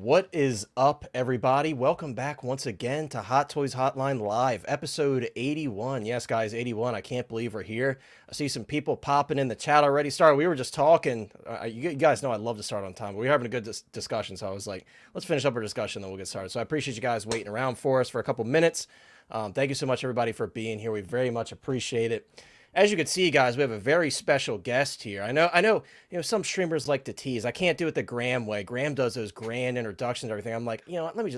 What is up, everybody? Welcome back once again to Hot Toys Hotline Live, episode 81. Yes, guys, 81. I can't believe we're here. I see some people popping in the chat already. Sorry, we were just talking. You guys know I love to start on time, but we were having a good discussion, so I was like, let's finish up our discussion, then we'll get started. So I appreciate you guys waiting around for us for a couple minutes. Thank you so much, everybody, for being here. We very much appreciate it. As you can see, guys, we have a very special guest here. I know, some streamers like to tease. I can't do it the Graham way. Graham does those grand introductions and everything. I'm like,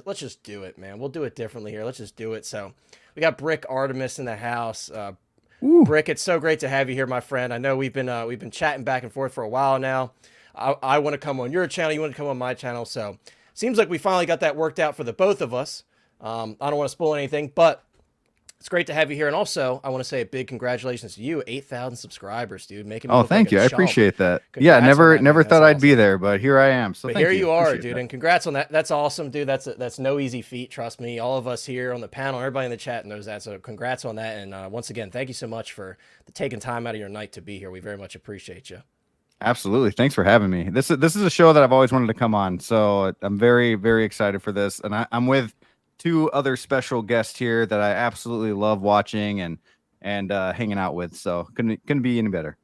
let's just do it, man. We'll do it differently here. Let's just do it. So we got Brick Artemis in the house. Brick, it's so great to have you here, my friend. I know we've been chatting back and forth for a while now. I want to come on your channel. You want to come on my channel. So seems like we finally got that worked out for the both of us. I don't want to spoil anything, but it's great to have you here. And also, I want to say a big congratulations to you. 8,000 subscribers, dude. Making me look thank like you. a I chump. appreciate that. Congrats Never thought I'd awesome. be there, but here I am. So but thank here you are, Appreciate dude. that. And congrats on that. That's awesome, dude. That's no easy feat. Trust me. All of us here on the panel, everybody in the chat knows that. So congrats on that. And once again, thank you so much for taking time out of your night to be here. We very much appreciate you. Absolutely. Thanks for having me. This is a show that I've always wanted to come on. So I'm very, very excited for this. And I'm with two other special guests here that I absolutely love watching and hanging out with. So couldn't be any better.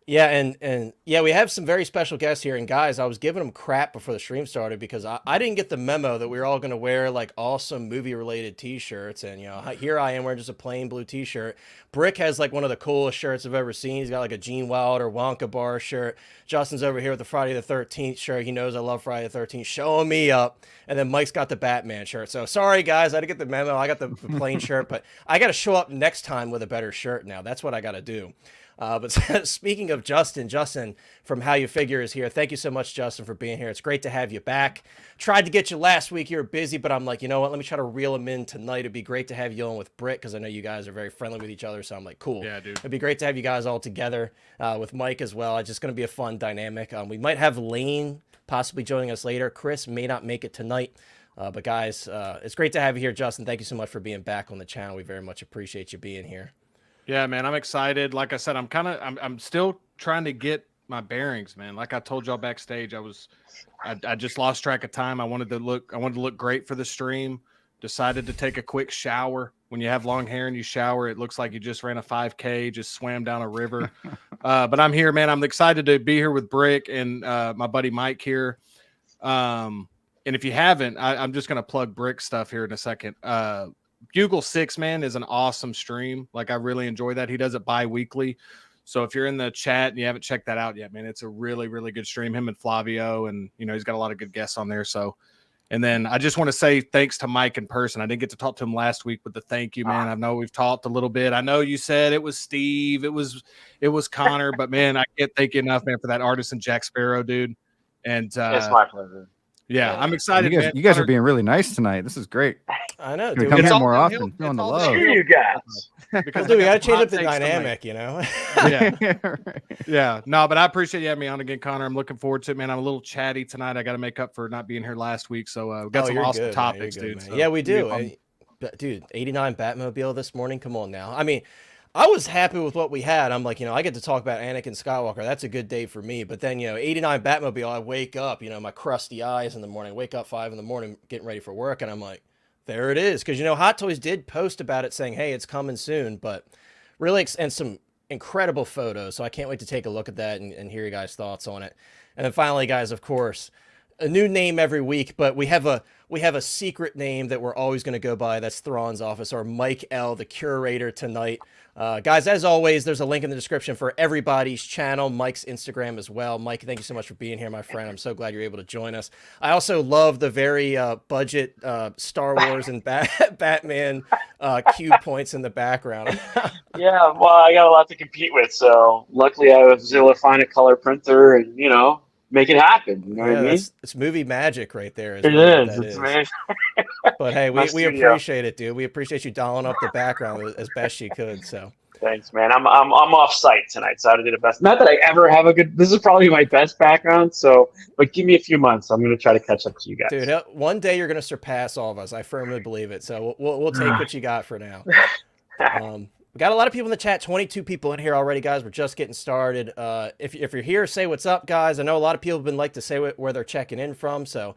Yeah, and yeah, we have some very special guests here. And guys, I was giving them crap before the stream started because I didn't get the memo that we were all going to wear like awesome movie related t-shirts. And here I am wearing just a plain blue t-shirt. Brick has like one of the coolest shirts I've ever seen. He's got like a Gene Wilder Wonka bar shirt. Justin's over here with the Friday the 13th shirt. He knows I love Friday the 13th, showing me up. And then Mike's got the Batman shirt. So sorry guys, I didn't get the memo. I got the plain shirt, but I got to show up next time with a better shirt now. That's what I got to do. But speaking of Justin from How You Figure is here. Thank you so much, Justin, for being here. It's great to have you back. Tried to get you last week. You were busy, but I'm like, you know what? Let me try to reel him in tonight. It'd be great to have you on with Britt because I know you guys are very friendly with each other. So I'm like, cool. Yeah, dude. It'd be great to have you guys all together with Mike as well. It's just going to be a fun dynamic. We might have Lane possibly joining us later. Chris may not make it tonight. But guys, it's great to have you here, Justin. Thank you so much for being back on the channel. We very much appreciate you being here. Yeah, man, I'm excited. Like I said, I'm still trying to get my bearings, man. Like I told y'all backstage, I just lost track of time. I wanted to look great for the stream. Decided to take a quick shower. When you have long hair and you shower, it looks like you just ran a 5K, just swam down a river. But I'm here, man. I'm excited to be here with Brick and my buddy Mike here. And if you haven't, I'm just gonna plug Brick stuff here in a second. Bugle 6, man, is an awesome stream. Like I really enjoy that. He does it bi-weekly. So if you're in the chat and you haven't checked that out yet, man, it's a really, really good stream. Him and Flavio, and he's got a lot of good guests on there. So, and then I just want to say thanks to Mike in person. I didn't get to talk to him last week, but the thank you, man. I know we've talked a little bit. I know you said it was Steve, it was Connor, but man, I can't thank you enough, man, for that artisan Jack Sparrow, dude. And it's my pleasure. Yeah, I'm excited. You guys are being really nice tonight. This is great. I know, Dude, dude. come It's here all more downhill. often. Feeling the It's all love. Screw downhill. you guys. Because Dude, we got to got change hot up the takes tonight. dynamic, Yeah. Yeah. No, but I appreciate you having me on again, Connor. I'm looking forward to it, man. I'm a little chatty tonight. I got to make up for not being here last week. So we got some awesome good, topics, man. You're dude. good, So man. Yeah, we do. it'll be fun. Dude, 89 Batmobile this morning. Come on now. I mean, I was happy with what we had. I'm like, I get to talk about Anakin Skywalker. That's a good day for me. But then, 89 Batmobile, I wake up, my crusty eyes in the morning, wake up 5 in the morning, getting ready for work. And I'm like, there it is. Because, Hot Toys did post about it saying, hey, it's coming soon. But really, and some incredible photos. So I can't wait to take a look at that and hear you guys' thoughts on it. And then finally, guys, of course, a new name every week, but we have a secret name that we're always going to go by. That's Thrawn's office, or Mike L, the curator tonight. Guys, as always, there's a link in the description for everybody's channel, Mike's Instagram as well. Mike, thank you so much for being here, my friend. I'm so glad you're able to join us. I also love the very budget Star Wars and Batman cue points in the background. Yeah, well, I got a lot to compete with, so luckily I was able to find a color printer and, make it happen. You know what I mean? It's movie magic right there. It is. It's amazing. But hey, My we studio. appreciate it, dude. We appreciate you dialing up the background as best you could. So Thanks, man. I'm off site tonight, so I did the best. Not that I ever have a good. This is probably my best background. So, but give me a few months. I'm gonna try to catch up to you guys. dude, one day you're gonna surpass all of us. I firmly believe it. So we'll take what you got for now. We got a lot of people in the chat, 22 people in here already, guys. We're just getting started. If you're here, say what's up, guys. I know a lot of people have been like to say where they're checking in from, so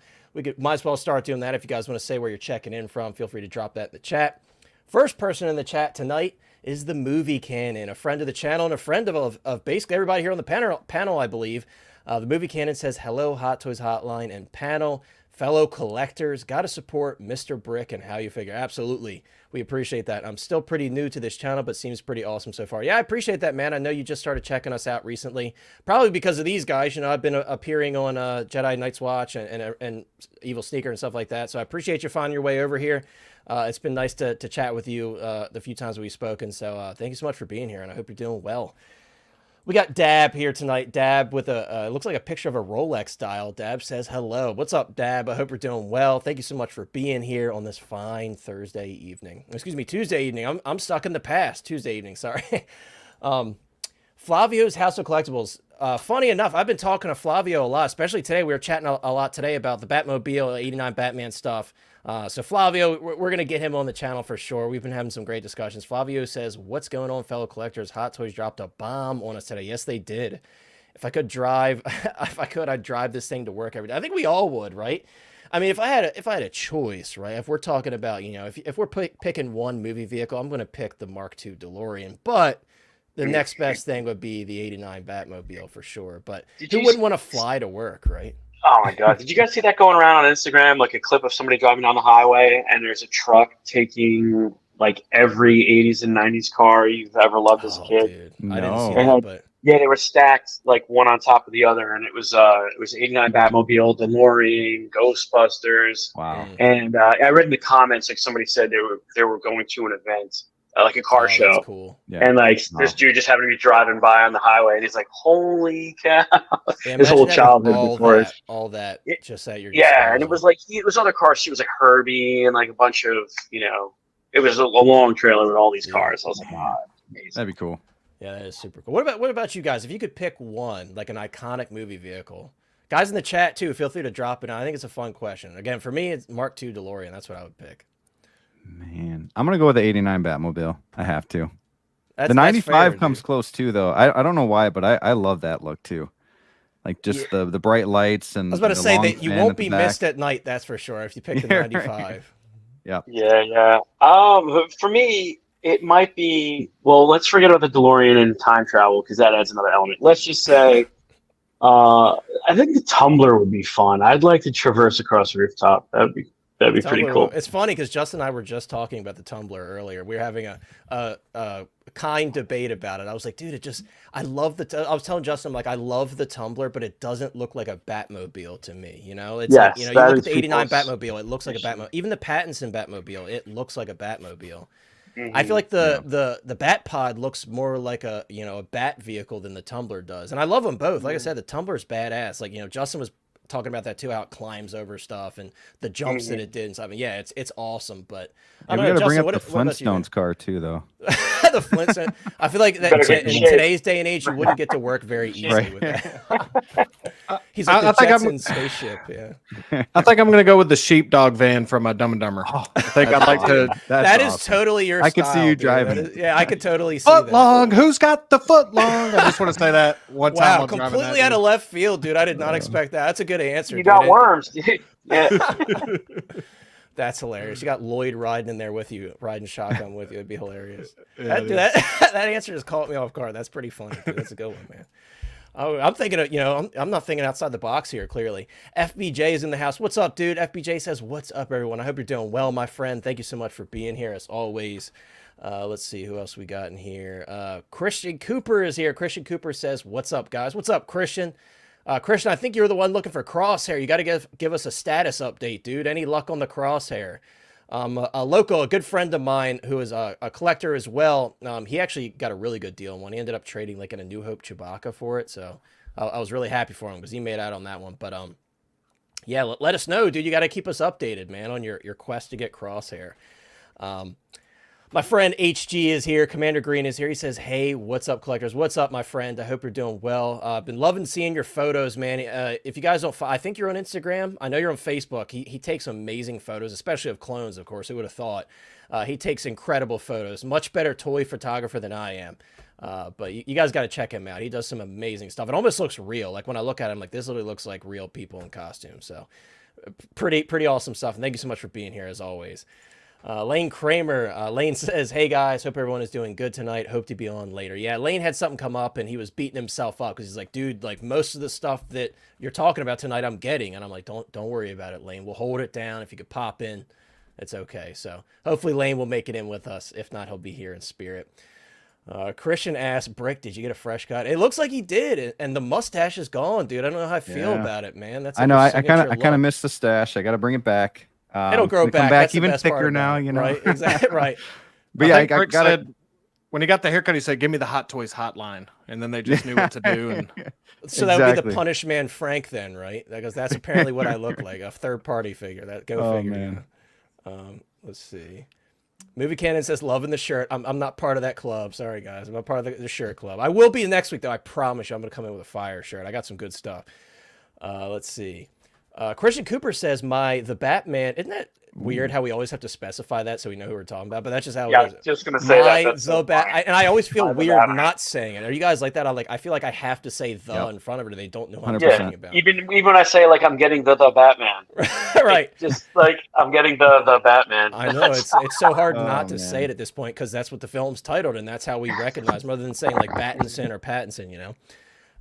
might as well start doing that. If you guys want to say where you're checking in from, feel free to drop that in the chat. First person in the chat tonight is the Movie Cannon, a friend of the channel and a friend of basically everybody here on the panel, I believe. The Movie Cannon says, hello, Hot Toys Hotline and panel. Fellow collectors, got to support Mr. Brick and How You Figure. Absolutely. We appreciate that. I'm still pretty new to this channel, but seems pretty awesome so far. Yeah, I appreciate that, man. I know you just started checking us out recently. Probably because of these guys. You know, I've been appearing on Jedi Night's Watch and Evil Sneaker and stuff like that. So I appreciate you finding your way over here. It's been nice to chat with you the few times we've spoken. So thank you so much for being here, and I hope you're doing well. We got Dab here tonight. Dab with it looks like a picture of a Rolex dial. Dab says hello. What's up, Dab? I hope you're doing well. Thank you so much for being here on this fine Thursday evening. Excuse me, Tuesday evening. I'm stuck in the past. Tuesday evening, sorry. Flavio's House of Collectibles. Funny enough, I've been talking to Flavio a lot, especially today. We were chatting a lot today about the Batmobile 89 Batman stuff. So Flavio, we're going to get him on the channel for sure. We've been having some great discussions. Flavio says, what's going on, fellow collectors? Hot Toys dropped a bomb on us today. Yes, they did. If I could drive, I'd drive this thing to work every day. I think we all would, right? I mean, if I had a choice, right? If we're talking about, you know, if we're picking one movie vehicle, I'm going to pick the Mark II DeLorean, but the next best thing would be the 89 Batmobile for sure. But who wouldn't want to fly to work, right? Oh my God. Did you guys see that going around on Instagram? Like a clip of somebody driving down the highway and there's a truck taking like every 80s and 90s car you've ever loved as a kid. Dude. I didn't see And that, but yeah, they were stacked like one on top of the other, and it was 89 Batmobile, DeLorean, Ghostbusters. Wow. And I read in the comments like somebody said they were going to an event, like a car show. That's cool. Yeah. And like this dude just happened to be driving by on the highway, and he's like, "Holy cow!" Yeah, His whole imagine having childhood before. all that just at your Yeah, and it disposal. was like it was other cars. She was like Herbie and like a bunch of it was a long trailer with all these cars. I was like, "Wow, amazing." That'd be cool. Yeah, that is super cool. What about you guys? If you could pick one, like an iconic movie vehicle, guys in the chat too, feel free to drop it. I think it's a fun question. Again, for me, it's Mark II DeLorean. That's what I would pick. Man, I'm gonna go with the 89 Batmobile. I have to. That's The 95 fair, comes dude. close too, though. I don't know why, but I love that look too. Like just the bright lights and I was about to the say long that you fan won't at the be back. missed at night. That's for sure. If you pick the Yeah, right. 95. Yeah. For me, it might be. Well, let's forget about the DeLorean and time travel because that adds another element. Let's just say, I think the Tumbler would be fun. I'd like to traverse across the rooftop. That'd be pretty Tumbler, cool. it's funny because Justin and I were just talking about the Tumbler earlier. We were having a kind debate about it. I was like, dude, I love I was telling Justin, I'm like, I love the Tumbler, but it doesn't look like a Batmobile to me. You know, it's Yes, like, you that look is at the 89 people's Batmobile, it looks like a Batmobile. Even the Pattinson Batmobile, it looks like a Batmobile. Mhm. I feel like the Bat Pod looks more like a Bat vehicle than the Tumbler does, and I love them both. Like I said, the Tumbler's badass. Like Justin was talking about that too, how it climbs over stuff and the jumps that it did and stuff. And yeah, it's awesome. But I Yeah, we don't know, gotta bring Justin, up the what about you, man? Flintstones car too, though. The Flintstone. I feel like that Better get in in shape. today's day and age, you wouldn't get to work very easily Right. with that. He's like I the think I'm- Jetson spaceship. Yeah, I think I'm going to go with the sheepdog van from Dumb and Dumber. I think I'd like to. that is awesome. totally your I could see style, you dude. driving That is- it. yeah, I could totally see Foot that. long. Who's got the foot long? I just want to say that one time. Wow, while driving completely that, out of dude. left field, dude. I did not expect that. That's a good answer. You dude. got worms, dude. Yeah. That's hilarious. You got Lloyd riding in there with you, riding shotgun with you. It'd be hilarious. Yeah, that answer just caught me off guard. That's pretty funny, dude. That's a good one, man. Oh, I'm thinking of, I'm not thinking outside the box here, clearly. FBJ is in the house. What's up, dude? FBJ says, what's up, everyone? I hope you're doing well, my friend. Thank you so much for being here, as always. Let's see who else we got in here. Christian Cooper is here. Christian Cooper says, what's up, guys? What's up, Christian? Christian, I think you're the one looking for Crosshair. You got to give us a status update, dude. Any luck on the Crosshair? A good friend of mine who is a collector as well, he actually got a really good deal on one. He ended up trading like in a New Hope Chewbacca for it, so I was really happy for him because he made out on that one. But yeah, let us know, dude. You got to keep us updated, man, on your quest to get Crosshair. My friend HG is here. Commander Green is here. He says, hey, what's up, collectors? What's up, my friend? I hope you're doing well. I've been loving seeing your photos, man. If you guys don't, I think you're on Instagram. I know you're on Facebook. He takes amazing photos, especially of clones, of course. Who would have thought? He takes incredible photos. Much better toy photographer than I am. But you guys got to check him out. He does some amazing stuff. It almost looks real. Like when I look at him, like this literally looks like real people in costumes. So pretty awesome stuff. And thank you so much for being here as always. Lane Kramer, Lane says, hey guys, hope everyone is doing good tonight. Hope to be on later. Yeah, Lane had something come up and he was beating himself up because he's like, dude, like most of the stuff that you're talking about tonight, I'm getting. And I'm like, don't worry about it, Lane. We'll hold it down. If you could pop in, it's okay. So hopefully Lane will make it in with us. If not, he'll be here in spirit. Christian asked, Brick, did you get a fresh cut? It looks like he did, and the mustache is gone, dude. I don't know how I feel about it, man. That's like I know. I kind of missed the stash. I got to bring it back. It'll grow back. Come back even thicker now, you know. Right, exactly. Right. But yeah, I got it. When he got the haircut, he said, "Give me the Hot Toys hotline," and then they just knew what to do. And so that would be the Punish Man Frank, then, right? Because that's apparently what I look like, a third-party figure. That figure. Man. Let's see. Movie Cannon says, loving the shirt. I'm not part of that club. Sorry, guys. I'm not part of the shirt club. I will be next week, though. I promise you. I'm going to come in with a fire shirt. I got some good stuff. Let's see. Christian Cooper says, the Batman. Isn't that weird how we always have to specify that so we know who we're talking about? But that's just how it is. Yeah, I was just going to say that. And I always feel weird not saying it. Are you guys like that? I feel like I have to say in front of it, or they don't know what I'm talking about. Even when I say, like, I'm getting the Batman. Right. Just like, I'm getting the Batman. I know. It's so hard not to say it at this point because that's what the film's titled, and that's how we recognize them, rather than saying, like, Battinson or Pattinson, you know?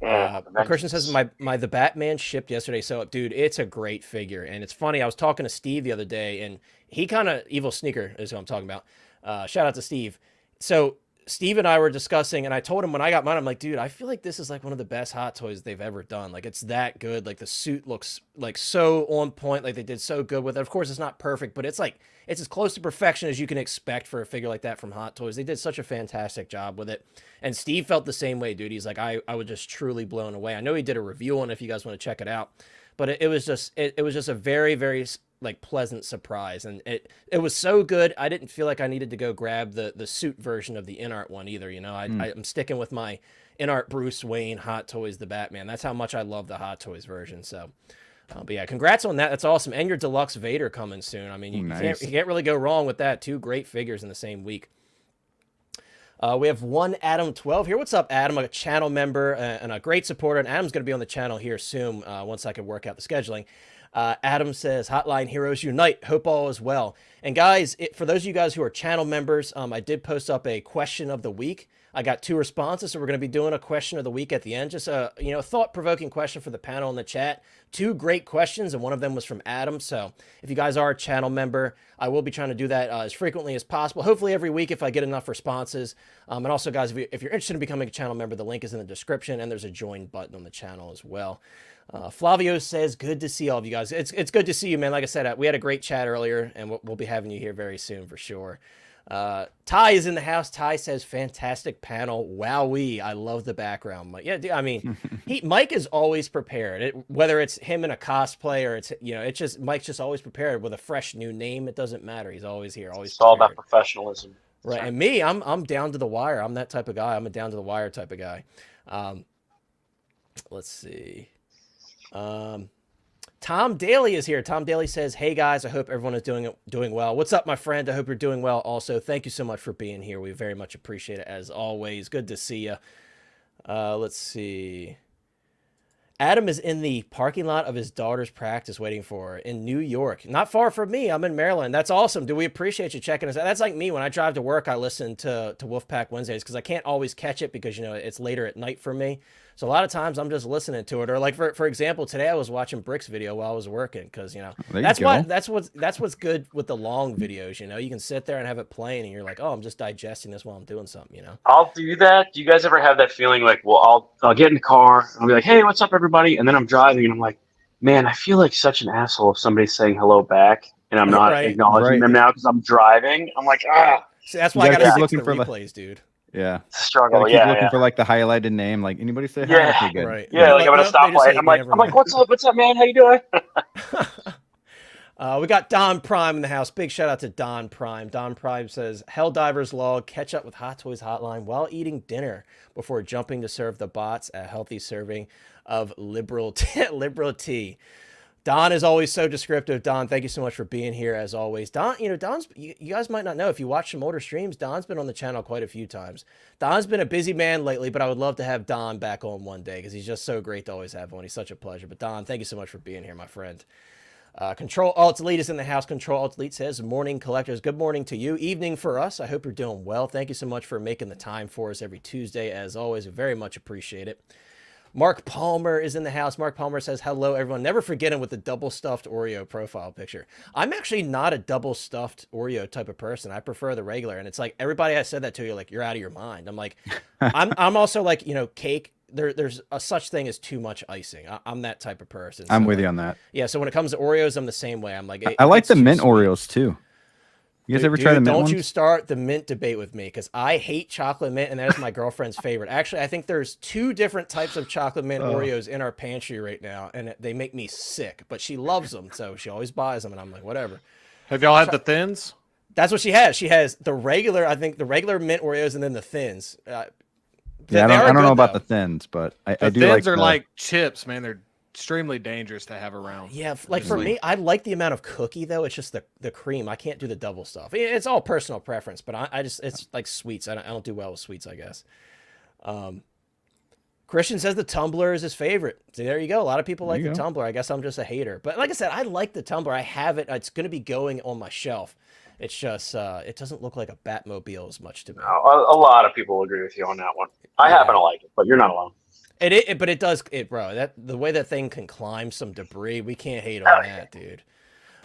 Yeah, Christian says the Batman shipped yesterday. So, dude, it's a great figure, and it's funny. I was talking to Steve the other day, and he kind of Evil Sneaker is who I'm talking about. Shout out to Steve. So Steve and I were discussing, and I told him when I got mine, I'm like, dude, I feel like this is like one of the best Hot Toys they've ever done. Like, it's that good. Like, the suit looks like so on point. Like, they did so good with it. Of course, it's not perfect, but it's as close to perfection as you can expect for a figure like that from Hot Toys. They did such a fantastic job with it. And Steve felt the same way, dude. He's like, I was just truly blown away. I know he did a review on it if you guys want to check it out, but it was just a very, very like pleasant surprise, and it was so good. I didn't feel like I needed to go grab the suit version of the inart one either. You know, I'm sticking with my inart Bruce Wayne Hot Toys the Batman. That's how much I love the Hot Toys version. So, but yeah, congrats on that. That's awesome. And your deluxe Vader coming soon. I mean, you can't really go wrong with that. 2 great figures in the same week. We have one Adam 12 here. What's up, Adam? A channel member and a great supporter. And Adam's going to be on the channel here soon once I can work out the scheduling. Adam says, Hotline Heroes Unite. Hope all is well. And guys, for those of you guys who are channel members, I did post up a question of the week. I got 2 responses, so we're going to be doing a question of the week at the end. Just a thought-provoking question for the panel in the chat. 2 great questions, and one of them was from Adam. So if you guys are a channel member, I will be trying to do that as frequently as possible. Hopefully every week if I get enough responses. And also, guys, if you're interested in becoming a channel member, the link is in the description, and there's a join button on the channel as well. Flavio says, good to see all of you guys. It's good to see you, man. Like I said, we had a great chat earlier, and we'll be having you here very soon for sure. Ty is in the house. Ty says, fantastic panel. Wowee. I love the background. Yeah, I mean, Mike is always prepared. Whether it's him in a cosplay or it's Mike's just always prepared with a fresh new name. It doesn't matter. He's always here. Always. It's all about professionalism. Right. And me, I'm down to the wire. I'm that type of guy. I'm a down to the wire type of guy. Let's see. Tom Daly is here. Tom Daly says, hey guys, I hope everyone is doing well. What's up, my friend? I hope you're doing well also. Thank you so much for being here. We very much appreciate it as always. Good to see you. Let's see. Adam is in the parking lot of his daughter's practice waiting for her in New York. Not far from me. I'm in Maryland. That's awesome. Do we appreciate you checking us out? That's like me. When I drive to work, I listen to Wolfpack Wednesdays because I can't always catch it because, it's later at night for me. So a lot of times I'm just listening to it. Or like, for example, today I was watching Brick's video while I was working because, that's what's good with the long videos. You can sit there and have it playing and you're like, oh, I'm just digesting this while I'm doing something, I'll do that. Do you guys ever have that feeling like, well, I'll get in the car and I'll be like, hey, what's up, everybody? And then I'm driving and I'm like, man, I feel like such an asshole if somebody's saying hello back and I'm not acknowledging them now because I'm driving. I'm like, See, that's why I got to keep looking for replays, dude. Yeah. It's a struggle. Keep looking for like the highlighted name. Like, anybody say hi? Yeah. Okay, good. Right. Yeah, like I'm at a stoplight. I'm like, what's up, man? How you doing? We got Don Prime in the house. Big shout out to Don Prime. Don Prime says, Helldiver's Log, catch up with Hot Toys Hotline while eating dinner before jumping to serve the bots a healthy serving of liberal tea. Don is always so descriptive. Don, thank you so much for being here as always. Don, Don's, you guys might not know, if you watch some older streams, Don's been on the channel quite a few times. Don's been a busy man lately, but I would love to have Don back on one day because he's just so great to always have on. He's such a pleasure. But Don, thank you so much for being here, my friend. Control Alt Elite is in the house. Control Alt Elite says, morning collectors. Good morning to you. Evening for us. I hope you're doing well. Thank you so much for making the time for us every Tuesday. As always, we very much appreciate it. Mark Palmer is in the house. Mark Palmer says, hello, everyone. Never forget him with the double stuffed Oreo profile picture. I'm actually not a double stuffed Oreo type of person. I prefer the regular. And it's like, everybody has said that to you, like, you're out of your mind. I'm like, I'm also like, cake. There's a such thing as too much icing. I'm that type of person. I'm with you on that. Yeah. So when it comes to Oreos, I'm the same way. I'm like, I like the mint Oreos too. You guys ever try the mint Don't ones? you start the mint debate with me because I hate chocolate mint and that is my girlfriend's favorite. Actually, I think there's 2 different types of chocolate mint Oreos in our pantry right now and they make me sick, but she loves them. So she always buys them and I'm like, whatever. Have y'all had the thins? That's what she has. She has the regular, I think the regular mint Oreos and then the thins. Yeah, I don't know about the thins, but I do like thins are like chips, man. They're extremely dangerous to have around. Yeah, like for me, I like the amount of cookie though. It's just the cream. I can't do the double stuff. It's all personal preference, but I just it's like sweets. I don't do well with sweets, I guess. Christian says the tumbler is his favorite. See, there you go. A lot of people like the tumbler. I guess I'm just a hater. But like I said, I like the tumbler. I have it. It's going to be going on my shelf. It's just it doesn't look like a Batmobile as much to me. A lot of people agree with you on that one. I happen to like it, but you're not alone. But it does, bro. That the way that thing can climb some debris, we can't hate on that, dude.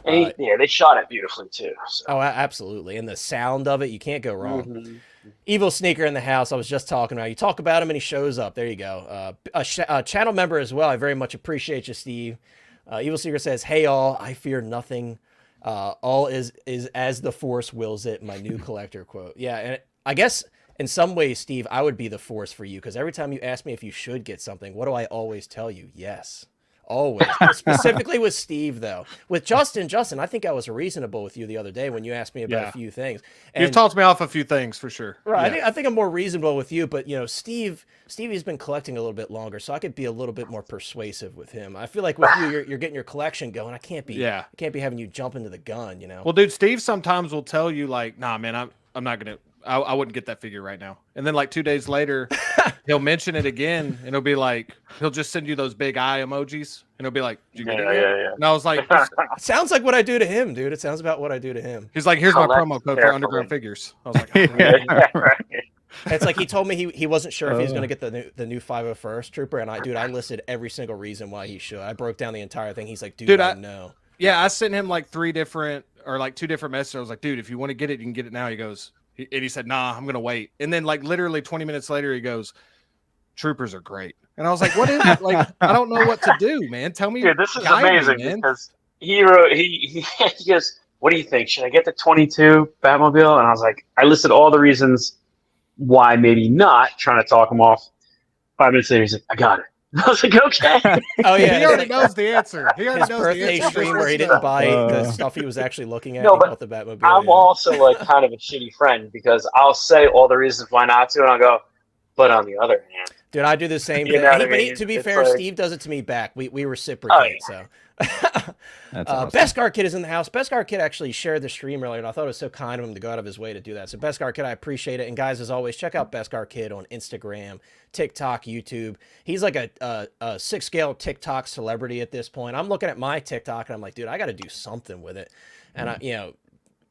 And yeah, they shot it beautifully too. So. Oh, absolutely. And the sound of it, you can't go wrong. Mm-hmm. Evil Sneaker in the house. I was just talking about. You talk about him and he shows up. There you go. A channel member as well. I very much appreciate you, Steve. Evil Sneaker says, "Hey all, I fear nothing. All is as the Force wills it." My new collector quote. Yeah, and I guess. In some ways, Steve, I would be the Force for you because every time you ask me if you should get something, what do I always tell you? Yes. Always. Specifically with Steve, though. With Justin, I think I was reasonable with you the other day when you asked me about a few things. And, you've talked me off a few things for sure. Right. Yeah. I think I'm more reasonable with you, but, Stevie's been collecting a little bit longer, so I could be a little bit more persuasive with him. I feel like with you, you're getting your collection going. I can't be having you jump into the gun, Well, dude, Steve sometimes will tell you, like, nah, man, I'm not going to. I wouldn't get that figure right now. And then like 2 days later, he'll mention it again and he'll be like, he'll just send you those big eye emojis and he'll be like, did you get it? Yeah. And I was like, sounds like what I do to him, dude. It sounds about what I do to him. He's like, here's my promo code for Underground Figures. I was like, Right. It's like he told me he wasn't sure if he was going to get the new 501st Trooper. And I listed every single reason why he should. I broke down the entire thing. He's like, dude, I know. Yeah, I sent him like 2 different messages. I was like, dude, if you want to get it, you can get it now. He goes, and he said, nah, I'm going to wait. And then like literally 20 minutes later, he goes, Troopers are great. And I was like, what is it? Like, I don't know what to do, man. Tell me. Dude, this is amazing because he goes, what do you think? Should I get the 22 Batmobile? And I was like, I listed all the reasons why maybe not, trying to talk him off. 5 minutes later, he's like, I got it. I was like, okay. Oh yeah, he already knows the answer. He already his knows birthday the answer. stream where he didn't buy the stuff he was actually looking at. No, he but bought the Batmobile. I'm also like kind of a shitty friend because I'll say all the reasons why not to, and I'll go, but on the other hand, dude, I do the same You thing. know what I mean? But to be It's fair, like- Steve does it to me back. We reciprocate. So. That's awesome. Beskar Kid is in the house. Beskar Kid actually shared the stream earlier, and I thought it was so kind of him to go out of his way to do that. So Beskar Kid, I appreciate it. And guys, as always, check out Beskar Kid on Instagram, TikTok, YouTube. He's like a 6-scale TikTok celebrity at this point. I'm looking at my TikTok, and I'm like, dude, I got to do something with it. And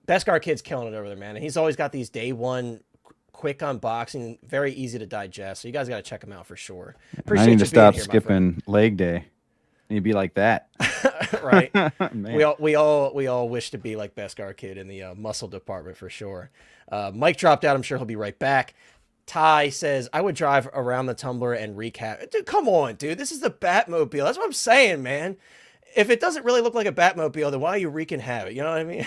Beskar Kid's killing it over there, man. And he's always got these day one quick unboxing, very easy to digest. So you guys got to check him out for sure. I need to stop skipping leg day. You'd be like that. Right. Man. We all wish to be like Beskar Kid in the muscle department for sure. Mike dropped out. I'm sure he'll be right back. Ty says, I would drive around the Tumbler and recap. Dude, come on, dude. This is the Batmobile. That's what I'm saying, man. If it doesn't really look like a Batmobile, then why are you wreaking havoc? You know what I mean?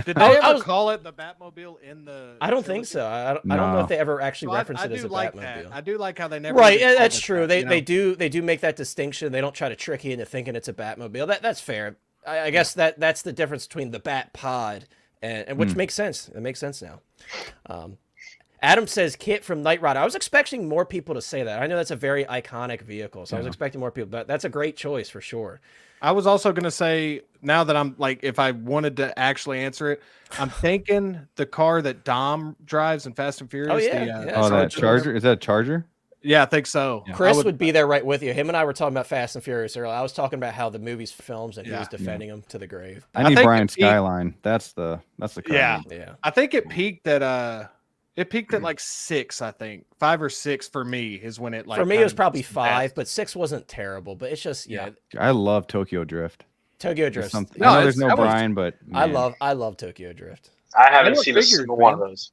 Did they ever call it the Batmobile in the? I don't think so. I don't know if they ever actually reference it as a Batmobile. I do like how they never. Right, that's true. They do make that distinction. They don't try to trick you into thinking it's a Batmobile. That's fair. I guess that's the difference between the Bat Pod and which makes sense. It makes sense now. Adam says Kit from Knight Rider. I was expecting more people to say that. I know that's a very iconic vehicle, so I was expecting more people, but that's a great choice for sure. I was also going to say, now that I'm like, if I wanted to actually answer it, I'm thinking the car that Dom drives in Fast and Furious. Oh, yeah. That Charger? Is that a Charger? Yeah, I think so. Yeah. Chris would be there right with you. Him and I were talking about Fast and Furious earlier. I was talking about how the movie's films and he was defending them to the grave. I need think Brian it peaked- Skyline. That's the car. Yeah. Yeah. I think it peaked at like 6, I think. 5 or 6 for me is when it like. For me, it was kinda probably was the 5, best. but 6 wasn't terrible. But it's just, I love Tokyo Drift. Tokyo There's Drift. something- No, I know there's that no was- Brian, but I man. love Tokyo Drift. I haven't look seen a figured, single one of man. those.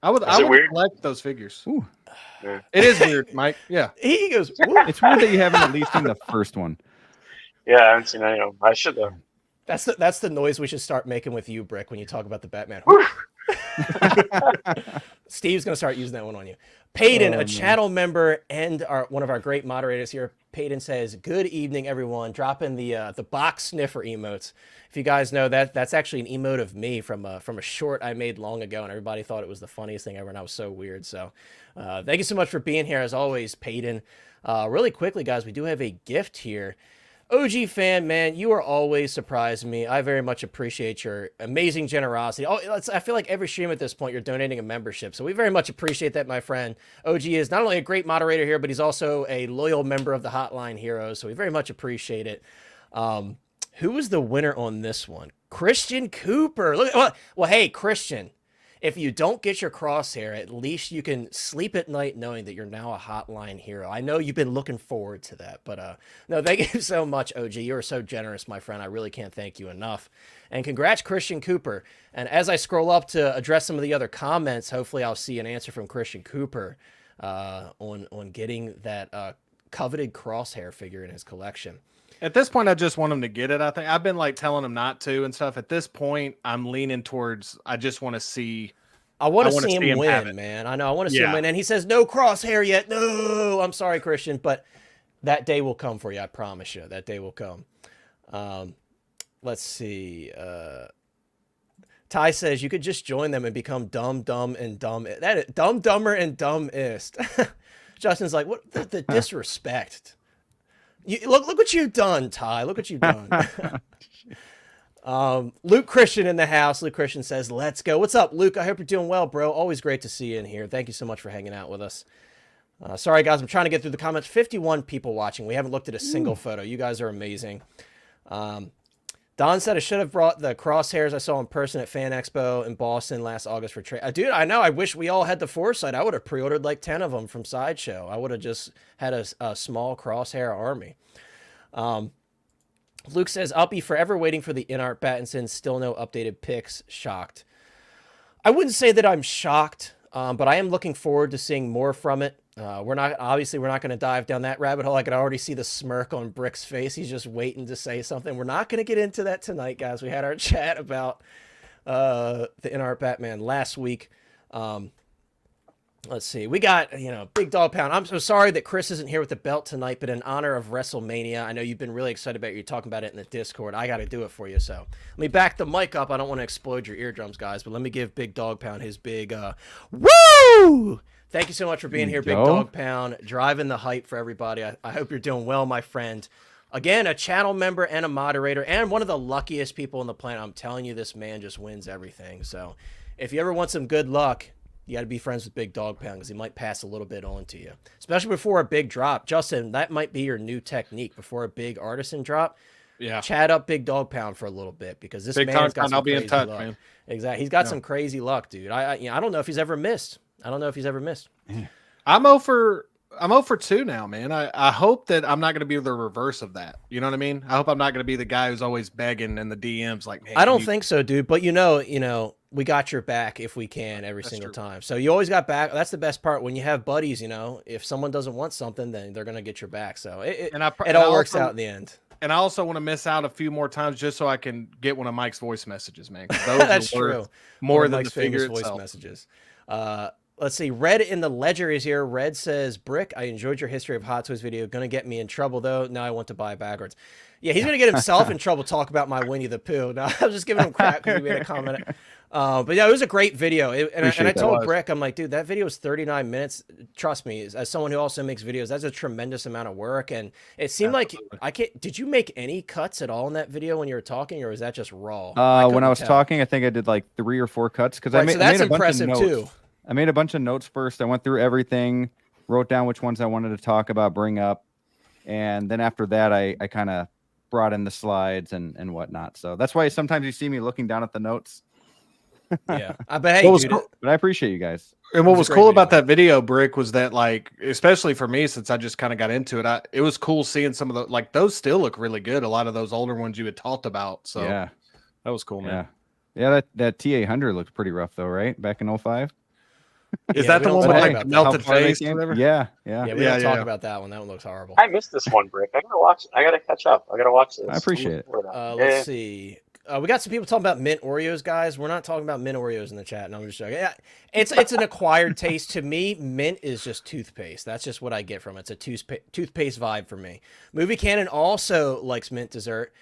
I would weird? collect those figures. Ooh. Yeah. It is weird, Mike. Yeah. He goes, "Woo." It's weird that you haven't at least seen the first one. Yeah, I haven't seen any of them. I should though. That's the noise we should start making with you, Brick, when you talk about the Batman. Steve's gonna start using that one on you. Peyton, a channel member and one of our great moderators here. Peyton says, "Good evening, everyone." Dropping the box sniffer emotes. If you guys know that's actually an emote of me from a short I made long ago, and everybody thought it was the funniest thing ever, and I was so weird. So, thank you so much for being here as always, Peyton. Really quickly, guys, we do have a gift here. OG fan, man, you are always surprising me. I very much appreciate your amazing generosity. I feel like every stream at this point, you're donating a membership. So we very much appreciate that, my friend. OG is not only a great moderator here, but he's also a loyal member of the Hotline Heroes. So we very much appreciate it. Who was the winner on this one? Christian Cooper. Well, hey, Christian. If you don't get your crosshair, at least you can sleep at night knowing that you're now a Hotline Hero. I know you've been looking forward to that, but no, thank you so much, OG. You are so generous, my friend. I really can't thank you enough. And congrats, Christian Cooper. And as I scroll up to address some of the other comments, hopefully I'll see an answer from Christian Cooper on getting that coveted crosshair figure in his collection. At this point, I just want him to get it. I think I've been like telling him not to and stuff. At this point, I'm leaning towards. I just want to see. I want to wanna see him have win, it. man. I know. I want to see him win. And he says, no crosshair yet. No, I'm sorry, Christian, but that day will come for you. I promise you. That day will come. Let's see. Ty says you could just join them and become dumb, and dumb. Dumb, dumber, and dumbest. Justin's like, what the disrespect. Look what you've done, Ty. Look what you've done. Luke Christian in the house. Luke Christian says, let's go. What's up, Luke? I hope you're doing well, bro. Always great to see you in here. Thank you so much for hanging out with us. Sorry, guys. I'm trying to get through the comments. 51 people watching. We haven't looked at a single photo. You guys are amazing. Don said I should have brought the crosshairs I saw in person at Fan Expo in Boston last August for trade. Dude, I know. I wish we all had the foresight. I would have pre-ordered like 10 of them from Sideshow. I would have just had a small crosshair army. Luke says, I'll be forever waiting for the inart Battinson. Still no updated pics. Shocked. I wouldn't say that I'm shocked, but I am looking forward to seeing more from it. We're not going to dive down that rabbit hole. I can already see the smirk on Brick's face. He's just waiting to say something. We're not going to get into that tonight, guys. We had our chat about the inart Batman last week. Let's see. We got, Big Dog Pound. I'm so sorry that Chris isn't here with the belt tonight, but in honor of WrestleMania, I know you've been really excited about it. You're talking about it in the Discord. I got to do it for you. So let me back the mic up. I don't want to explode your eardrums, guys, but let me give Big Dog Pound his big, woo! Thank you so much for being here, Big Dog Pound. Driving the hype for everybody. I hope you're doing well, my friend. Again, a channel member and a moderator and one of the luckiest people on the planet. I'm telling you, this man just wins everything. So if you ever want some good luck, you got to be friends with Big Dog Pound because he might pass a little bit on to you, especially before a big drop. Justin, that might be your new technique before a big artisan drop. Yeah. Chat up Big Dog Pound for a little bit because this Big man's got Dog Pound, some I'll be in crazy touch, luck. man. Exactly. He's got some crazy luck, dude. I don't know if he's ever missed. I'm 0 for 2 now, man. I hope that I'm not going to be the reverse of that. You know what I mean? I hope I'm not going to be the guy who's always begging in the DMs like, hey, I don't think so, dude. But we got your back if we can every single time. So you always got back. That's the best part. When you have buddies, if someone doesn't want something, then they're going to get your back. So it all works out in the end. And I also want to miss out a few more times just so I can get one of Mike's voice messages, man. 'Cause those That's are worth true. more One of than Mike's the figure famous voice itself. messages. let's see. Red in the ledger is here. Red says, Brick, I enjoyed your history of Hot Toys video. Gonna get me in trouble, though. Now I want to buy backwards. Yeah, he's gonna get himself in trouble talk about my Winnie the Pooh. No, I was just giving him crap because he made a comment. But yeah, it was a great video. And I told Brick, I'm like, dude, that video is 39 minutes. Trust me, as someone who also makes videos, that's a tremendous amount of work. And it seemed like did you make any cuts at all in that video when you were talking, or was that just raw? When I was talking, I think I did like 3 or 4 cuts because so that's impressive too. I made a bunch of notes first. I went through everything, wrote down which ones I wanted to talk about, bring up. And then after that, I kind of brought in the slides and whatnot. So that's why sometimes you see me looking down at the notes. Yeah, but hey, dude, but I appreciate you guys. And what was cool about that video, Brick, was that, like, especially for me, since I just kind of got into it, it was cool seeing some of the, like, those still look really good. A lot of those older ones you had talked about. So yeah, that was cool, man. Yeah, that T800 looked pretty rough though, right? Back in 05. Is that the one with like melted face? Yeah. Yeah, we don't talk about that one. That one looks horrible. I missed this one, Brick. I gotta catch up. I gotta watch this. I appreciate it. Let's see. We got some people talking about mint Oreos, guys. We're not talking about mint Oreos in the chat. No, I'm just joking. Yeah, it's an acquired taste to me. Mint is just toothpaste. That's just what I get from it. It's a toothpaste vibe for me. Movie Cannon also likes mint dessert.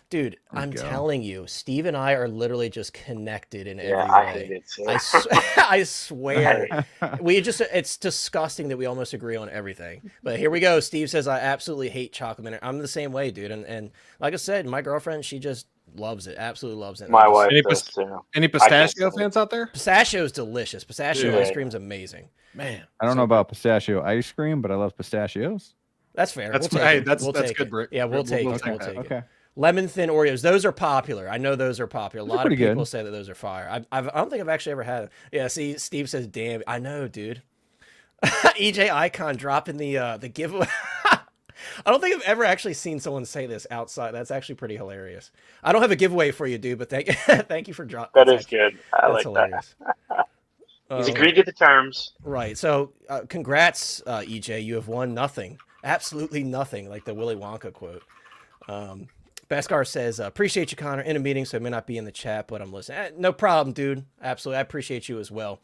Dude, I'm telling you, Steve and I are literally just connected in every way. I hate it too. I swear. It's disgusting that we almost agree on everything. But here we go. Steve says, I absolutely hate chocolate mint. I'm the same way, dude. And like I said, my girlfriend, she just loves it. Absolutely loves it. My wife does too. Any pistachio fans out there? Pistachio is delicious. Pistachio ice cream is amazing. Man. I don't know about pistachio ice cream, but I love pistachios. That's fair. That's good, Brick. Yeah, we'll take it. Okay. Lemon thin Oreos. Those are popular. I know those are popular. A lot of people say that those are fire. I don't think I've actually ever had them. Yeah, see, Steve says, damn. I know, dude. EJ Icon dropping the giveaway. I don't think I've ever actually seen someone say this outside. That's actually pretty hilarious. I don't have a giveaway for you, dude, but thank you for dropping. That is good. I like hilarious. That. He's agreed to the terms. Right. So congrats, EJ. You have won nothing. Absolutely nothing, like the Willy Wonka quote. Beskar says, appreciate you, Connor. In a meeting, so I may not be in the chat, but I'm listening. No problem, dude. Absolutely. I appreciate you as well.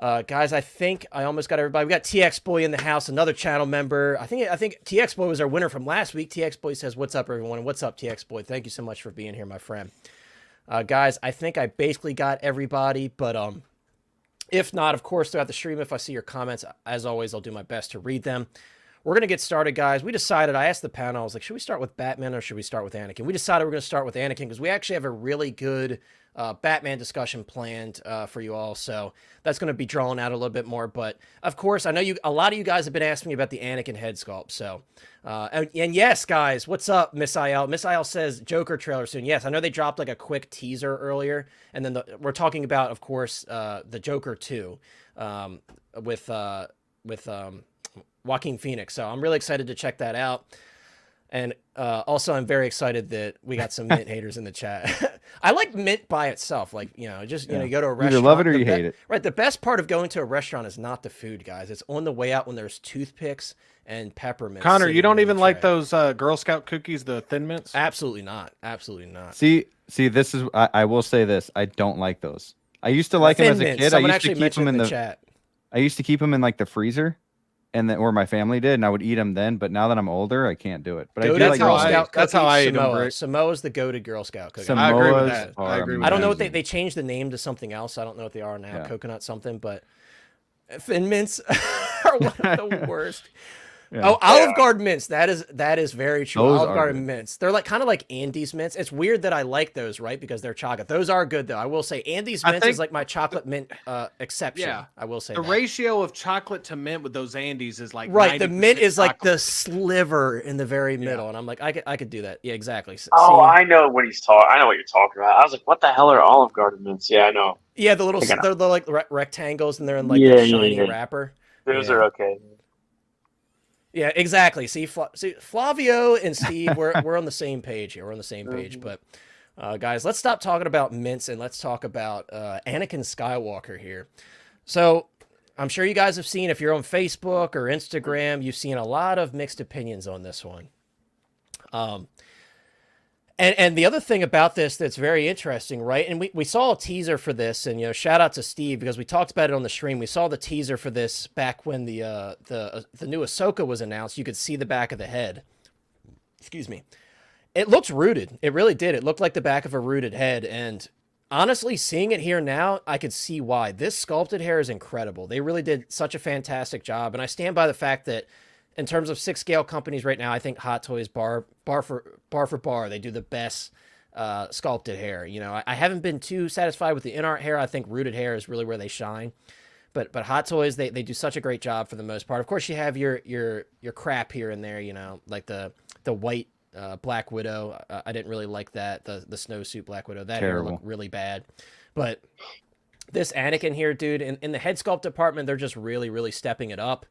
Guys, I think I almost got everybody. We got TX Boy in the house, another channel member. I think TX Boy was our winner from last week. TX Boy says, what's up, everyone? What's up, TX Boy? Thank you so much for being here, my friend. Guys, I think I basically got everybody, but if not, of course, throughout the stream, if I see your comments, as always, I'll do my best to read them. We're going to get started, guys. We decided, I asked the panel, I was like, should we start with Batman or should we start with Anakin? We decided we're going to start with Anakin because we actually have a really good Batman discussion planned for you all. So that's going to be drawn out a little bit more. But, of course, I know a lot of you guys have been asking me about the Anakin head sculpt. So, and yes, guys, what's up, Miss IL? Miss IL says Joker trailer soon. Yes, I know they dropped like a quick teaser earlier. And then we're talking about, of course, the Joker 2 with Joaquin Phoenix. So I'm really excited to check that out. And also I'm very excited that we got some mint haters in the chat. I like mint by itself. Like, you know, just, you know, you go to a restaurant. Either love it or you hate it. Right. The best part of going to a restaurant is not the food, guys. It's on the way out when there's toothpicks and peppermints. Connor, you don't even like those Girl Scout cookies, the Thin Mints? Absolutely not. Absolutely not. See, this is, I will say this. I don't like those. I used to like them as a kid. Someone I used to keep them in the chat. I used to keep them in like the freezer. And then, or my family did, and I would eat them then. But now that I'm older, I can't do it. But I do like Girl Scout. That's how I eat them. Samoa's the go-to Girl Scout cookie. I agree with that. I don't know what they changed the name to something else. I don't know what they are now. Yeah. Coconut something, but Thin Mints are one of the worst. Yeah. Oh, Olive Garden mints. That is very true. Those Olive Garden mints. They're like kind of like Andes mints. It's weird that I like those, right? Because they're chocolate. Those are good though. I will say Andes mints is like my chocolate mint exception. Yeah, I will say the ratio of chocolate to mint with those Andes is like right. The mint is chocolate. Like the sliver in the very middle, and I'm like, I could do that. Yeah, exactly. Oh, I know what he's talking. I know what you're talking about. I was like, what the hell are Olive Garden mints? Yeah, I know. Yeah, the little they're like rectangles, and they're in like a shiny wrapper. Those are okay. Yeah, exactly. See, Flavio and Steve, we're on the same page here. We're on the same page. But, guys, let's stop talking about mints and let's talk about Anakin Skywalker here. So, I'm sure you guys have seen, if you're on Facebook or Instagram, you've seen a lot of mixed opinions on this one. And the other thing about this that's very interesting, right? And we saw a teaser for this, and shout out to Steve because we talked about it on the stream. We saw the teaser for this back when the new Ahsoka was announced. You could see the back of the head. Excuse me. It looks rooted. It really did. It looked like the back of a rooted head, and honestly, seeing it here now, I could see why. This sculpted hair is incredible. They really did such a fantastic job, and I stand by the fact that in terms of 6-scale companies right now, I think Hot Toys bar for bar, they do the best sculpted hair. I haven't been too satisfied with the inart hair. I think rooted hair is really where they shine. But Hot Toys, they do such a great job for the most part. Of course, you have your crap here and there, like the white Black Widow. I didn't really like that. The snowsuit Black Widow. That hair looked really bad. But this Anakin here, dude, in the head sculpt department, they're just really, really stepping it up.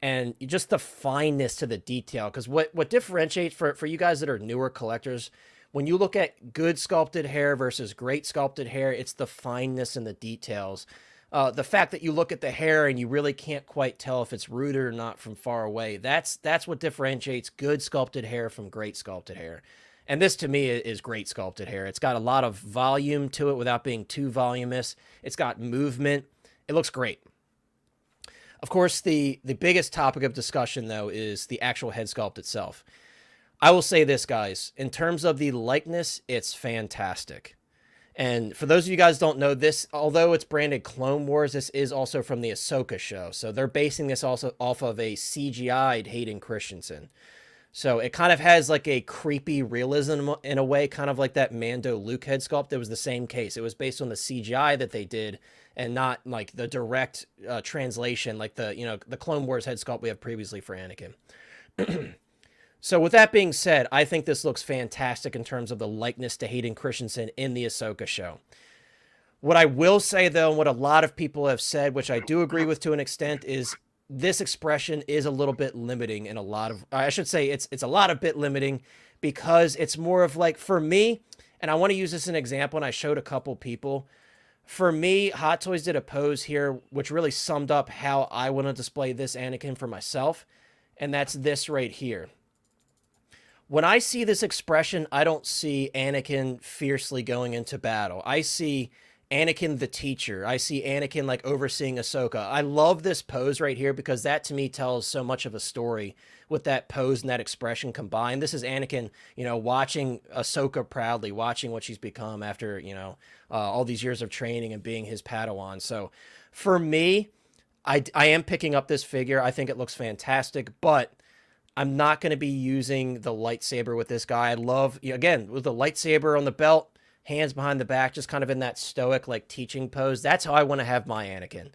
And just the fineness to the detail. Because what differentiates for you guys that are newer collectors, when you look at good sculpted hair versus great sculpted hair, it's the fineness and the details. The fact that you look at the hair and you really can't quite tell if it's rooted or not from far away. That's what differentiates good sculpted hair from great sculpted hair. And this, to me, is great sculpted hair. It's got a lot of volume to it without being too voluminous. It's got movement. It looks great. Of course, the biggest topic of discussion, though, is the actual head sculpt itself. I will say this, guys. In terms of the likeness, it's fantastic. And for those of you guys who don't know this, although it's branded Clone Wars, this is also from the Ahsoka show. So they're basing this also off of a CGI'd Hayden Christensen. So it kind of has like a creepy realism in a way, kind of like that Mando Luke head sculpt. It was the same case. It was based on the CGI that they did and not like the direct translation, like the Clone Wars head sculpt we have previously for Anakin. So with that being said, I think this looks fantastic in terms of the likeness to Hayden Christensen in the Ahsoka show. What I will say, though, and what a lot of people have said, which I do agree with to an extent, is this expression is a little bit limiting in a lot of, I should say it's a lot of bit limiting because it's more of like, for me, and I want to use this as an example, and I showed a couple people. For me, Hot Toys did a pose here, which really summed up how I want to display this Anakin for myself, and that's this right here. When I see this expression, I don't see Anakin fiercely going into battle. I see Anakin the teacher. I see Anakin like overseeing Ahsoka. I love this pose right here because that to me tells so much of a story with that pose and that expression combined. This is Anakin, watching Ahsoka proudly, watching what she's become after, all these years of training and being his Padawan. So for me, I am picking up this figure. I think it looks fantastic, but I'm not going to be using the lightsaber with this guy. I love, again, with the lightsaber on the belt, hands behind the back, just kind of in that stoic, like, teaching pose. That's how I want to have my Anakin.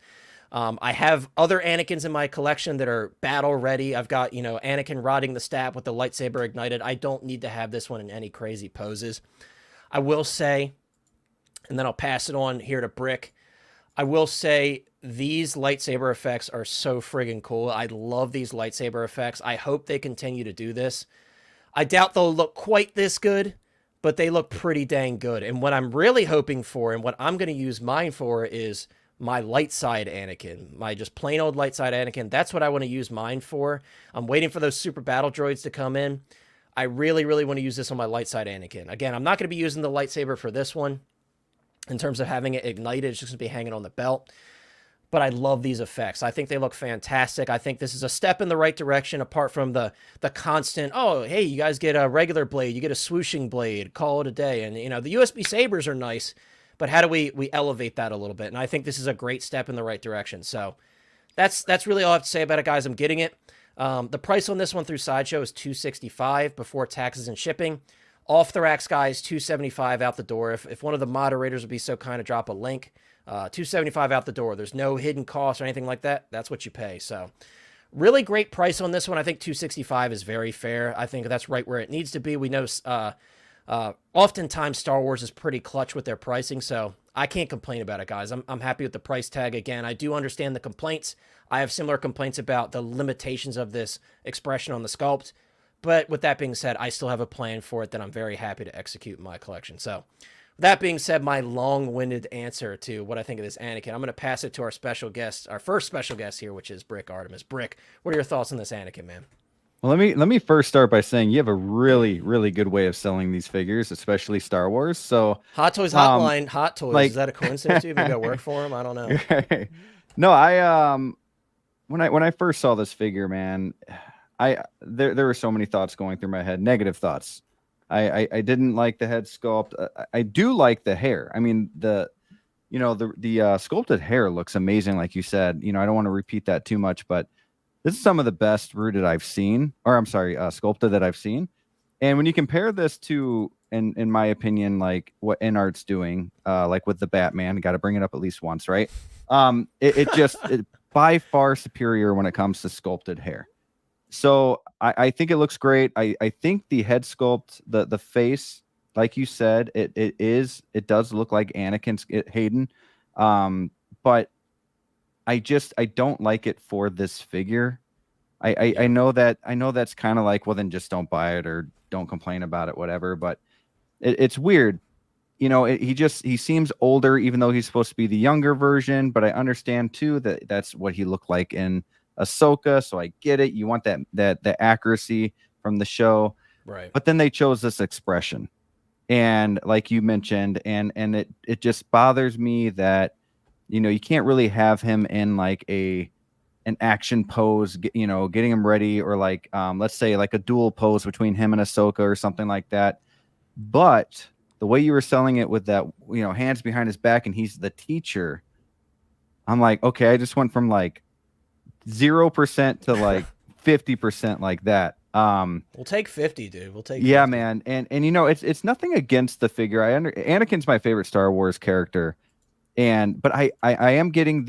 I have other Anakins in my collection that are battle ready. I've got, Anakin riding the staff with the lightsaber ignited. I don't need to have this one in any crazy poses. I will say, and then I'll pass it on here to Brick, I will say these lightsaber effects are so friggin' cool. I love these lightsaber effects. I hope they continue to do this. I doubt they'll look quite this good, but they look pretty dang good. And what I'm really hoping for and what I'm going to use mine for is my light side Anakin, my just plain old light side Anakin. That's what I want to use mine for. I'm waiting for those super battle droids to come in. I really, really want to use this on my light side Anakin. Again, I'm not going to be using the lightsaber for this one. In terms of having it ignited, it's just going to be hanging on the belt. But I love these effects. I think they look fantastic. I think this is a step in the right direction apart from the constant, oh, hey, you guys get a regular blade, you get a swooshing blade, call it a day. And, the USB sabers are nice, but how do we elevate that a little bit? And I think this is a great step in the right direction. So that's really all I have to say about it, guys. I'm getting it. The price on this one through Sideshow is $265 before taxes and shipping. Off the racks, guys, $275 out the door. If one of the moderators would be so kind to drop a link, $275 out the door. There's no hidden cost or anything like that. That's what you pay. So really great price on this one. I think $265 is very fair. I think that's right where it needs to be. We know oftentimes Star Wars is pretty clutch with their pricing, so I can't complain about it, guys. I'm happy with the price tag. Again, I do understand the complaints. I have similar complaints about the limitations of this expression on the sculpt. But with that being said, I still have a plan for it that I'm very happy to execute in my collection. So that being said, my long-winded answer to what I think of this Anakin, I'm going to pass it to our special guest, our first special guest here, which is Brick Artemis. Brick, what are your thoughts on this Anakin, man? Well, let me first start by saying you have a really, really good way of selling these figures, especially Star Wars. So, Hot Toys um, Hotline, Hot Toys. Is like, that a coincidence? You maybe I work for him. I don't know. no, when I first saw this figure, man, there were so many thoughts going through my head, negative thoughts. I didn't like the head sculpt. I do like the hair. I mean, the sculpted hair looks amazing, like you said. I don't want to repeat that too much, but this is some of the best rooted I've seen, or I'm sorry, sculpted that I've seen. And when you compare this to, in my opinion, like what Inart's doing, like with the Batman, got to bring it up at least once, right? It by far superior when it comes to sculpted hair. So I think it looks great. I think the head sculpt, the face, like you said, it does look like Anakin's Hayden, but I don't like it for this figure. I know that's kind of like, well, then just don't buy it or don't complain about it, whatever. But it's weird. He seems older, even though he's supposed to be the younger version. But I understand too that that's what he looked like in Ahsoka. So I get it. You want the accuracy from the show, Right. but then they chose this expression, and like you mentioned, and it just bothers me that you can't really have him in like an action pose, getting him ready, or like let's say like a dual pose between him and Ahsoka or something like that. But the way you were selling it with that, hands behind his back and he's the teacher, I'm like, okay, I just went from like 0% to like 50% like that. We'll take 50, dude. We'll take Yeah, 50. man. And it's nothing against the figure. Anakin's my favorite Star Wars character. But I am getting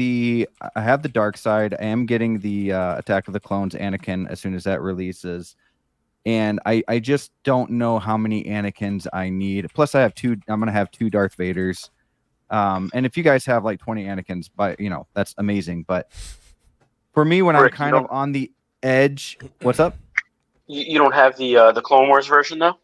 I have the dark side. I am getting the Attack of the Clones Anakin as soon as that releases. And I just don't know how many Anakins I need. Plus I'm gonna have 2 Darth Vaders. And if you guys have like 20 Anakins, that's amazing. But for me, when Rick, I'm kind of on the edge, what's up? You don't have the Clone Wars version though?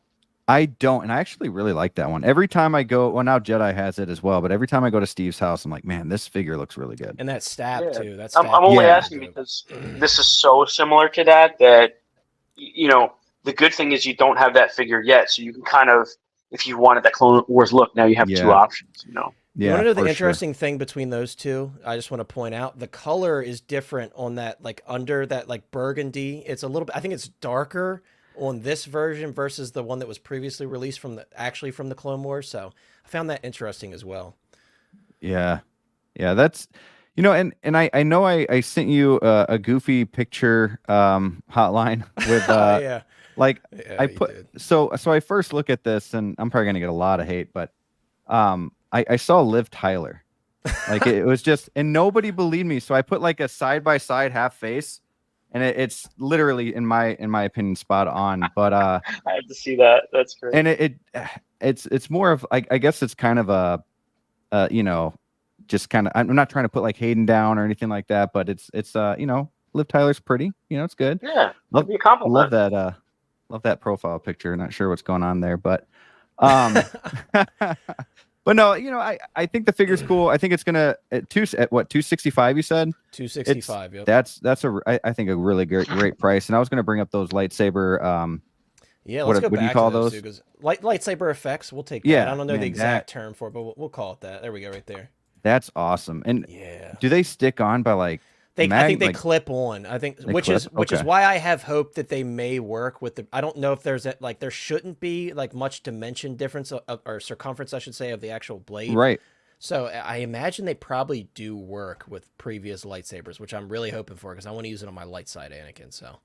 I don't, and I actually really like that one. Every time I go, well, now Jedi has it as well, but every time I go to Steve's house, I'm like, man, this figure looks really good. And that stab Yeah. too. That I'm stab. only Yeah. asking because this is so similar to that the good thing is you don't have that figure yet, so you can kind of, if you wanted that Clone Wars look, now you have 2 options. You Yeah, want to know the for interesting thing between those two? I just want to point out the color is different on that, like under that, like burgundy. It's a little bit, I think it's darker on this version versus the one that was previously released from the Clone Wars. So I found that interesting as well. Yeah. That's, and I know I sent you a goofy picture hotline with Yeah. like Yeah, I you put did. so I first look at this and I'm probably gonna get a lot of hate, but I saw Liv Tyler. Like it was just, and nobody believed me. So I put like a side by side half face, and it's literally in my opinion spot on. But I have to see that. That's great. and it's more of like, I guess it's kind of a just kind of, I'm not trying to put like Hayden down or anything like that, but it's Liv Tyler's pretty, it's good. Yeah, Love, give me a compliment. love that profile picture. Not sure what's going on there, but but no, I think the figure's cool. I think it's gonna at 265 you said? 265. Yep. That's I think a really great price. And I was gonna bring up those lightsaber Yeah, let's go what do you back call to those those? two, 'cause lightsaber effects. We'll take that. Yeah, I don't know man, the exact term for it, but we'll call it that. There we go, right there. That's awesome. And Yeah. do they stick on by like I think they clip on. I think They which clip? is Okay. why I have hope that they may work with the. I don't know if there's there shouldn't be like much dimension difference or circumference, I should say, of the actual blade. Right. So I imagine they probably do work with previous lightsabers, which I'm really hoping for because I want to use it on my light side Anakin. So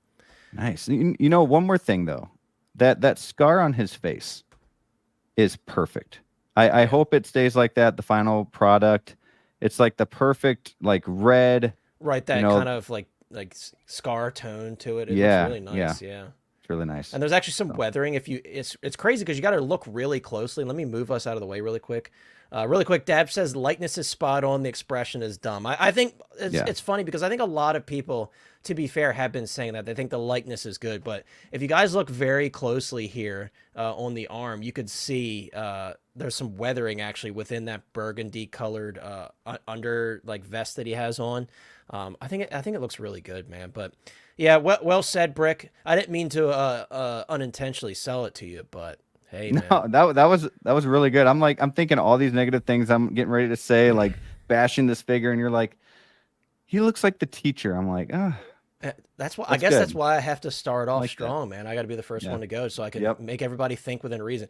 Nice. One more thing though. That scar on his face is perfect. I hope it stays like that. The final product, it's like the perfect like red. right, that kind of like scar tone to it. It Yeah, looks really nice. Yeah. It's really nice. And there's actually some weathering. If you, it's crazy because you got to look really closely. Let me move us out of the way really quick. Really quick. Dab says lightness is spot on. The expression is dumb. I think it's funny because I think a lot of people, to be fair, have been saying that they think the likeness is good. But if you guys look very closely here on the arm, you could see there's some weathering actually within that burgundy colored under like vest that he has on. I think it looks really good, man. But Yeah, well said, Brick. I didn't mean to unintentionally sell it to you, but hey, man. No, that was really good. I'm thinking all these negative things I'm getting ready to say, like bashing this figure, and you're like, he looks like the teacher. I'm like, ah. That's why I That's guess good. that's why I have to start off like that. strong, man. I got to be the first Yeah. one to go so I can Yep. make everybody think within reason.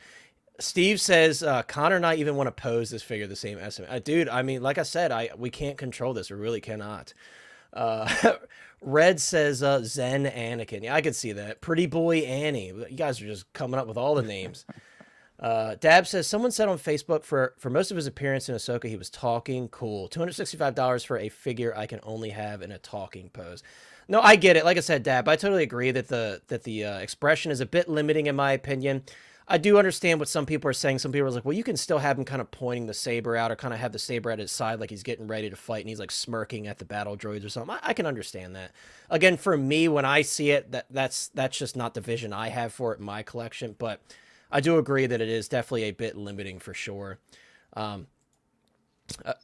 Steve says Connor and I even want to pose this figure the same estimate. Dude, I mean, like I said, we can't control this. We really cannot. Red says Zen Anakin. Yeah, I could see that. Pretty Boy Annie. You guys are just coming up with all the names. Dab says someone said on Facebook for most of his appearance in Ahsoka he was talking. Cool. $265 for a figure I can only have in a talking pose. No, I get it. Like I said, Dab, I totally agree that the expression is a bit limiting in my opinion. I do understand what some people are saying. Some people are like, well, you can still have him kind of pointing the saber out or kind of have the saber at his side like he's getting ready to fight and he's like smirking at the battle droids or something. I can understand that. Again, for me, when I see it, that's just not the vision I have for it in my collection. But I do agree that it is definitely a bit limiting for sure.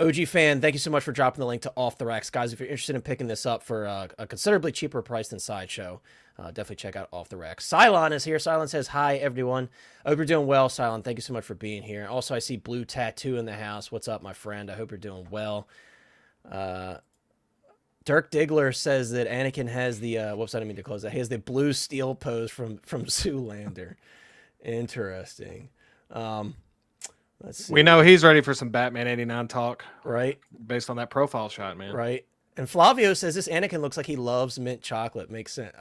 OG fan, thank you so much for dropping the link to Off the Racks. Guys, if you're interested in picking this up for a considerably cheaper price than Sideshow, definitely check out Off the Racks. Cylon is here. Cylon says, hi, everyone. I hope you're doing well, Cylon. Thank you so much for being here. Also, I see Blue Tattoo in the house. What's up, my friend? I hope you're doing well. Dirk Diggler says that Anakin has the, whoops, I didn't mean to close that. He has the blue steel pose from Zoolander. Interesting. Let's see. We know he's ready for some Batman 89 talk, right? Based on that profile shot, man. Right. And Flavio says this Anakin looks like he loves mint chocolate. Makes sense.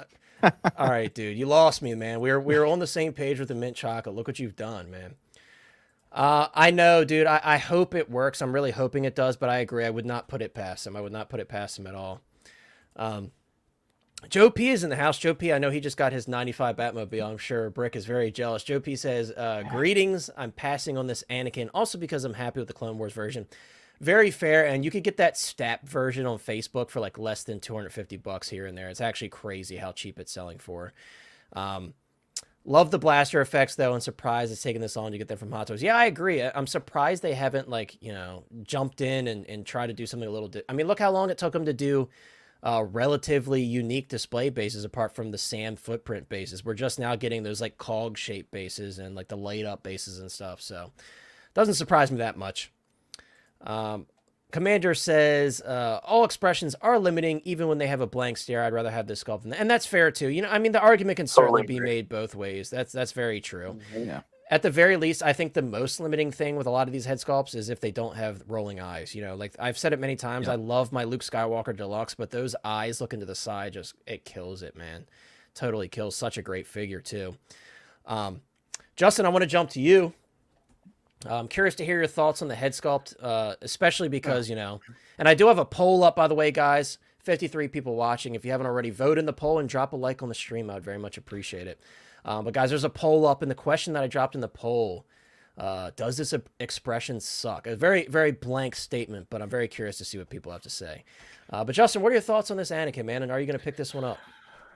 All right, dude, you lost me, man. We're on the same page with the mint chocolate. Look what you've done, man. I know, dude. I hope it works. I'm really hoping it does, but I agree. I would not put it past him. I would not put it past him at all. Joe P is in the house. Joe P, I know he just got his 95 Batmobile. I'm sure Brick is very jealous. Joe P says, greetings. I'm passing on this Anakin, also because I'm happy with the Clone Wars version. Very fair, and you could get that STAP version on Facebook for like less than $250 here and there. It's actually crazy how cheap it's selling for. Love the blaster effects, though, and surprised it's taking this long to get them from Hot Toys. Yeah, I agree. I'm surprised they haven't, like, you know, jumped in and tried to do something a little... I mean, look how long it took them to do... relatively unique display bases apart from the sand footprint bases. We're just now getting those like cog shaped bases and like the laid up bases and stuff. So doesn't surprise me that much. Commander says, all expressions are limiting even when they have a blank stare. I'd rather have this sculpt than that. And that's fair too. You know, I mean, the argument can certainly be made both ways. That's very true. Yeah. At the very least, I think the most limiting thing with a lot of these head sculpts is if they don't have rolling eyes. You know, like I've said it many times, I love my Luke Skywalker Deluxe, but those eyes looking to the side, just, it kills it, man. Totally kills. Such a great figure, too. Justin, I want to jump to you. I'm curious to hear your thoughts on the head sculpt, especially because, you know, and I do have a poll up, by the way, guys. 53 people watching. If you haven't already, vote in the poll and drop a like on the stream. I would very much appreciate it. But guys, there's a poll up, and the question that I dropped in the poll, does this expression suck? A very, very blank statement, but I'm very curious to see what people have to say. But Justin, what are your thoughts on this Anakin, man? And are you going to pick this one up?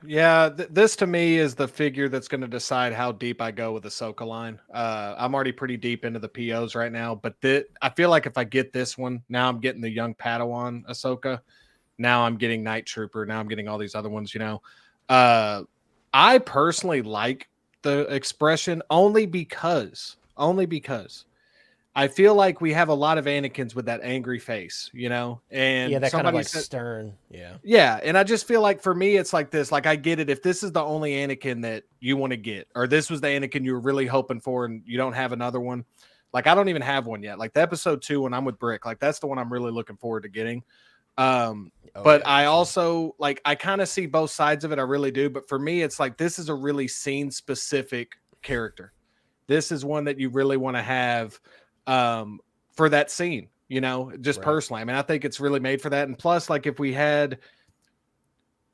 Yeah, this to me is the figure that's going to decide how deep I go with the Ahsoka line. I'm already pretty deep into the POs right now, but I feel like if I get this one, now I'm getting the young Padawan Ahsoka. Now I'm getting Night Trooper. Now I'm getting all these other ones, you know. I personally like the expression only because I feel like we have a lot of Anakins with that angry face, you know, and yeah, that kind of like said, stern. Yeah. Yeah. And I just feel like for me, it's like this, like I get it. If this is the only Anakin that you want to get, or this was the Anakin you were really hoping for and you don't have another one, like I don't even have one yet. Like the episode 2 when I'm with Brick, like that's the one I'm really looking forward to getting. But I also like, I kind of see both sides of it. I really do. But for me, it's like, this is a really scene specific character. This is one that you really want to have, for that scene, you know, just right. Personally. I mean, I think it's really made for that. And plus, like if we had,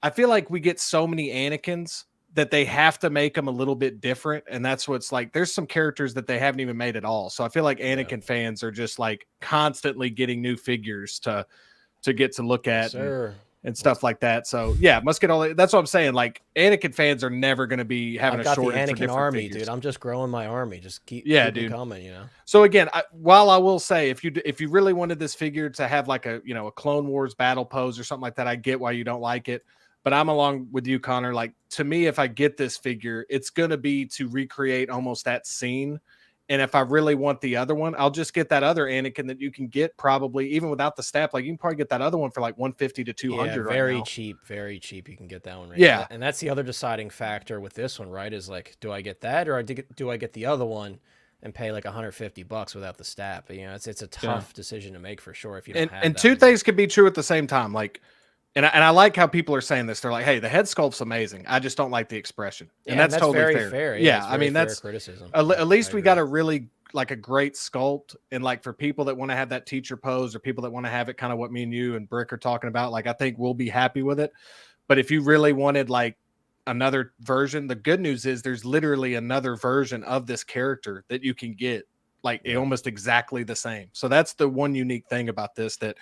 I feel like we get so many Anakins that they have to make them a little bit different. And that's what's like, there's some characters that they haven't even made at all. So I feel like Anakin fans are just like constantly getting new figures to get to look at and stuff like that. So yeah, must get all that's what I'm saying. Like Anakin fans are never going to be having a shortage the Anakin army, figures. dude. I'm just growing my army. Just keep coming, you know? So again, while I will say, if you really wanted this figure to have like a, you know, a Clone Wars battle pose or something like that, I get why you don't like it. But I'm along with you, Connor. Like, to me, if I get this figure, it's going to be to recreate almost that scene. And if I really want the other one, I'll just get that other Anakin that you can get probably even without the stamp. Like, you can probably get that other one for like 150 to 200 right now. Very cheap, very cheap. You can get that one right Yeah. now. And that's the other deciding factor with this one, right? Is like, do I get that or do I get the other one and pay like $150 without the stamp? You know, it's a tough decision to make for sure if you don't have and that two one. things can be true at the same time. Like, and I like how people are saying this. They're like, hey, the head sculpt's amazing. I just don't like the expression. And that's totally very fair. Yeah, Yeah, I mean, that's criticism. At least we got a really like a great sculpt. And like for people that want to have that teacher pose or people that want to have it kind of what me and you and Brick are talking about, like I think we'll be happy with it. But if you really wanted like another version, the good news is there's literally another version of this character that you can get like almost exactly the same. So that's the one unique thing about this, that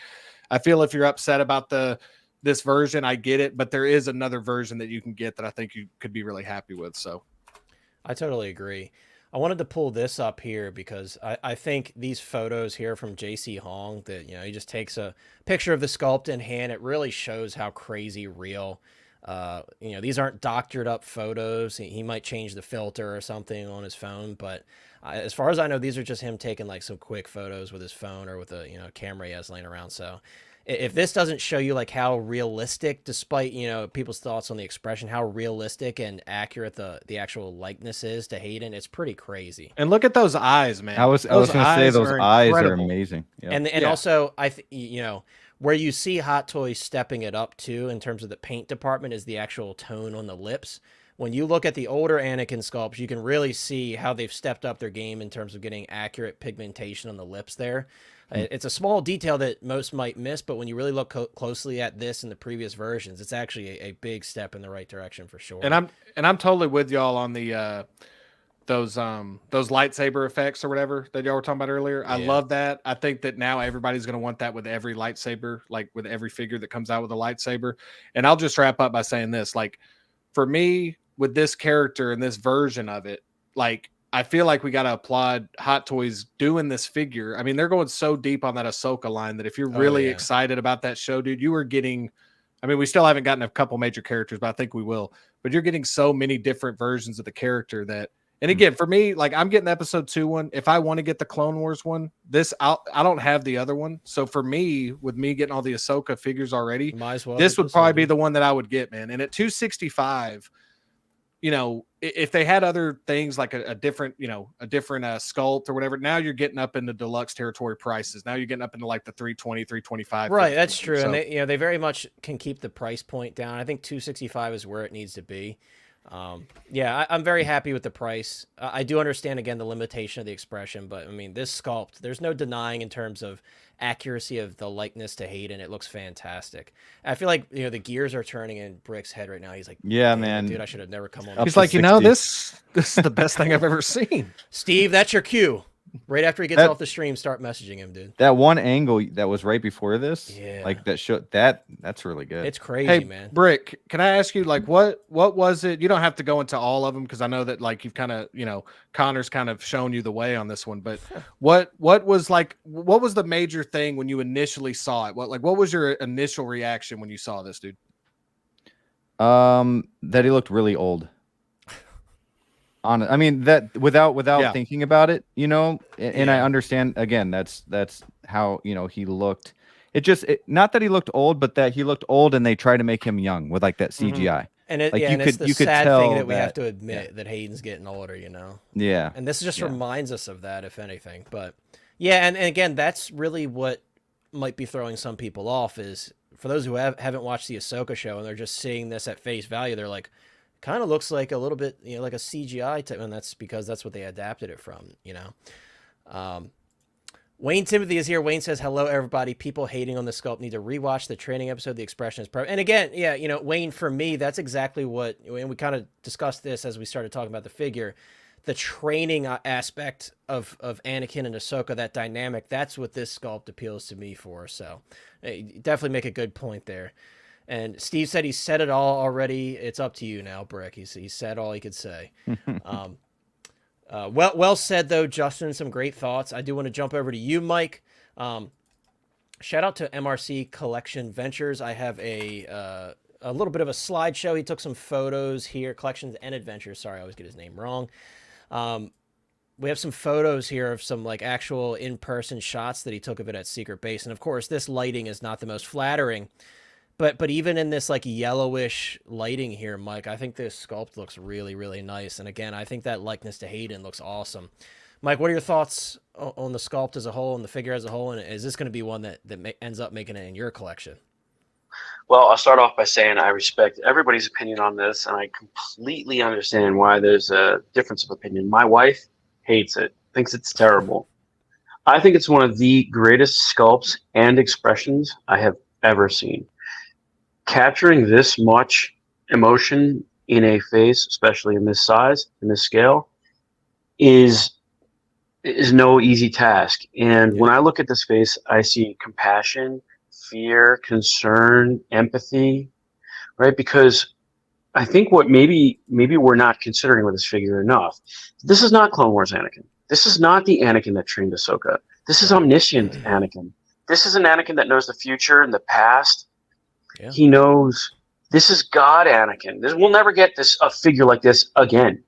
I feel if you're upset about this version, I get it, but there is another version that you can get that I think you could be really happy with. So I totally agree. I wanted to pull this up here because I think these photos here from JC Hong, that, you know, he just takes a picture of the sculpt in hand. It really shows how crazy real, you know, these aren't doctored up photos. He might change the filter or something on his phone, but as far as I know, these are just him taking like some quick photos with his phone or with a, you know, camera he has laying around. So if this doesn't show you like how realistic, despite, you know, people's thoughts on the expression, how realistic and accurate the actual likeness is to Hayden, it's pretty crazy. and look at those eyes, man. I was going to say those eyes are incredible. amazing. Yep. And also you know, where you see Hot Toys stepping it up too in terms of the paint department is the actual tone on the lips. When you look at the older Anakin sculpts, you can really see how they've stepped up their game in terms of getting accurate pigmentation on the lips there. It's a small detail that most might miss, but when you really look closely at this in the previous versions, it's actually a big step in the right direction for sure. And I'm totally with y'all on the those lightsaber effects or whatever that y'all were talking about earlier. I love that. I think that now everybody's going to want that with every lightsaber, like with every figure that comes out with a lightsaber. And I'll just wrap up by saying this, like for me with this character and this version of it, like I feel like we got to applaud Hot Toys doing this figure. I mean, they're going so deep on that Ahsoka line that if you're really excited about that show, dude, you are getting, I mean, we still haven't gotten a couple major characters, but I think we will, but you're getting so many different versions of the character that, and again, for me, like I'm getting episode 2 one. If I want to get the Clone Wars one, I don't have the other one. So for me, with me getting all the Ahsoka figures already, might as well this would probably be the one that I would get, man. And at $265, you know, if they had other things like a different, you know, a different sculpt or whatever, now you're getting up into deluxe territory prices. Now you're getting up into like the 320, 325. Right, that's true. So, and they, you know, they very much can keep the price point down. I think 265 is where it needs to be. Yeah, I'm very happy with the price. I do understand, again, the limitation of the expression, but I mean, this sculpt, there's no denying in terms of accuracy of the likeness to Hayden. It looks fantastic. I feel like, you know, the gears are turning in Brick's head right now. He's like, yeah, man, dude, I should have never come on. He's like, you know, this is the best thing I've ever seen. Steve, that's your cue. Right after he gets off the stream, start messaging him, dude. That one angle that was right before this, yeah, like that showed that's really good. It's crazy, hey, man. Brick, can I ask you, like, what was it? You don't have to go into all of them because I know that, like, you've kind of, you know, Connor's kind of shown you the way on this one. But what was the major thing when you initially saw it? What was your initial reaction when you saw this, dude? That he looked really old. I mean, that without thinking about it, you know, and I understand, again, that's how, you know, he looked. Not that he looked old, but that he looked old and they try to make him young with like that CGI. And like it's the sad tell thing that we have to admit that Hayden's getting older, you know? Yeah. And this just reminds us of that, if anything. But yeah, and again, that's really what might be throwing some people off is for those who haven't watched the Ahsoka show and they're just seeing this at face value, they're like, kind of looks like a little bit, you know, like a CGI type, and that's because that's what they adapted it from, you know. Wayne Timothy is here. Wayne says, hello, everybody. People hating on the sculpt need to rewatch the training episode. The expression is perfect. And again, yeah, you know, Wayne, for me, that's exactly what, and we kind of discussed this as we started talking about the figure, the training aspect of Anakin and Ahsoka, that dynamic, that's what this sculpt appeals to me for. So definitely make a good point there. And Steve said he said it all already. It's up to you now, Brick. He said all he could say. Well said, though, Justin. Some great thoughts. I do want to jump over to you, Mike. Shout out to MRC Collection Ventures. I have a a little bit of a slideshow. He took some photos here, collections and adventures. Sorry, I always get his name wrong. We have some photos here of some like actual in-person shots that he took of it at Secret Base. And of course, this lighting is not the most flattering, but even in this like yellowish lighting here, Mike, I think this sculpt looks really, really nice. And again, I think that likeness to Hayden looks awesome. Mike, what are your thoughts on the sculpt as a whole and the figure as a whole? And is this going to be one that ends up making it in your collection? Well, I'll start off by saying I respect everybody's opinion on this, and I completely understand why there's a difference of opinion. My wife hates it, thinks it's terrible. I think it's one of the greatest sculpts and expressions I have ever seen. Capturing this much emotion in a face, especially in this size, in this scale, is no easy task. And when I look at this face, I see compassion, fear, concern, empathy, right? Because I think what maybe we're not considering with this figure enough. This is not Clone Wars Anakin. This is not the Anakin that trained Ahsoka. This is omniscient Anakin. This is an Anakin that knows the future and the past. Yeah. He knows this is God Anakin. We'll never get a figure like this again.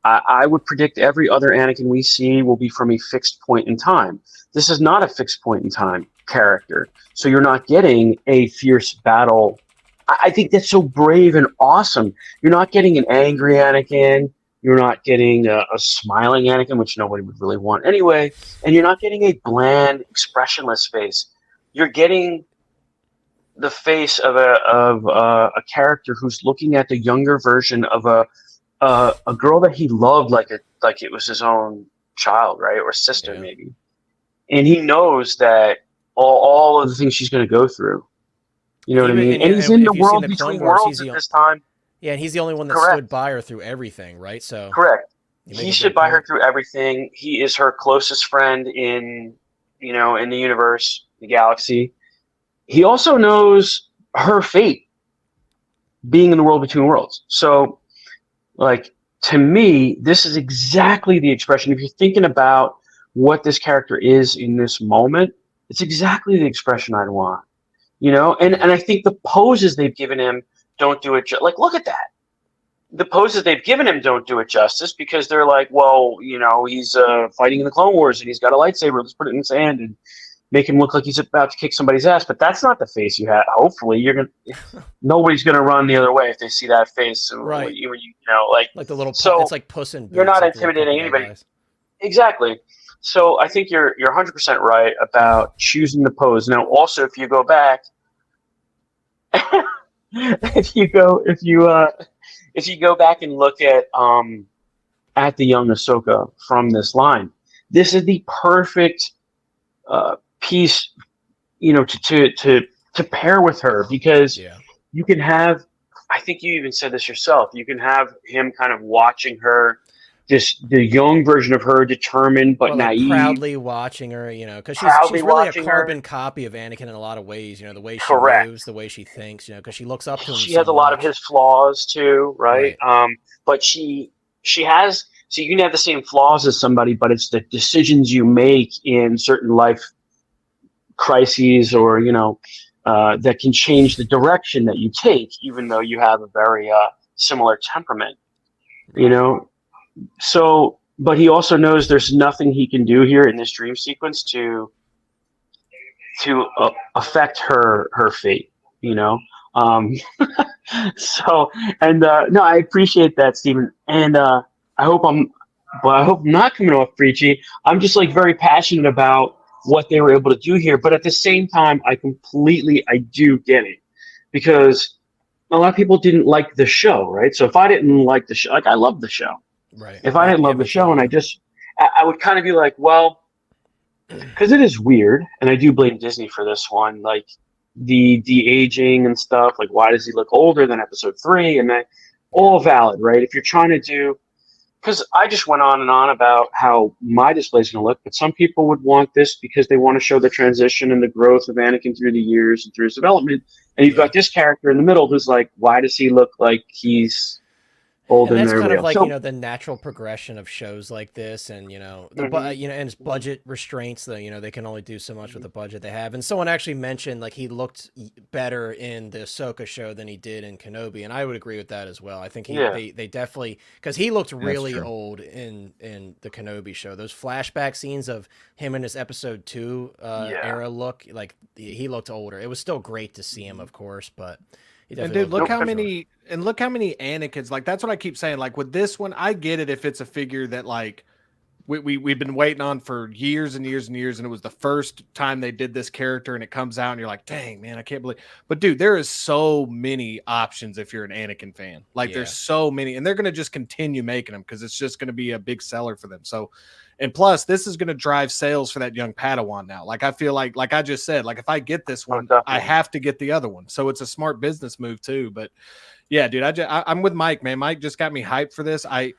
I would predict every other Anakin we see will be from a fixed point in time. This is not a fixed point in time character. So you're not getting a fierce battle. I think that's so brave and awesome. You're not getting an angry Anakin. You're not getting a smiling Anakin, which nobody would really want anyway. And you're not getting a bland, expressionless face. You're getting the face of a character who's looking at the younger version of a girl that he loved like it was his own child, right, or sister maybe, and he knows that all of the things she's going to go through. You know what I mean? And he's in the world between worlds at this time. Yeah, and he's the only one that stood by her through everything, right? So correct. He stood by her through everything. He is her closest friend in the universe, the galaxy. He also knows her fate, being in the world between worlds. So, like, to me, this is exactly the expression. If you're thinking about what this character is in this moment, it's exactly the expression I'd want. And I think the poses they've given him don't do it. Like, look at that. The poses they've given him don't do it justice because they're like, well, he's fighting in the Clone Wars and he's got a lightsaber. Let's put it in his hand and make him look like he's about to kick somebody's ass. But that's not the face you have. Hopefully, nobody's gonna run the other way if they see that face. Right. Like the little. So it's like Puss in Boots. You're not intimidating anybody. Guys. Exactly. So I think you're 100% right about choosing the pose. Now, also, if you go back, if you go back and look at the young Ahsoka from this line, this is the perfect piece, to pair with her because you can have. I think you even said this yourself. You can have him kind of watching her. The young version of her, determined but naive, proudly watching her, because she's really a carbon copy of Anakin in a lot of ways. The way she moves, the way she thinks, because she looks up to him. She has a lot of his flaws too, right? But she has. So you can have the same flaws as somebody, but it's the decisions you make in certain life crises, or that can change the direction that you take, even though you have a very similar temperament, So, but he also knows there's nothing he can do here in this dream sequence to affect her fate, So, and no, I appreciate that, Stephen, and I hope I'm not coming off preachy. I'm just like very passionate about what they were able to do here, but at the same time, I do get it, because a lot of people didn't like the show, right? So if I didn't like the show, like I love the show. Right. If I didn't love the show and I would kind of be like, well, because it is weird, and I do blame Disney for this one, like the de-aging and stuff, like why does he look older than episode 3? And that all valid, right? If you're trying to do, because I just went on and on about how my display is going to look, but some people would want this because they want to show the transition and the growth of Anakin through the years and through his development. And you've got this character in the middle who's like, why does he look like he's Old And and that's kind of everybody else. like, So, you know, the natural progression of shows like this, and, you know, mhm. you know, and it's budget restraints that, you know, they can only do so much with the budget they have. And someone actually mentioned like he looked better in the Ahsoka show than he did in Kenobi, and I would agree with that as well. I think Yeah. they definitely, because he looked That's really true. old in the Kenobi show. Those flashback scenes of him in his episode 2 Yeah. era look, like he looked older. It was still great to see him, of course, but he And definitely dude, looked look older how for sure. many Anakins. Like that's what I keep saying. Like with this one, I get it if it's a figure that like we've been waiting on for years and years and years, and it was the first time they did this character, and it comes out, and you're like, dang man, I can't believe. But dude, there is so many options if you're an Anakin fan. Like Yeah. there's so many, and they're gonna just continue making them because it's just gonna be a big seller for them. So, and plus, this is gonna drive sales for that young Padawan now. Like I feel like I just said, like if I get this one, I definitely. have to get the other one. So it's a smart business move too. But yeah, dude, I'm with Mike, man. Mike just got me hyped for this. I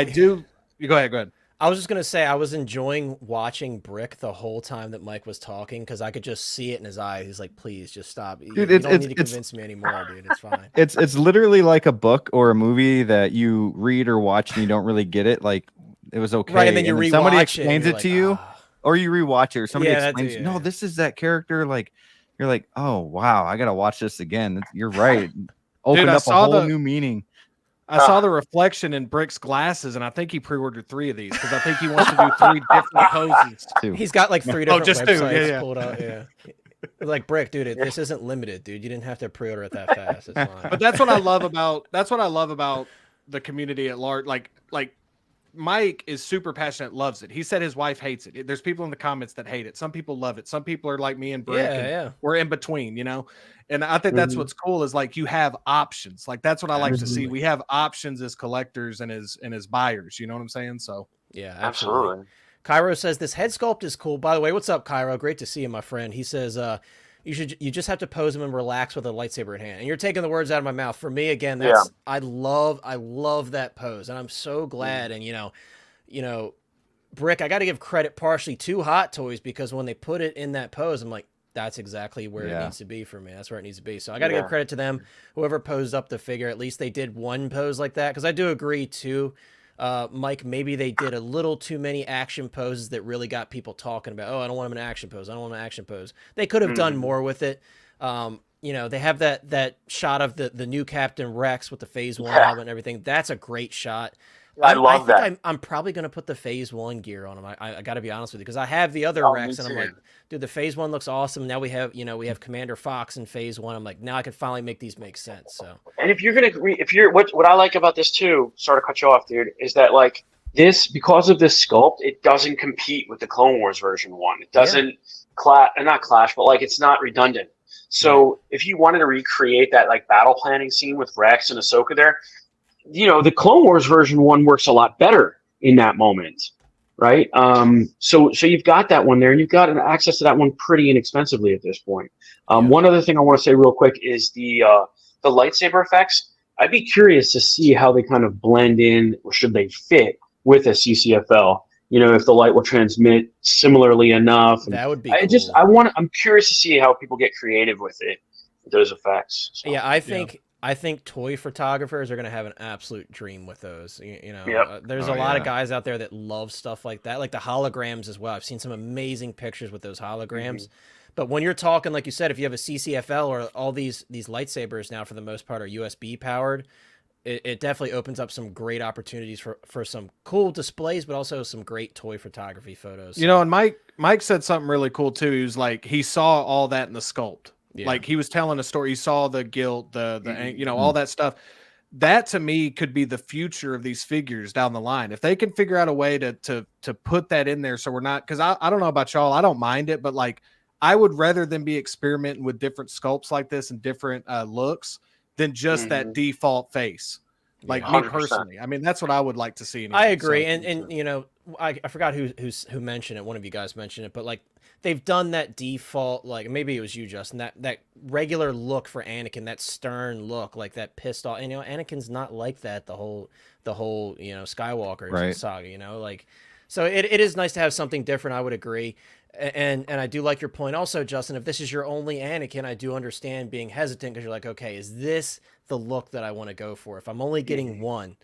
do. You go ahead. I was just gonna say I was enjoying watching Brick the whole time that Mike was talking because I could just see it in his eyes. He's like, "Please, just stop. You Dude, don't need to convince me anymore, dude. It's fine." It's literally like a book or a movie that you read or watch and you don't really get it. Like it was okay, Right, and then you rewatch somebody it, explains and it you're to you, like, "Ah." or you rewatch it, or somebody Yeah, that too, explains, yeah, no, yeah. this is that character. Like you're like, oh wow, I gotta watch this again. You're right. Opened I up a saw whole the- new meaning. I saw the reflection in Brick's glasses, and I think he pre-ordered 3 of these because I think he wants to do 3 different poses. Too. He's got like 3 different just 2, websites yeah, yeah. pulled out. Yeah, like Brick, dude. This isn't limited, dude. You didn't have to pre-order it that fast. It's fine. But that's what I love about the community at large. Like Mike is super passionate, loves it. He said his wife hates it. There's people in the comments that hate it. Some people love it. Some people are like me and Brick. Yeah, and yeah. We're in between, you know? And I think that's what's cool is like you have options. Like that's what I like to see. We have options as collectors and as buyers. You know what I'm saying? So Yeah, Absolutely. Cairo says this head sculpt is cool. By the way, what's up, Cairo? Great to see you, my friend. He says you just have to pose him and relax with a lightsaber in hand. And you're taking the words out of my mouth. For me, again, that's I love that pose, and I'm so glad. And you know, Brick, I got to give credit partially to Hot Toys because when they put it in that pose, I'm like, that's exactly where it needs to be for me. That's where it needs to be. So I got to give credit to them. Whoever posed up the figure, at least they did one pose like that. Because I do agree too, Mike, maybe they did a little too many action poses that really got people talking about, oh, I don't want him in an action pose. I don't want an action pose. They could have done more with it. You know, they have that shot of the new Captain Rex with the Phase 1 helmet and everything. That's a great shot. I love that. think I'm probably going to put the Phase 1 gear on him. I got to be honest with you because I have the other Rex and I'm like, dude, the Phase 1 looks awesome. Now we have Commander Fox in Phase 1. I'm like, now I can finally make these make sense. So, And if you're what I like about this too, sorry to cut you off, dude, is that like this, because of this sculpt, it doesn't compete with the Clone Wars version 1. It doesn't not clash, but like it's not redundant. So if you wanted to recreate that like battle planning scene with Rex and Ahsoka there, you know, the Clone Wars version 1 works a lot better in that moment, right? So you've got that one there, and you've got access to that one pretty inexpensively at this point. One other thing I want to say real quick is the lightsaber effects. I'd be curious to see how they kind of blend in, or should they fit with a CCFL? You know, if the light will transmit similarly enough. that would be cool. I'm curious to see how people get creative with it, with those effects. So. Yeah, I think toy photographers are going to have an absolute dream with those. You know, there's a lot of guys out there that love stuff like that, like the holograms as well. I've seen some amazing pictures with those holograms. But when you're talking, like you said, if you have a CCFL or all these lightsabers now, for the most part, are USB powered, it definitely opens up some great opportunities for some cool displays, but also some great toy photography photos. you know, and Mike said something really cool too. He was like, he saw all that in the sculpt. Yeah. Like he was telling a story. He saw the guilt, the you know, all that stuff. That to me could be the future of these figures down the line. If they can figure out a way to put that in there, so we're not, because I don't know about y'all, I don't mind it, but like I would rather than be experimenting with different sculpts like this and different looks than just that default face. Like me 100%. personally, I mean, that's what I would like to see. Anyway. I agree, So, and you know, I forgot who mentioned it. One of you guys mentioned it, but like they've done that default, like maybe it was you, Justin, that regular look for Anakin, that stern look, like that pissed off. And, you know, Anakin's not like that the whole you know, Skywalker saga. You know, like, so it is nice to have something different. I would agree. And I do like your point also, Justin. If this is your only Anakin, I do understand being hesitant because you're like, okay, is this the look that I want to go for? If I'm only getting one,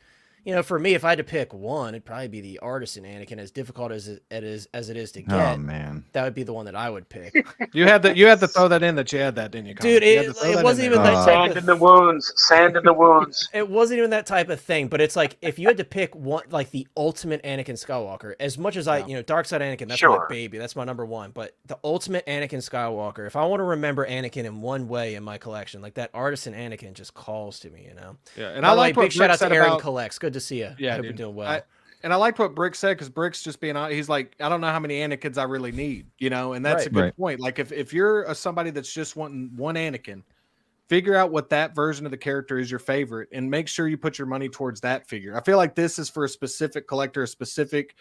for me, if I had to pick one, it'd probably be the artisan Anakin. As difficult as it is to Oh get, man. that would be the one that I would pick. You had to throw that in that you had that, didn't you, Connor? Dude, You had to throw it that wasn't in even there. that type Sand in the wounds. Sand in the wounds. It wasn't even that type of thing, but it's like if you had to pick one, like the ultimate Anakin Skywalker, as much as Dark Side Anakin, that's my Sure. baby, that's my number one. But the ultimate Anakin Skywalker, if I want to remember Anakin in one way in my collection, like that artisan Anakin just calls to me, Yeah, and By I the way, like what big shout Brick out to said Aaron about. Collects. Good to see you. Yeah, I hope dude. you're doing well. And I liked what Brick said because Brick's just being honest. He's like, I don't know how many Anakins I really need, and that's a Right. good Right. point. Like if you're somebody that's just wanting one Anakin, figure out what that version of the character is your favorite and make sure you put your money towards that figure. I feel like this is for a specific collector, a specific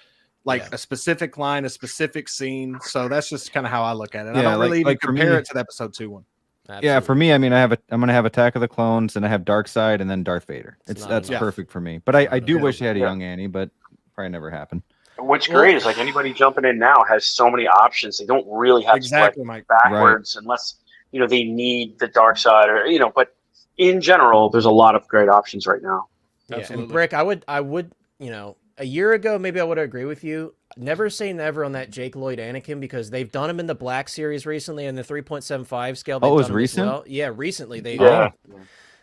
a specific line, a specific scene. So that's just kind of how I look at it. I Yeah, don't really even like for compare me- it to the episode 2 one. Yeah, for me, I mean, I'm gonna have Attack of the Clones, and I have Dark Side, and then Darth Vader. It's not That's enough. perfect for me. But I do enough. wish they had a Yeah. young Annie, but probably never happened. What's great is like anybody jumping in now has so many options. They don't really have Exactly, to Mike. select backwards unless they need the dark side or But in general, there's a lot of great options right now. Yeah, and Absolutely. Brick, I would, a year ago maybe I would agree with you. Never say never on that Jake Lloyd Anakin because they've done him in the Black Series recently and the 3.75 scale. They've Oh, it was done him as recent? well. Yeah, recently they. Yeah.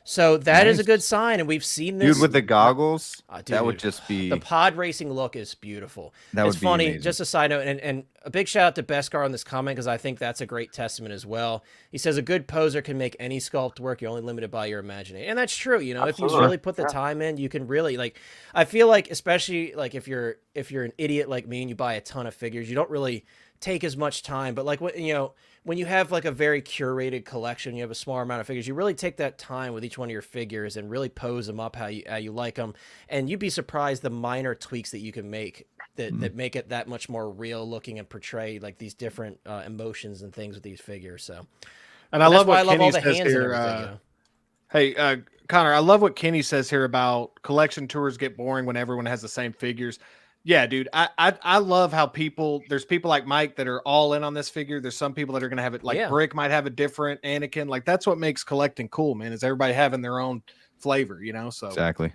So that is a Nice. good sign, and we've seen this. Dude, with the goggles, Dude, that would just be. the pod racing look is beautiful. That It's would be funny. amazing. Just a side note, and a big shout out to Beskar on this comment because I think that's a great testament as well. He says a good poser can make any sculpt work. You're only limited by your imagination, and that's true. If you Absolutely. really put the Yeah. time in, you can really I feel like, especially like if you're an idiot like me and you buy a ton of figures, you don't really take as much time. But like when you have like a very curated collection, you have a small amount of figures, you really take that time with each one of your figures and really pose them up how you like them. And you'd be surprised the minor tweaks that you can make that make it that much more real looking and portray like these different emotions and things with these figures. So, And I that's love why what Kenny all the says hands and here. everything. Hey, Connor, I love what Kenny says here about collection tours get boring when everyone has the same figures. Yeah, dude, I love how there's people like Mike that are all in on this figure. There's some people that are going to have it like Yeah. Brick might have a different Anakin. Like that's what makes collecting cool, man, is everybody having their own flavor, So Exactly.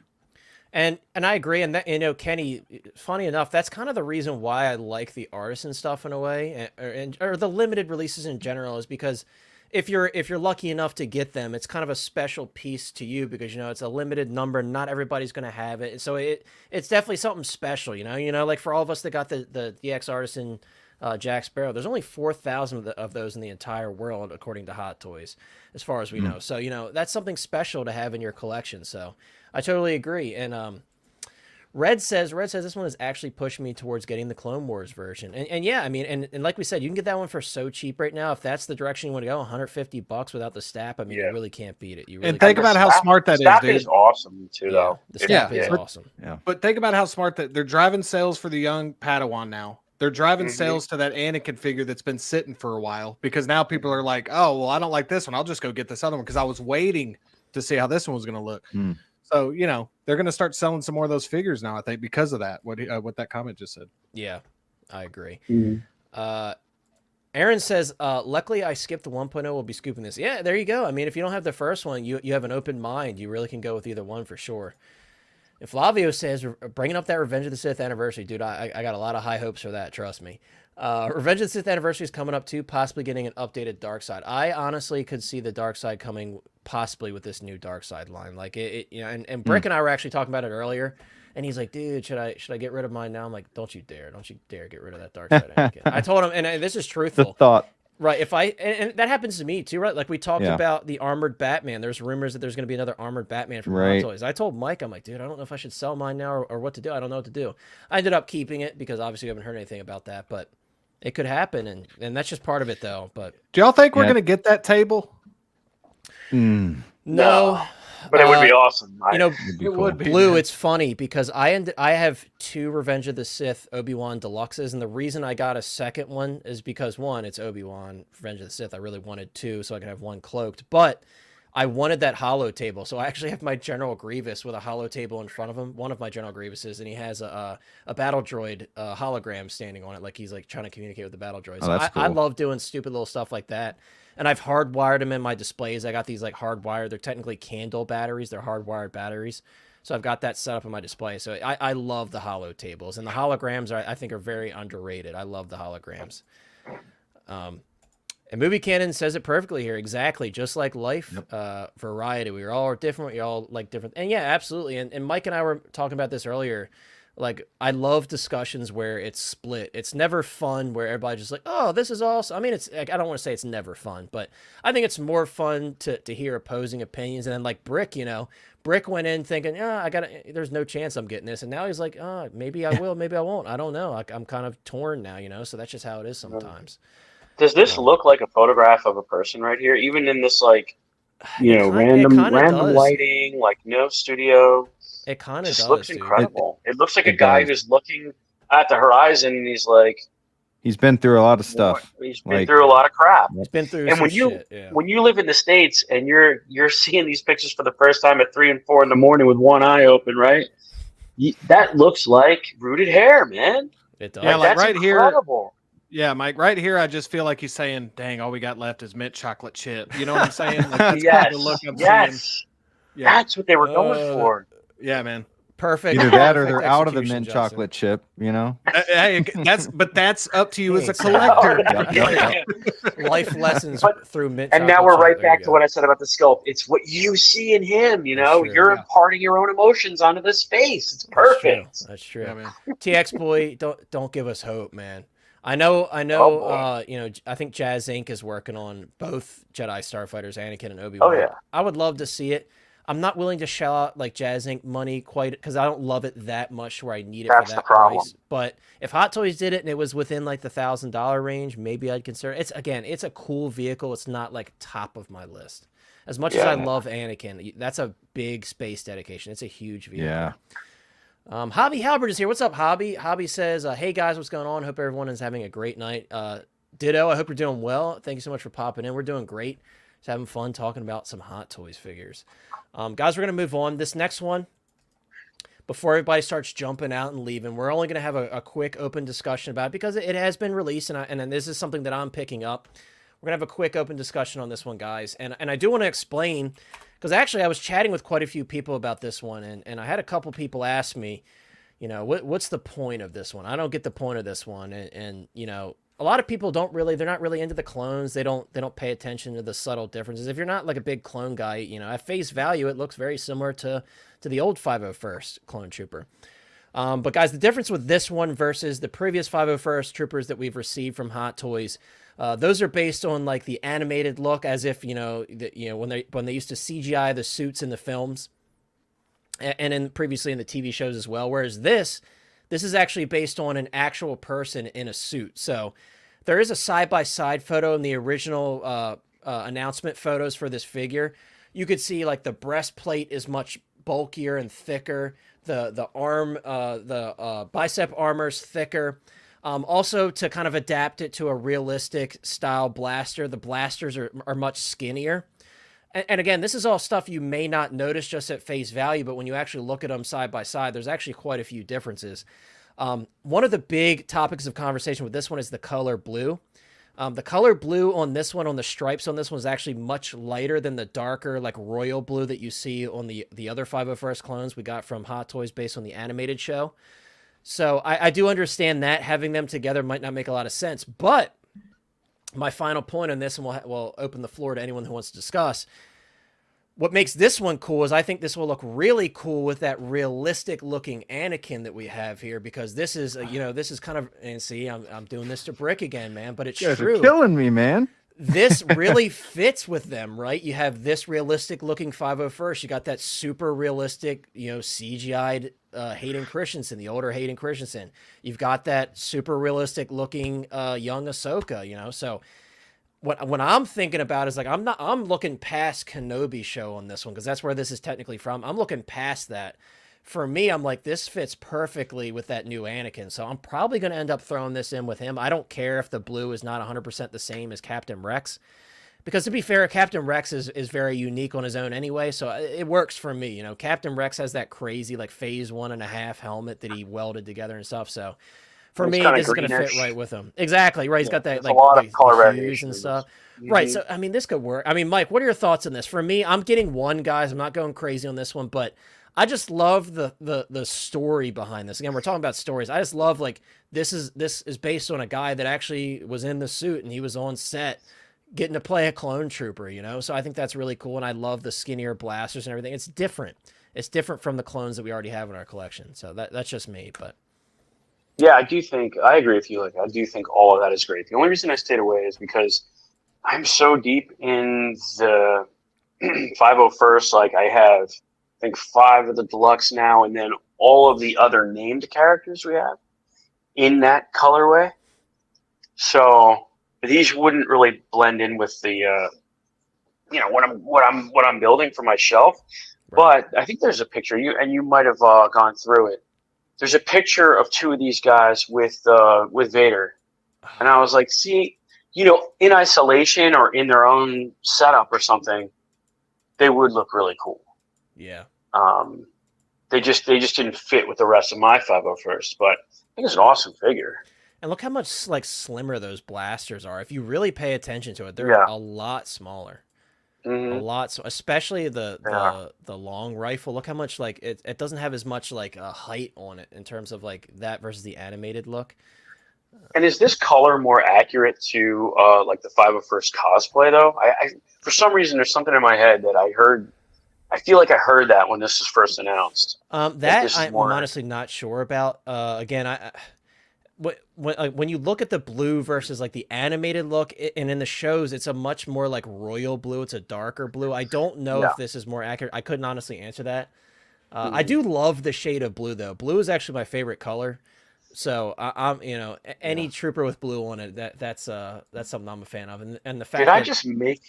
And I agree, and that Kenny, funny enough, that's kind of the reason why I like the artisan stuff in a way, or the limited releases in general, is because if you're lucky enough to get them, it's kind of a special piece to you because it's a limited number, not everybody's going to have it, so it's definitely something special, like for all of us that got the DX artisan Jack Sparrow, there's only 4,000 of those in the entire world according to Hot Toys, as far as we know. So that's something special to have in your collection. So I totally agree. And Red says this one has actually pushed me towards getting the Clone Wars version. And yeah, I mean, and like we said, you can get that one for so cheap right now. If that's the direction you want to go, $150 without the stap, I mean, you really can't beat it. You really And think can't. about how smart that is, Staff dude. is awesome too, Yeah, though. the stap is Yeah. awesome. But think about how smart that they're driving sales for the young Padawan now. They're driving sales to that Anakin figure that's been sitting for a while because now people are like, oh, well, I don't like this one. I'll just go get this other one because I was waiting to see how this one was going to look. So, they're going to start selling some more of those figures now, I think, because of that, what that comment just said. Yeah, I agree. Aaron says, luckily I skipped the 1.0. We'll be scooping this. Yeah, there you go. I mean, if you don't have the first one, you have an open mind. You really can go with either one for sure. And Flavio says, bringing up that Revenge of the Sith anniversary, dude, I got a lot of high hopes for that, trust me. Revenge of the Sith anniversary is coming up too, possibly getting an updated Dark Side. I honestly could see the Dark Side coming possibly with this new Dark Side line. Like and Brick and I were actually talking about it earlier, and he's like, dude, should I get rid of mine now? I'm like, don't you dare get rid of that Dark Side Anakin. I told him, and this is The truthful. thought. Right, and that happens to me too, right? Like we talked Yeah. about the armored Batman. There's rumors that there's going to be another armored Batman from Hot Right. Toys. I told Mike, I'm like, dude, I don't know if I should sell mine now or what to do. I don't know what to do. I ended up keeping it because obviously we haven't heard anything about that, but it could happen, and that's just part of it, though. But Do y'all think we're Yeah. going to get that table? no. But it would be awesome. It would be. Blue, man. it's funny because I have 2 Revenge of the Sith Obi-Wan Deluxes, and the reason I got a second one is because, one, it's Obi-Wan Revenge of the Sith. I really wanted 2 so I could have 1 cloaked, but I wanted that hollow table, so I actually have my General Grievous with a hollow table in front of him. One of my General Grievuses, and he has a battle droid hologram standing on it, like he's like trying to communicate with the battle droid. Oh, So that's I cool. love doing stupid little stuff like that. And I've hardwired them in my displays. I got these like hardwired. They're technically candle batteries. They're hardwired batteries. So I've got that set up in my display. So I love the hollow tables, and the holograms I think are very underrated. I love the holograms. And Movie Canon says it perfectly here. Exactly. Just like life, variety. We are all different. We all like different. And yeah, absolutely. And Mike and I were talking about this earlier. Like, I love discussions where it's split. It's never fun where everybody's just like, oh, this is awesome. I mean, it's like, I don't want to say it's never fun, but I think it's more fun to hear opposing opinions. And then like Brick, Brick went in thinking, yeah, there's no chance I'm getting this. And now he's like, oh, maybe I will, maybe I won't. I don't know. I'm kind of torn now, so that's just how it is sometimes. Does this look like a photograph of a person right here? Even in this, like, It random lighting, like no studio. It kind of does. Looks dude. incredible. It looks like a guy who's looking at the horizon, and he's like, he's been through a lot of stuff. He's been through a lot of crap. He's been through. And when you live in the States and you're seeing these pictures for the first time at 3 and 4 in the morning with one eye open, right? That looks like rooted hair, man. It does. Yeah, like that's right incredible. here. Yeah, Mike, right here, I just feel like he's saying, dang, all we got left is mint chocolate chip. You know what I'm saying? Like, that's kind of the look I'm seeing. Yeah. That's what they were going for. Yeah, man. Perfect. Either that or they're Perfect out of the execution, mint Justin. chocolate chip, Hey, that's up to you as a Thanks. collector. Life lessons through mint And chocolate now we're chip. right There you back to go. what I said about the sculpt. It's what you see in him, That's true, You're yeah. imparting your own emotions onto this face. It's perfect. That's true. Yeah, man. TX boy, don't give us hope, man. I know. Oh, I think Jazz Inc. is working on both Jedi Starfighters, Anakin and Obi-Wan. Oh, yeah. I would love to see it. I'm not willing to shell out like Jazz Inc. money quite because I don't love it that much where I need it That's for the that problem. price. But if Hot Toys did it and it was within like the $1,000 range, maybe I'd consider it. It's a cool vehicle. It's not like top of my list. As much as I love Anakin, that's a big space dedication. It's a huge vehicle. Yeah. Hobby Halbert is here. What's up, Hobby? Hobby says, hey guys, what's going on? Hope everyone is having a great night. Ditto, I hope you're doing well. Thank you so much for popping in. We're doing great. Just having fun talking about some Hot Toys figures. Guys, we're going to move on. This next one, before everybody starts jumping out and leaving, we're only going to have a quick open discussion about it because it has been released, and this is something that I'm picking up. We're going to have a quick open discussion on this one, guys. And I do want to explain, because actually I was chatting with quite a few people about this one, and I had a couple people ask me, what's the point of this one? I don't get the point of this one. And a lot of people they're not really into the clones. They don't pay attention to the subtle differences. If you're not like a big clone guy, at face value, it looks very similar to the old 501st Clone Trooper. But guys, the difference with this one versus the previous 501st Troopers that we've received from Hot Toys, those are based on like the animated look, as if when they used to CGI the suits in the films, and previously in the TV shows as well. Whereas this is actually based on an actual person in a suit. So there is a side-by-side photo in the original announcement photos for this figure. You could see like the breastplate is much bulkier and thicker. The arm, the bicep armor's thicker. Also, to kind of adapt it to a realistic style blaster, the blasters are much skinnier. And again, this is all stuff you may not notice just at face value, but when you actually look at them side by side, there's actually quite a few differences. One of the big topics of conversation with this one is the color blue. The color blue on this one, on the stripes on this one, is actually much lighter than the darker, like royal blue that you see on the other 501st clones we got from Hot Toys based on the animated show. So I do understand that having them together might not make a lot of sense, but my final point on this, and we'll open the floor to anyone who wants to discuss. What makes this one cool is I think this will look really cool with that realistic looking Anakin that we have here, because this is, this is kind of, and see, I'm doing this to Brick again, man, but it's You guys true. are killing me, man. This really fits with them, right? You have this realistic looking 501st. You got that super realistic, CGI'd Hayden Christensen, the older Hayden Christensen. You've got that super realistic looking young Ahsoka, so what I'm thinking about is like, I'm looking past Kenobi show on this one, because that's where this is technically from. I'm looking past that. For me, I'm like, this fits perfectly with that new Anakin. So I'm probably going to end up throwing this in with him. I don't care if the blue is not 100% the same as Captain Rex. Because to be fair, Captain Rex is very unique on his own anyway, so it works for me. You know, Captain Rex has that crazy like phase 1.5 helmet that he welded together and stuff. So for It's me, kind of this is going to fit greenish. right with him. Exactly right. He's got that There's like a lot of color the hues variation and in stuff. this. Right. So I mean, this could work. I mean, Mike, what are your thoughts on this? For me, I'm getting one, guys. I'm not going crazy on this one, but I just love the story behind this. Again, we're talking about stories. I just love like this is based on a guy that actually was in the suit and he was on set getting to play a clone trooper, you know? So I think that's really cool. And I love the skinnier blasters and everything. It's different. It's different from the clones that we already have in our collection. So that's just me, but Yeah, I agree with you. Like, I do think all of that is great. The only reason I stayed away is because I'm so deep in the 501st. Like, I have, I think, 5 of the deluxe now, and then all of the other named characters we have in that colorway. So these wouldn't really blend in with the, what I'm building for my shelf. right. But I think there's a picture you might have gone through it. There's a picture of 2 of these guys with Vader, and I was like, see, in isolation or in their own setup or something, they would look really cool. Yeah. They just didn't fit with the rest of my 501st, but I think it's an awesome figure. And look how much like slimmer those blasters are. If you really pay attention to it, they're Yeah. a lot smaller. Mm-hmm. A lot, so especially the long rifle. Look how much like it doesn't have as much like a height on it in terms of like that versus the animated look. And is this color more accurate to like the 501st cosplay though? I for some reason there's something in my head that I heard. I feel like I heard that when this was first announced. That I'm honestly not sure about. Again, when you look at the blue versus like the animated look, and in the shows, it's a much more like royal blue. It's a darker blue. I don't know if this is more accurate. I couldn't honestly answer that. I do love the shade of blue though. Blue is actually my favorite color. So I'm, any trooper with blue on it, that's something I'm a fan of. And the fact I just make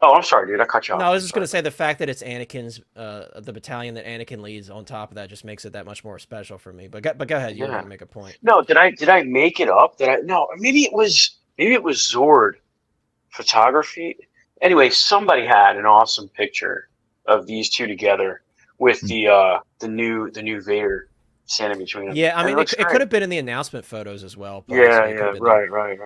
Oh, I'm sorry, dude. I cut you off. No, I was just going to say the fact that it's Anakin's, the battalion that Anakin leads on top of that just makes it that much more special for me. But go ahead, you were going to make a point. No, did I make it up? No, maybe it was Zord photography. Anyway, somebody had an awesome picture of these 2 together with the new Vader standing between them. Yeah, I mean, it could have been in the announcement photos as well. Right.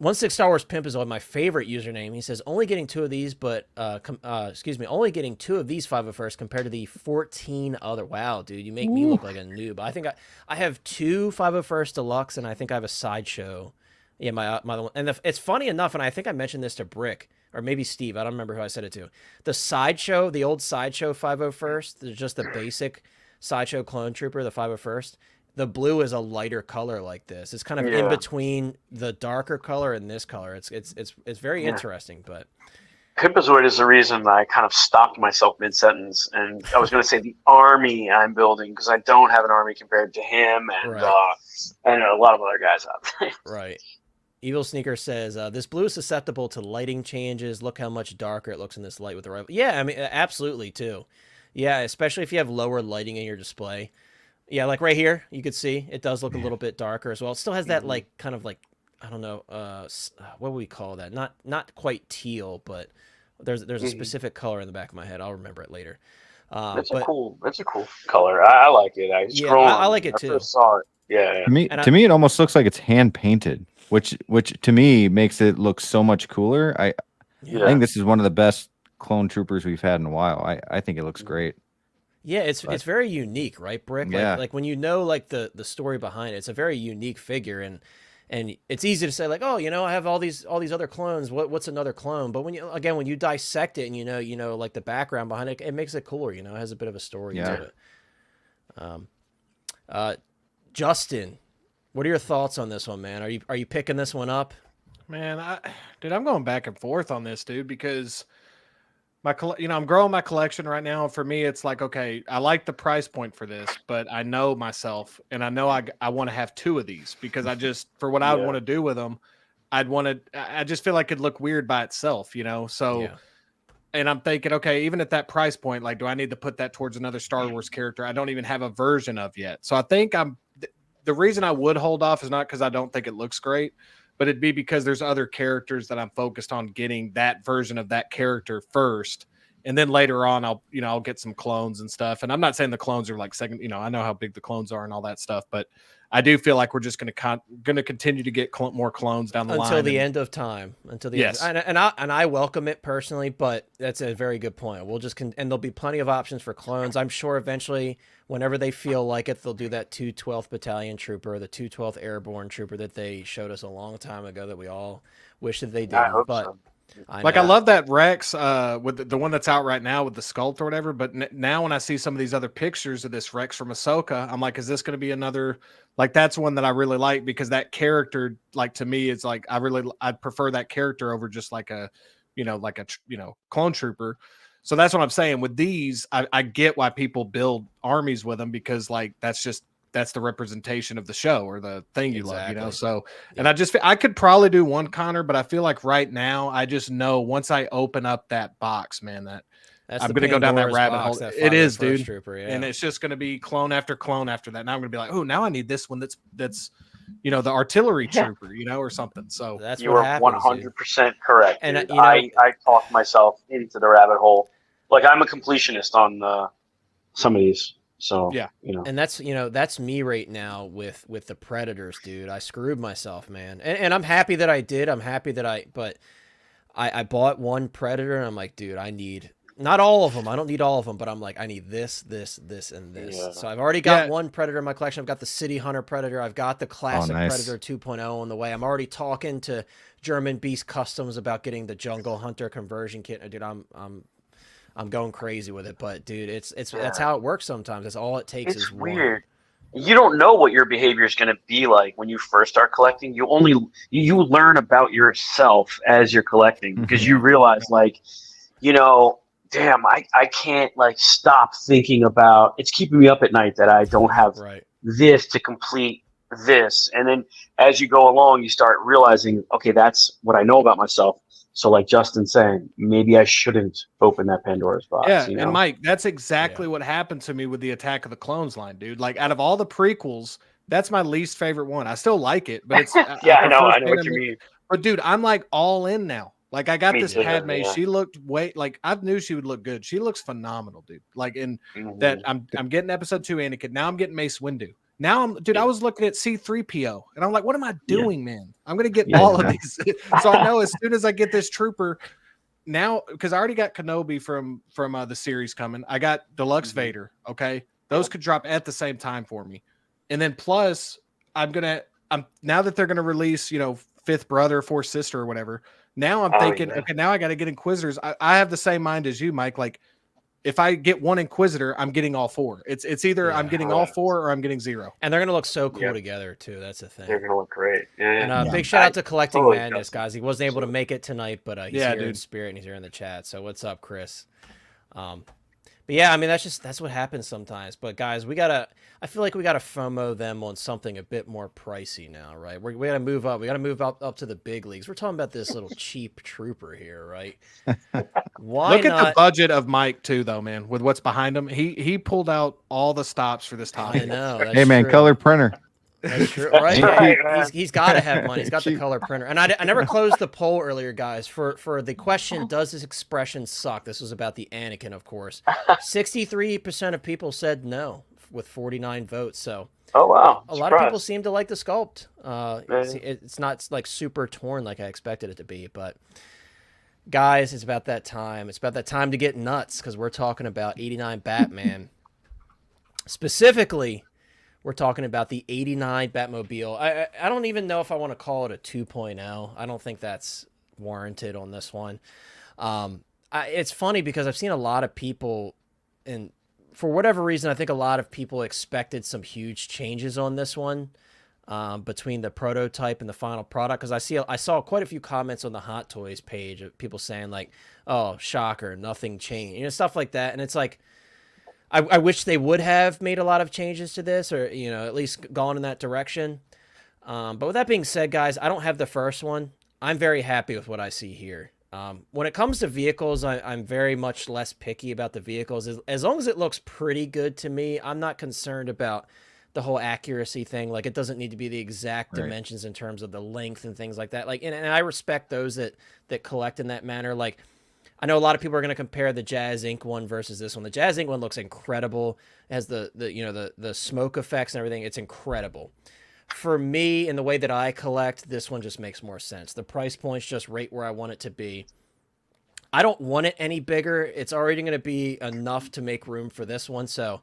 16 Star Wars Pimp is on my favorite username. He says only getting 2 of these, but only getting 2 of these 501st compared to the 14 other. Wow, dude, you make me look like a noob. I think I have 2 501st Deluxe, and I think I have a Sideshow. Yeah, my one. And it's funny enough, and I think I mentioned this to Brick or maybe Steve. I don't remember who I said it to. The Sideshow, the old Sideshow 501st, just the basic Sideshow Clone Trooper, the 501st. The blue is a lighter color like this. It's kind of in between the darker color and this color. It's very interesting, but Pimpazoid is the reason I kind of stopped myself mid-sentence, and I was going to say the army I'm building because I don't have an army compared to him and a lot of other guys out there. Right. Evil Sneaker says, this blue is susceptible to lighting changes. Look how much darker it looks in this light with the rifle. Yeah, I mean, absolutely, too. Yeah, especially if you have lower lighting in your display. Yeah, like right here, you could see it does look a little bit darker as well. It still has that like kind of like, I don't know, what would we call that? Not quite teal, but there's a specific color in the back of my head. I'll remember it later. That's a cool color. I like it. I like it too. I first saw it. Yeah. To me, it almost looks like it's hand painted, which to me makes it look so much cooler. I think this is one of the best clone troopers we've had in a while. I think it looks great. Yeah, it's very unique, right, Brick? Yeah. Like when you know like the story behind it, it's a very unique figure, and it's easy to say like, oh, I have all these other clones. What's another clone? But when you dissect it and you know like the background behind it, it makes it cooler. It has a bit of a story to it. Justin, what are your thoughts on this one, man? Are you picking this one up? Man, I'm going back and forth on this, dude, because I'm growing my collection right now. For me, it's like, okay, I like the price point for this, but I know myself, and I know I want to have 2 of these because for what I would want to do with them, I just feel like it'd look weird by itself, So, and I'm thinking, okay, even at that price point, like, do I need to put that towards another Star Wars character I don't even have a version of yet? So I think the reason I would hold off is not because I don't think it looks great, but it'd be because there's other characters that I'm focused on getting that version of that character first. And then later on, I'll get some clones and stuff. And I'm not saying the clones are like second, I know how big the clones are and all that stuff, but I do feel like we're just going to continue to get more clones down the line until the end of time. Yes. And I welcome it personally, but that's a very good point. We'll just and there'll be plenty of options for clones. I'm sure eventually, whenever they feel like it, they'll do that 212th Battalion Trooper, the 212th Airborne Trooper that they showed us a long time ago that we all wish that they did. I hope but so. I love that Rex with the one that's out right now with the sculpt or whatever. But now when I see some of these other pictures of this Rex from Ahsoka, I'm like, is this going to be another? Like, that's one that I really like because that character, like, to me, is like I'd prefer that character over just like a clone trooper. So that's what I'm saying. With these, I get why people build armies with them because like that's the representation of the show or the thing you love, So, and I could probably do one Connor, but I feel like right now I just know once I open up that box, man, that's I'm going to go down that rabbit hole. It is, dude. Trooper, yeah. And it's just going to be clone after clone after that. Now I'm going to be like, oh, now I need this one that's the artillery trooper, or something. So that's you are 100% correct. And I talked myself into the rabbit hole. Like, I'm a completionist on some of these. So yeah, and that's me right now with the Predators, dude. I screwed myself, man, and I'm happy that I did. I'm happy that I bought one Predator, and I'm like, dude, I need not all of them. I don't need all of them, but I'm like, I need this, and this. Yeah. So I've already got one Predator in my collection. I've got the City Hunter Predator. I've got the classic Predator 2.0 on the way. I'm already talking to German Beast Customs about getting the Jungle Hunter conversion kit. Dude, I'm going crazy with it, but dude, that's how it works sometimes. That's all it takes. It's weird. You don't know what your behavior is going to be like when you first start collecting. You learn about yourself as you're collecting because you realize like, damn, I can't like stop thinking about, it's keeping me up at night that I don't have this to complete this. And then as you go along, you start realizing, okay, that's what I know about myself. So like Justin's saying, maybe I shouldn't open that Pandora's box. Yeah, and Mike, that's exactly what happened to me with the Attack of the Clones line, dude. Like, out of all the prequels, that's my least favorite one. I still like it, but it's I know what you mean. But dude, I'm like all in now. Like, I got this Padme. Yeah. She looked I knew she would look good. She looks phenomenal, dude. Like that I'm getting episode 2 Anakin. Now I'm getting Mace Windu. Now I was looking at C3PO and I'm like, what am I doing, man? I'm going to get all of these. So I know as soon as I get this trooper now, because I already got Kenobi from the series coming. I got Deluxe Vader. Okay. Those could drop at the same time for me. And then plus I'm now that they're going to release, fifth brother, fourth sister or whatever. Now I'm thinking, okay, now I got to get Inquisitors. I have the same mind as you, Mike. Like, if I get one Inquisitor, I'm getting all 4. It's either I'm getting all 4 or I'm getting 0. And they're going to look so cool together, too. That's the thing. They're going to look great. And big shout out to Collecting Madness, guys. He wasn't able to make it tonight, but he's here in spirit and he's here in the chat. So what's up, Chris? But yeah, I mean, that's what happens sometimes. But guys, I feel like we gotta FOMO them on something a bit more pricey now, right? We gotta move up. We gotta move up to the big leagues. We're talking about this little cheap trooper here, right? Why Look at the budget of Mike too, though, man. With what's behind him, he pulled out all the stops for this top. I know. Hey, man, color printer. That's true, right? He's got to have money. He's got the color printer. And I never closed the poll earlier, guys, for the question, does this expression suck? This was about the Anakin, of course. 63% of people said no, with 49 votes. So oh wow, a lot of people seem to like the sculpt. It's not like super torn like I expected it to be. But guys, it's about that time. It's about that time to get nuts because we're talking about 89 Batman. Specifically, we're talking about the 89 Batmobile. I don't even know if I want to call it a 2.0. I don't think that's warranted on this one. It's funny because I've seen a lot of people, and for whatever reason, I think a lot of people expected some huge changes on this one between the prototype and the final product. Because I saw quite a few comments on the Hot Toys page of people saying like, "Oh, shocker, nothing changed," stuff like that. And it's like, I wish they would have made a lot of changes to this, or at least gone in that direction. But with that being said, guys, I don't have the first one. I'm very happy with what I see here. When it comes to vehicles, I'm very much less picky about the vehicles. As long as it looks pretty good to me, I'm not concerned about the whole accuracy thing. Like, it doesn't need to be the exact Right. dimensions in terms of the length and things like that. Like, and I respect those that collect in that manner. Like, I know a lot of people are going to compare the Jazz Inc. one versus this one. The Jazz Inc. one looks incredible. It has the smoke effects and everything. It's incredible. For me, in the way that I collect, this one just makes more sense. The price point's just right where I want it to be. I don't want it any bigger. It's already going to be enough to make room for this one. So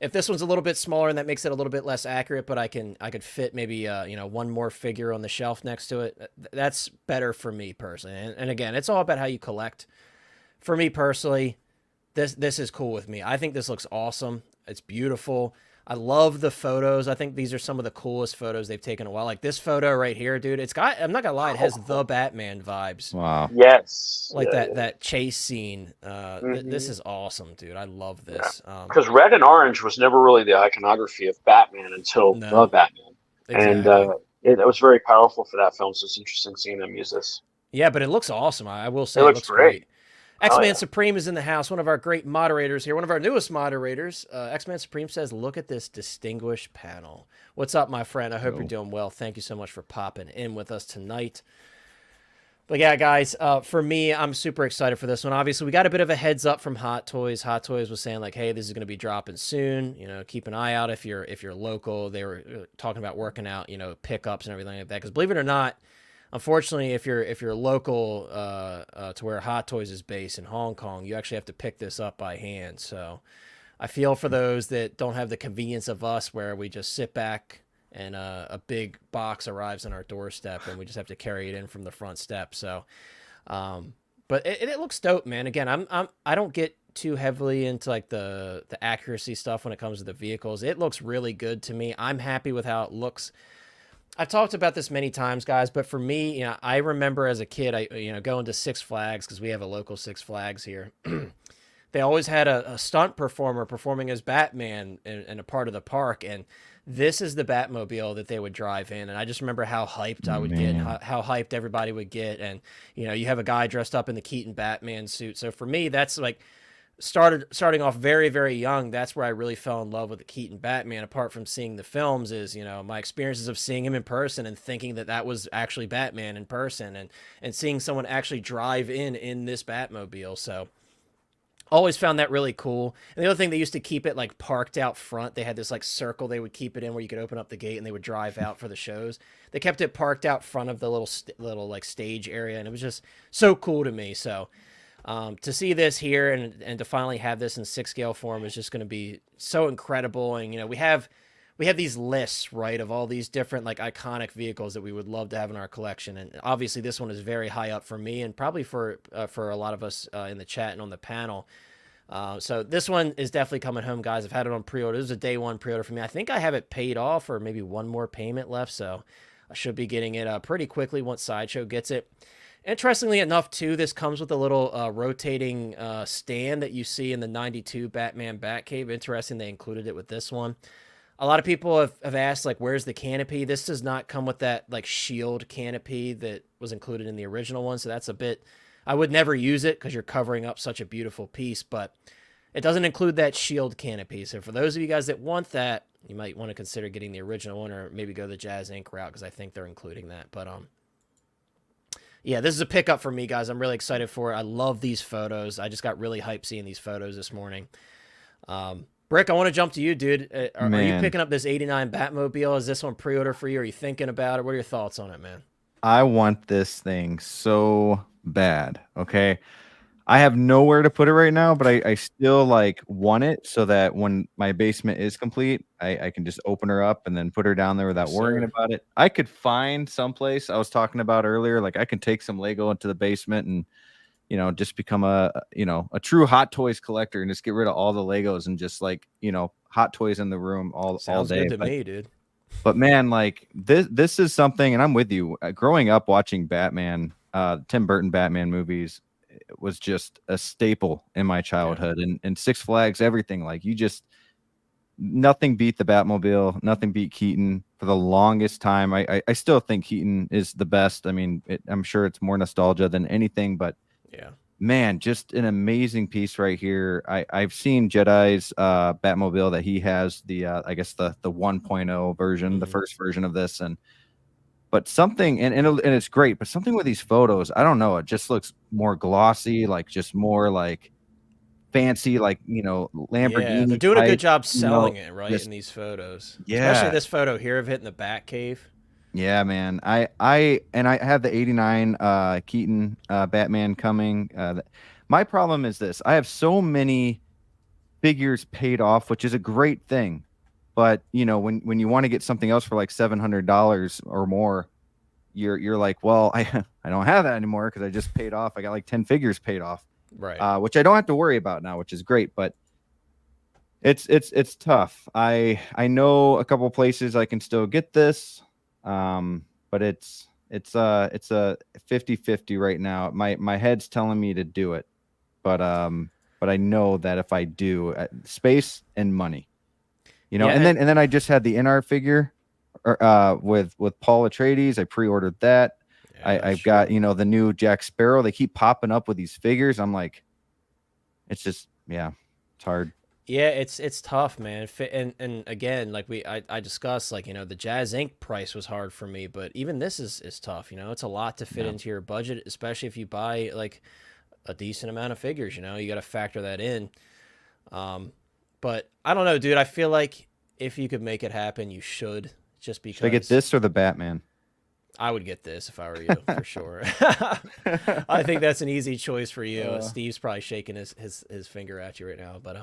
if this one's a little bit smaller and that makes it a little bit less accurate, but I could fit maybe one more figure on the shelf next to it, that's better for me personally. And again, it's all about how you collect. For me personally, this is cool with me. I think this looks awesome. It's beautiful. I love the photos. I think these are some of the coolest photos they've taken in a while. Like this photo right here, dude. It's got, I'm not gonna lie, it has the Batman vibes. Wow. Yes. Like Yeah, that chase scene. This is awesome, dude. I love this. Because red and orange was never really the iconography of Batman until No. the Batman. Exactly. And it was very powerful for that film, so it's interesting seeing them use this. Yeah, but it looks awesome. I will say It it looks looks great. great. X-Man yeah. Supreme is in the house, one of our great moderators here, one of our newest moderators. X-Man Supreme says, look at this distinguished panel. What's up, my friend? I hope you're doing well. Thank you so much for popping in with us tonight. But yeah, guys, for me, I'm super excited for this one. Obviously, we got a bit of a heads up from Hot Toys. Hot Toys was saying like, hey, this is going to be dropping soon. You know, keep an eye out if you're local. They were talking about working out, pickups and everything like that. Because believe it or not, unfortunately, if you're local to where Hot Toys is based in Hong Kong, you actually have to pick this up by hand. So I feel for those that don't have the convenience of us where we just sit back and a big box arrives on our doorstep and we just have to carry it in from the front step. So, but it looks dope, man. Again, I don't get too heavily into like the accuracy stuff when it comes to the vehicles. It looks really good to me. I'm happy with how it looks. I've talked about this many times, guys, but for me, I remember as a kid, going to Six Flags because we have a local Six Flags here. They always had a stunt performer performing as Batman in a part of the park, and this is the Batmobile that they would drive in. And I just remember how hyped I would get, how hyped everybody would get. And, you have a guy dressed up in the Keaton Batman suit. So for me, that's like starting off very, very young. That's where I really fell in love with the Keaton Batman. Apart from seeing the films is, my experiences of seeing him in person and thinking that was actually Batman in person and seeing someone actually drive in this Batmobile. So always found that really cool. And the other thing, they used to keep it like parked out front. They had this like circle they would keep it in where you could open up the gate and they would drive out for the shows. They kept it parked out front of the little like stage area, and it was just so cool to me. So to see this here and to finally have this in 6-scale form is just going to be so incredible. And we have these lists, right, of all these different like iconic vehicles that we would love to have in our collection. And obviously this one is very high up for me and probably for a lot of us in the chat and on the panel. So this one is definitely coming home, guys. I've had it on pre-order. This is a day one pre-order for me. I think I have it paid off or maybe one more payment left. So I should be getting it pretty quickly once Sideshow gets it. Interestingly enough, too, this comes with a little rotating stand that you see in the 92 Batman Batcave. Interesting they included it with this one. A lot of people have asked, like, where's the canopy? This does not come with that, like, shield canopy that was included in the original one. So that's a bit... I would never use it because you're covering up such a beautiful piece. But it doesn't include that shield canopy. So for those of you guys that want that, you might want to consider getting the original one or maybe go the Jazz Inc. route because I think they're including that. But, yeah, this is a pickup for me, guys. I'm really excited for it. I love these photos. I just got really hyped seeing these photos this morning. Brick, I want to jump to you, dude. Are you picking up this 89 Batmobile? Is this one pre-order for you? Are you thinking about it? What are your thoughts on it, man? I want this thing so bad. Okay. I have nowhere to put it right now, but I still like want it so that when my basement is complete, I can just open her up and then put her down there without worrying about it. I could find someplace I was talking about earlier. Like I can take some Lego into the basement and, just become a true Hot Toys collector and just get rid of all the Legos and just like, Hot Toys in the room all day. Sounds good to me, dude. But man, like this is something, and I'm with you. Growing up watching Batman, Tim Burton Batman movies, it was just a staple in my childhood. And Six Flags, everything, like nothing beat the Batmobile, nothing beat Keaton for the longest time. I still think Keaton is the best. I mean, I'm sure it's more nostalgia than anything, but yeah, man, just an amazing piece right here. I've seen Jedi's Batmobile that he has the I guess the 1.0 version, the first version of this, but something and it's great, but something with these photos, I don't know, it just looks more glossy, like just more like fancy, like Lamborghini. Yeah, they're doing a good type, job selling it, right, just, in these photos. yeah. Especially this photo here of it in the Batcave. Yeah, man. I have the 89 Keaton Batman coming. My problem is this. I have so many figures paid off, which is a great thing. But, when you want to get something else for like $700 or more, you're like, well, I don't have that anymore because I just paid off. I got like 10 figures paid off. Right. Which I don't have to worry about now, which is great, but it's tough. I know a couple places I can still get this. But it's a 50-50 right now. My head's telling me to do it, but I know that if I do, space and money, Yeah, and then I just had the inart figure, with Paul Atreides. I pre-ordered that. Yeah, I've got the new Jack Sparrow. They keep popping up with these figures. I'm like, it's just it's hard. Yeah, it's tough, man. And again, like I discussed, like, the Jazz Inc. price was hard for me, but even this is tough. It's a lot to fit into your budget, especially if you buy like a decent amount of figures. You got to factor that in. But I don't know, dude. I feel like if you could make it happen, you should. Just because. Should I get this or the Batman? I would get this if I were you, for sure. I think that's an easy choice for you. Steve's probably shaking his finger at you right now, but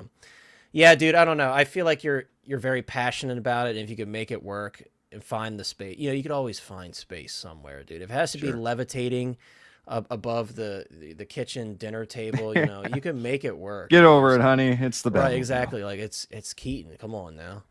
yeah, dude, I don't know. I feel like you're very passionate about it, and if you could make it work and find the space, you could always find space somewhere, dude. If it has to be levitating above the kitchen dinner table, you can make it work. Get over it, honey. It's the Batmobile. Right, exactly. Like it's Keaton. Come on now.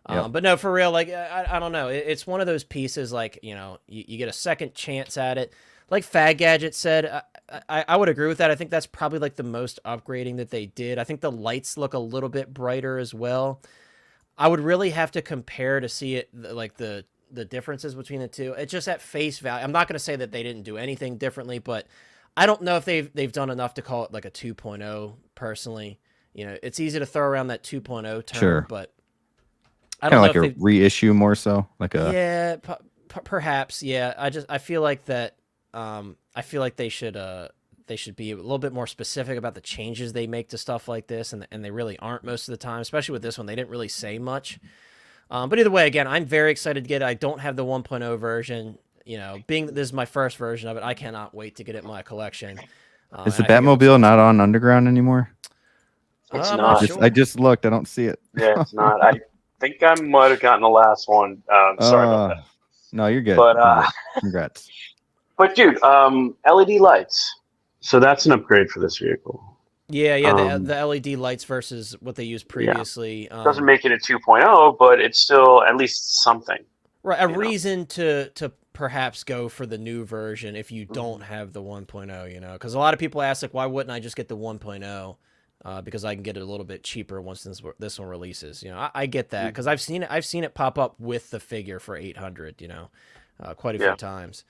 Yep. But no, for real, like I don't know. It's one of those pieces, like, you get a second chance at it. Like Fag Gadget said, I would agree with that. I think that's probably like the most upgrading that they did. I think the lights look a little bit brighter as well. I would really have to compare to see it, like the differences between the two. It's just at face value. I'm not going to say that they didn't do anything differently, but I don't know if they've done enough to call it like a 2.0 personally. It's easy to throw around that 2.0 term, but I don't know like a reissue more so, like a perhaps. Yeah, I feel like that. I feel like they should be a little bit more specific about the changes they make to stuff like this, and they really aren't most of the time, especially with this one. They didn't really say much. But either way, again, I'm very excited to get it. I don't have the 1.0 version. Being that this is my first version of it, I cannot wait to get it in my collection. Is the Batmobile not on Underground anymore? It's not. Sure. I just looked. I don't see it. Yeah, it's not. I think I might have gotten the last one. Sorry about that. No, you're good. But congrats. But dude, LED lights. So that's an upgrade for this vehicle. Yeah, the LED lights versus what they used previously. Doesn't make it a 2.0, but it's still at least something. Right, a reason to perhaps go for the new version if you don't have the 1.0, because a lot of people ask, like, why wouldn't I just get the 1.0? Because I can get it a little bit cheaper once this one releases. I get that because I've seen it pop up with the figure for 800. Quite a few times.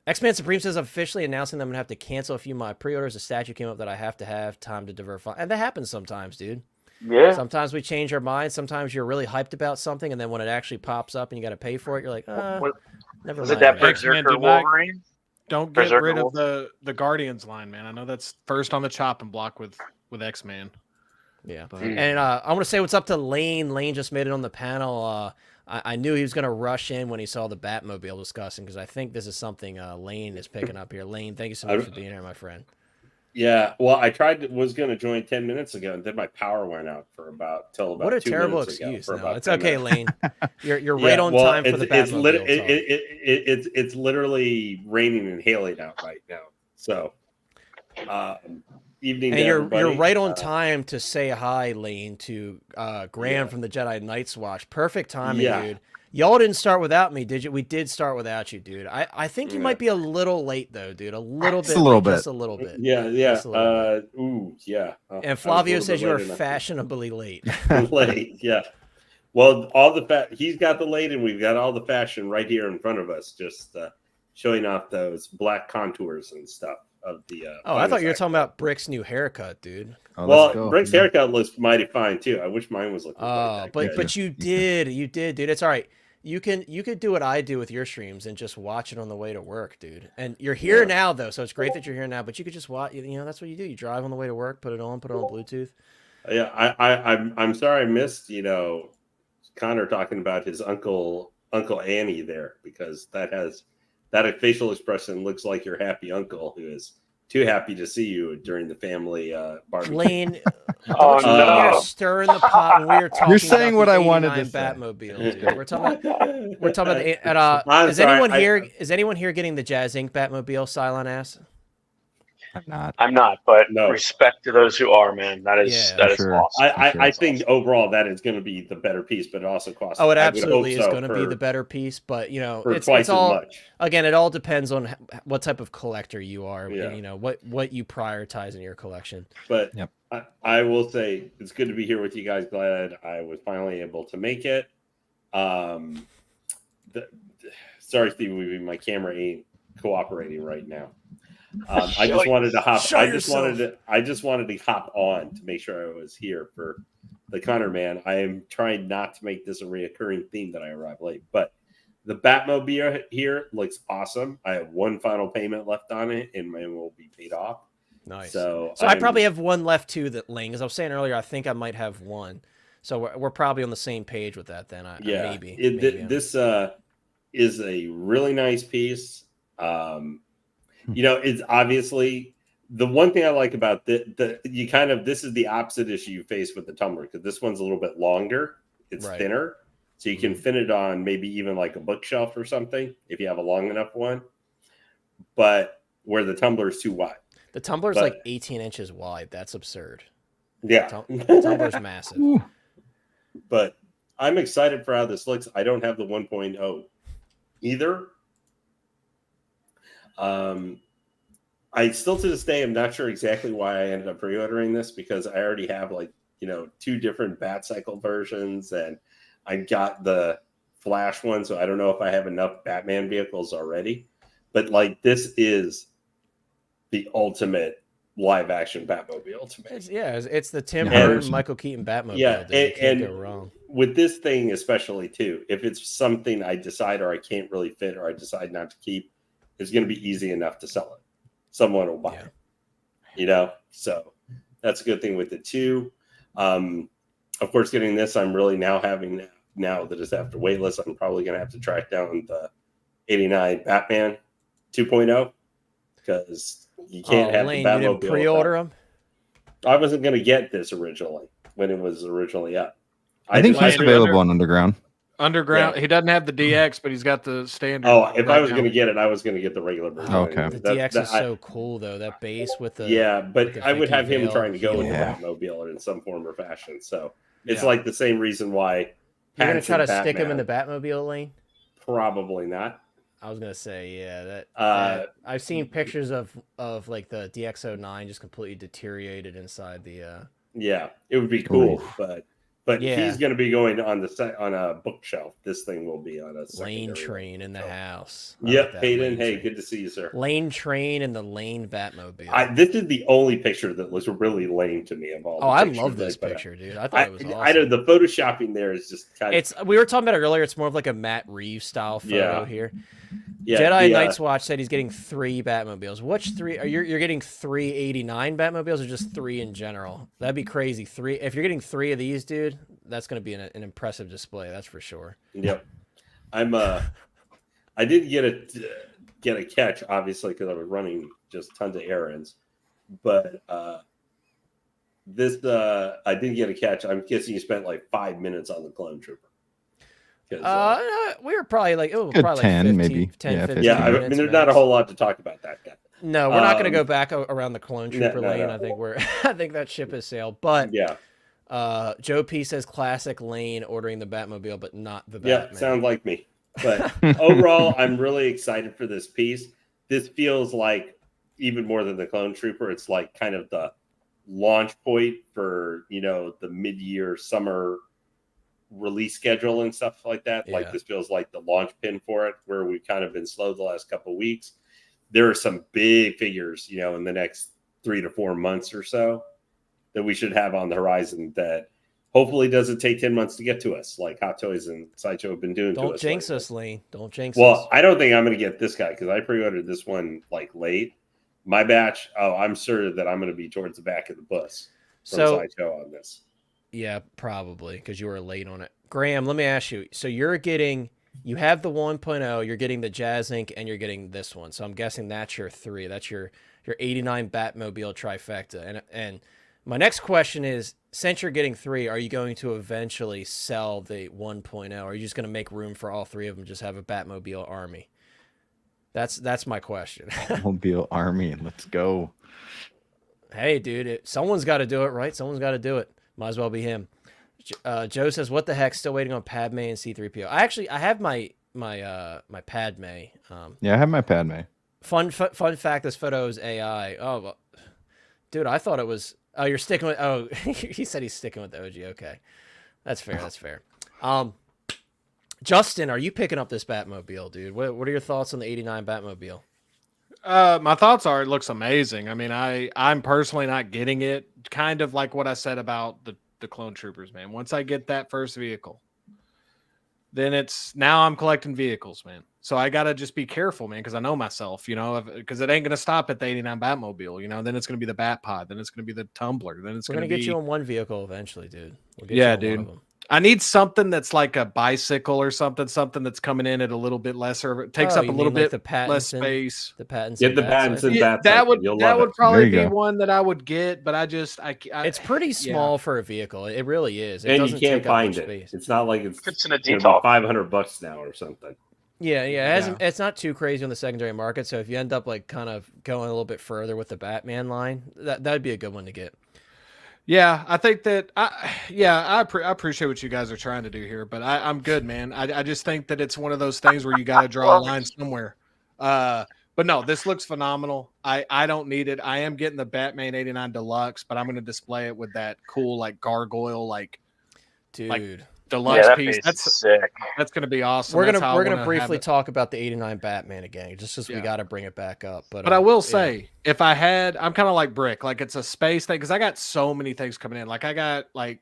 X-Man Supreme says, I'm officially announcing that I'm gonna have to cancel a few of my pre-orders. A statue came up that I have to have time to diversify, and that happens sometimes, dude. Yeah. Sometimes we change our minds. Sometimes you're really hyped about something, and then when it actually pops up and you got to pay for it, you're like, never mind. Was it that Berserker Wolverine? Don't get rid of the Guardians line, man. I know that's first on the chopping block with X-Man. Yeah. And I want to say what's up to Lane. Lane just made it on the panel. I knew he was going to rush in when he saw the Batmobile discussing, because I think this is something Lane is picking up here. Lane, thank you so much for being here, my friend. Yeah, well, was going to join 10 minutes ago, and then my power went out till about what a 2 terrible minutes excuse. ago, No, it's okay, Lane. You're yeah, right on time for the Batmobile. It's literally raining and hailing out right now. So, evening. And to you're everybody. right on time to say hi, Lane, to Graham from the Jedi Night's Watch. Perfect timing, dude. Y'all didn't start without me, did you? We did start without you, dude. I think you might be a little late, though, dude. A little bit. Just a little bit. Yeah. And Flavio says you are fashionably late. Late, yeah. Well, he's got the late, and we've got all the fashion right here in front of us, just showing off those black contours and stuff. the. Oh, I thought you were finest talking actor. about Brick's new haircut, dude. Oh, let's Well, go. Brick's haircut looks mighty fine too. I wish mine was looking. Oh, quite that good. but you did, dude. It's all right. You could do what I do with your streams and just watch it on the way to work, dude. And you're here now though, so it's great that you're here now. But you could just watch. You know, that's what you do. You drive on the way to work, put it on Bluetooth. Yeah, I'm sorry I missed Connor talking about his Uncle Annie there, because that facial expression looks like your happy uncle who is too happy to see you during the family barbecue. Lane, Oh, don't you no. hear stirring the pot when we were talking. You're saying about what the I wanted to 89 say. Batmobile, dude. We're talking about the. I'm Is sorry, anyone here? Is anyone here getting the Jazz Inc. Batmobile? Silent ass. I'm not. I'm not, but No. respect to those who are, man. That is Yeah, that is sure. awesome. I That's think awesome. overall that is going to be the better piece, but it also costs. Oh, it I would absolutely hope is so going to be for- the better piece, but you know, for it's twice all as much. again. It all depends on what type of collector you are, Yeah. and you know what you prioritize in your collection. But Yep. I will say it's good to be here with you guys. Glad I was finally able to make it. Sorry, Steve, my camera ain't cooperating right now. I just wanted to hop. Show I just yourself. wanted to hop on to make sure I was here for the Connor man. I am trying not to make this a reoccurring theme that I arrive late, but the Batmobile here looks awesome. I have one final payment left on it, and it will be paid off. Nice. So I probably have one left too. That Lane, as I was saying earlier, I think I might have one. So we're probably on the same page with that then. Maybe. This is a really nice piece. It's obviously the one thing I like about this is the opposite issue you face with the tumbler, because this one's a little bit longer. It's thinner, so you can fit it on maybe even like a bookshelf or something if you have a long enough one. But where the tumbler is too wide. The tumbler's like 18 inches wide. That's absurd. Yeah. The tumbler's massive. Ooh. But I'm excited for how this looks. I don't have the 1.0 either. I still to this day am not sure exactly why I ended up pre-ordering this, because I already have two different Bat Cycle versions, and I got the Flash one, so I don't know if I have enough Batman vehicles already. But this is the ultimate live action Batmobile to me. It's the Tim Burton, Michael Keaton Batmobile. Yeah, dude. You can't go wrong. With this thing especially too, if it's something I decide or I can't really fit or I decide not to keep, it's going to be easy enough to sell it. Someone will buy it. So that's a good thing with it too. Of course, getting this, I'm really now that it's after waitlist, I'm probably going to have to track down the 89 Batman 2.0, because you can't have Lane, the Batmobile. you didn't pre-order them? I wasn't going to get this originally when it was originally up. I think just- he's available on Underground. Underground. Yeah. He doesn't have the DX, but he's got the standard. Oh, if I right was now. going to get it, I was going to get the regular version. Okay. The DX is so cool though. That base with the But the I would 50 have him veil trying to go with the Yeah. Batmobile in some form or fashion. So it's Yeah. like the same reason why. You're gonna try to Pattinson stick him in the Batman, Batmobile, Lane? Probably not. I was gonna say, yeah, that I've seen pictures of like the DX09 just completely deteriorated inside the. Yeah, it would be cool, Oof. but Yeah. he's going to be going on on a bookshelf. This thing will be on a Lane secondary Train in the so. house. I Yep, like that, Hayden. Lane Hey, Train. good to see you, sir. Lane Train and the Lane Batmobile. This is the only picture that looks really lame to me of all. I the love pictures this they put out. picture, dude. I thought it was awesome. I know the photoshopping there is just kind of. We were talking about it earlier. It's more of like a Matt Reeves style photo here. Yeah, Jedi Night's Watch said he's getting 3 Batmobiles. Which 3? You're getting 3 89 Batmobiles, or just 3 in general? That'd be crazy. 3. If you're getting 3 of these, dude, that's going to be an impressive display. That's for sure. Yep. I didn't get a catch, obviously, because I was running just tons of errands. But this I didn't get a catch. I'm guessing you spent like 5 minutes on the Clone Trooper. We were probably like, Good probably 10, like 15, maybe. 10, Yeah, 15 yeah, I minutes mean, there's not a max. whole lot to talk about that guy. No, we're not going to go back around the Clone Trooper no, lane. no. I think I think that ship has sailed. But Yeah, Joe P says classic Lane ordering the Batmobile, but not the yeah, Batman. sounds like me. But overall, I'm really excited for this piece. This feels like, even more than the Clone Trooper, it's like kind of the launch point for the mid-year summer release schedule and stuff like that. Yeah. Like this feels like the launch pin for it, where we've kind of been slow the last couple of weeks. there are some big figures, you know, in the next 3 to 4 months or so that we should have on the horizon that hopefully doesn't take 10 months to get to us, like Hot Toys and Sideshow have been doing to us. Don't jinx lately. us, Lane. Don't jinx Well, us. I don't think I'm going to get this guy because I pre-ordered this one like late. My batch, I'm sure that I'm going to be towards the back of the bus from Sideshow on this. Yeah, probably because you were late on it. Graham, let me ask you. So you have the 1.0, you're getting the Jazz Ink, and you're getting this one. So I'm guessing that's your 3. That's your 89 Batmobile trifecta. And my next question is, since you're getting 3, are you going to eventually sell the 1.0? Or are you just going to make room for all 3 of them, just have a Batmobile army? That's my question. Mobile army, let's go. Hey, dude, someone's got to do it, right? Someone's got to do it. Might as well be him. Joe says, "What the heck? Still waiting on Padme and C-3PO." I have my Padme. Yeah, I have my Padme. Fun fact: this photo is AI. Oh, well, dude, I thought it was. Oh, you're sticking with. Oh, he said he's sticking with the OG. Okay, that's fair. That's fair. Justin, are you picking up this Batmobile, dude? What are your thoughts on the '89 Batmobile? My thoughts are it looks amazing. I mean, I'm personally not getting it. Kind of like what I said about the Clone Troopers, man. Once I get that first vehicle, then now I'm collecting vehicles, man. So I got to just be careful, man, because I know myself, you know, because it ain't going to stop at the 89 Batmobile, you know, then it's going to be the Bat Pod, then it's going to be the Tumbler, then it's going to get you on one vehicle eventually, dude. We'll get yeah, you on dude. one of them. I need something that's like a bicycle or something that's coming in at a little bit lesser. It takes up a little bit less space. The Pattinson. Get the Pattinson. Yeah, that would probably be one that I would get, but I it's pretty small for a vehicle. It really is. It and doesn't you can't take up find much it. space. It's not like it's in a detail. $500 now or something. Yeah. It's not too crazy on the secondary market. So if you end up like kind of going a little bit further with the Batman line, that'd be a good one to get. Yeah, I think that I appreciate what you guys are trying to do here, but I'm good, man. I just think that it's one of those things where you got to draw a line somewhere. But no, this looks phenomenal. I don't need it. I am getting the Batman 89 Deluxe, but I'm going to display it with that cool like gargoyle dude. Deluxe piece. That's sick. That's going to be awesome. We're gonna briefly talk about the 89 Batman again, just because we got to bring it back up. But I will say, if I had, I'm kind of like Brick, like it's a space thing because I got so many things coming in. Like I got I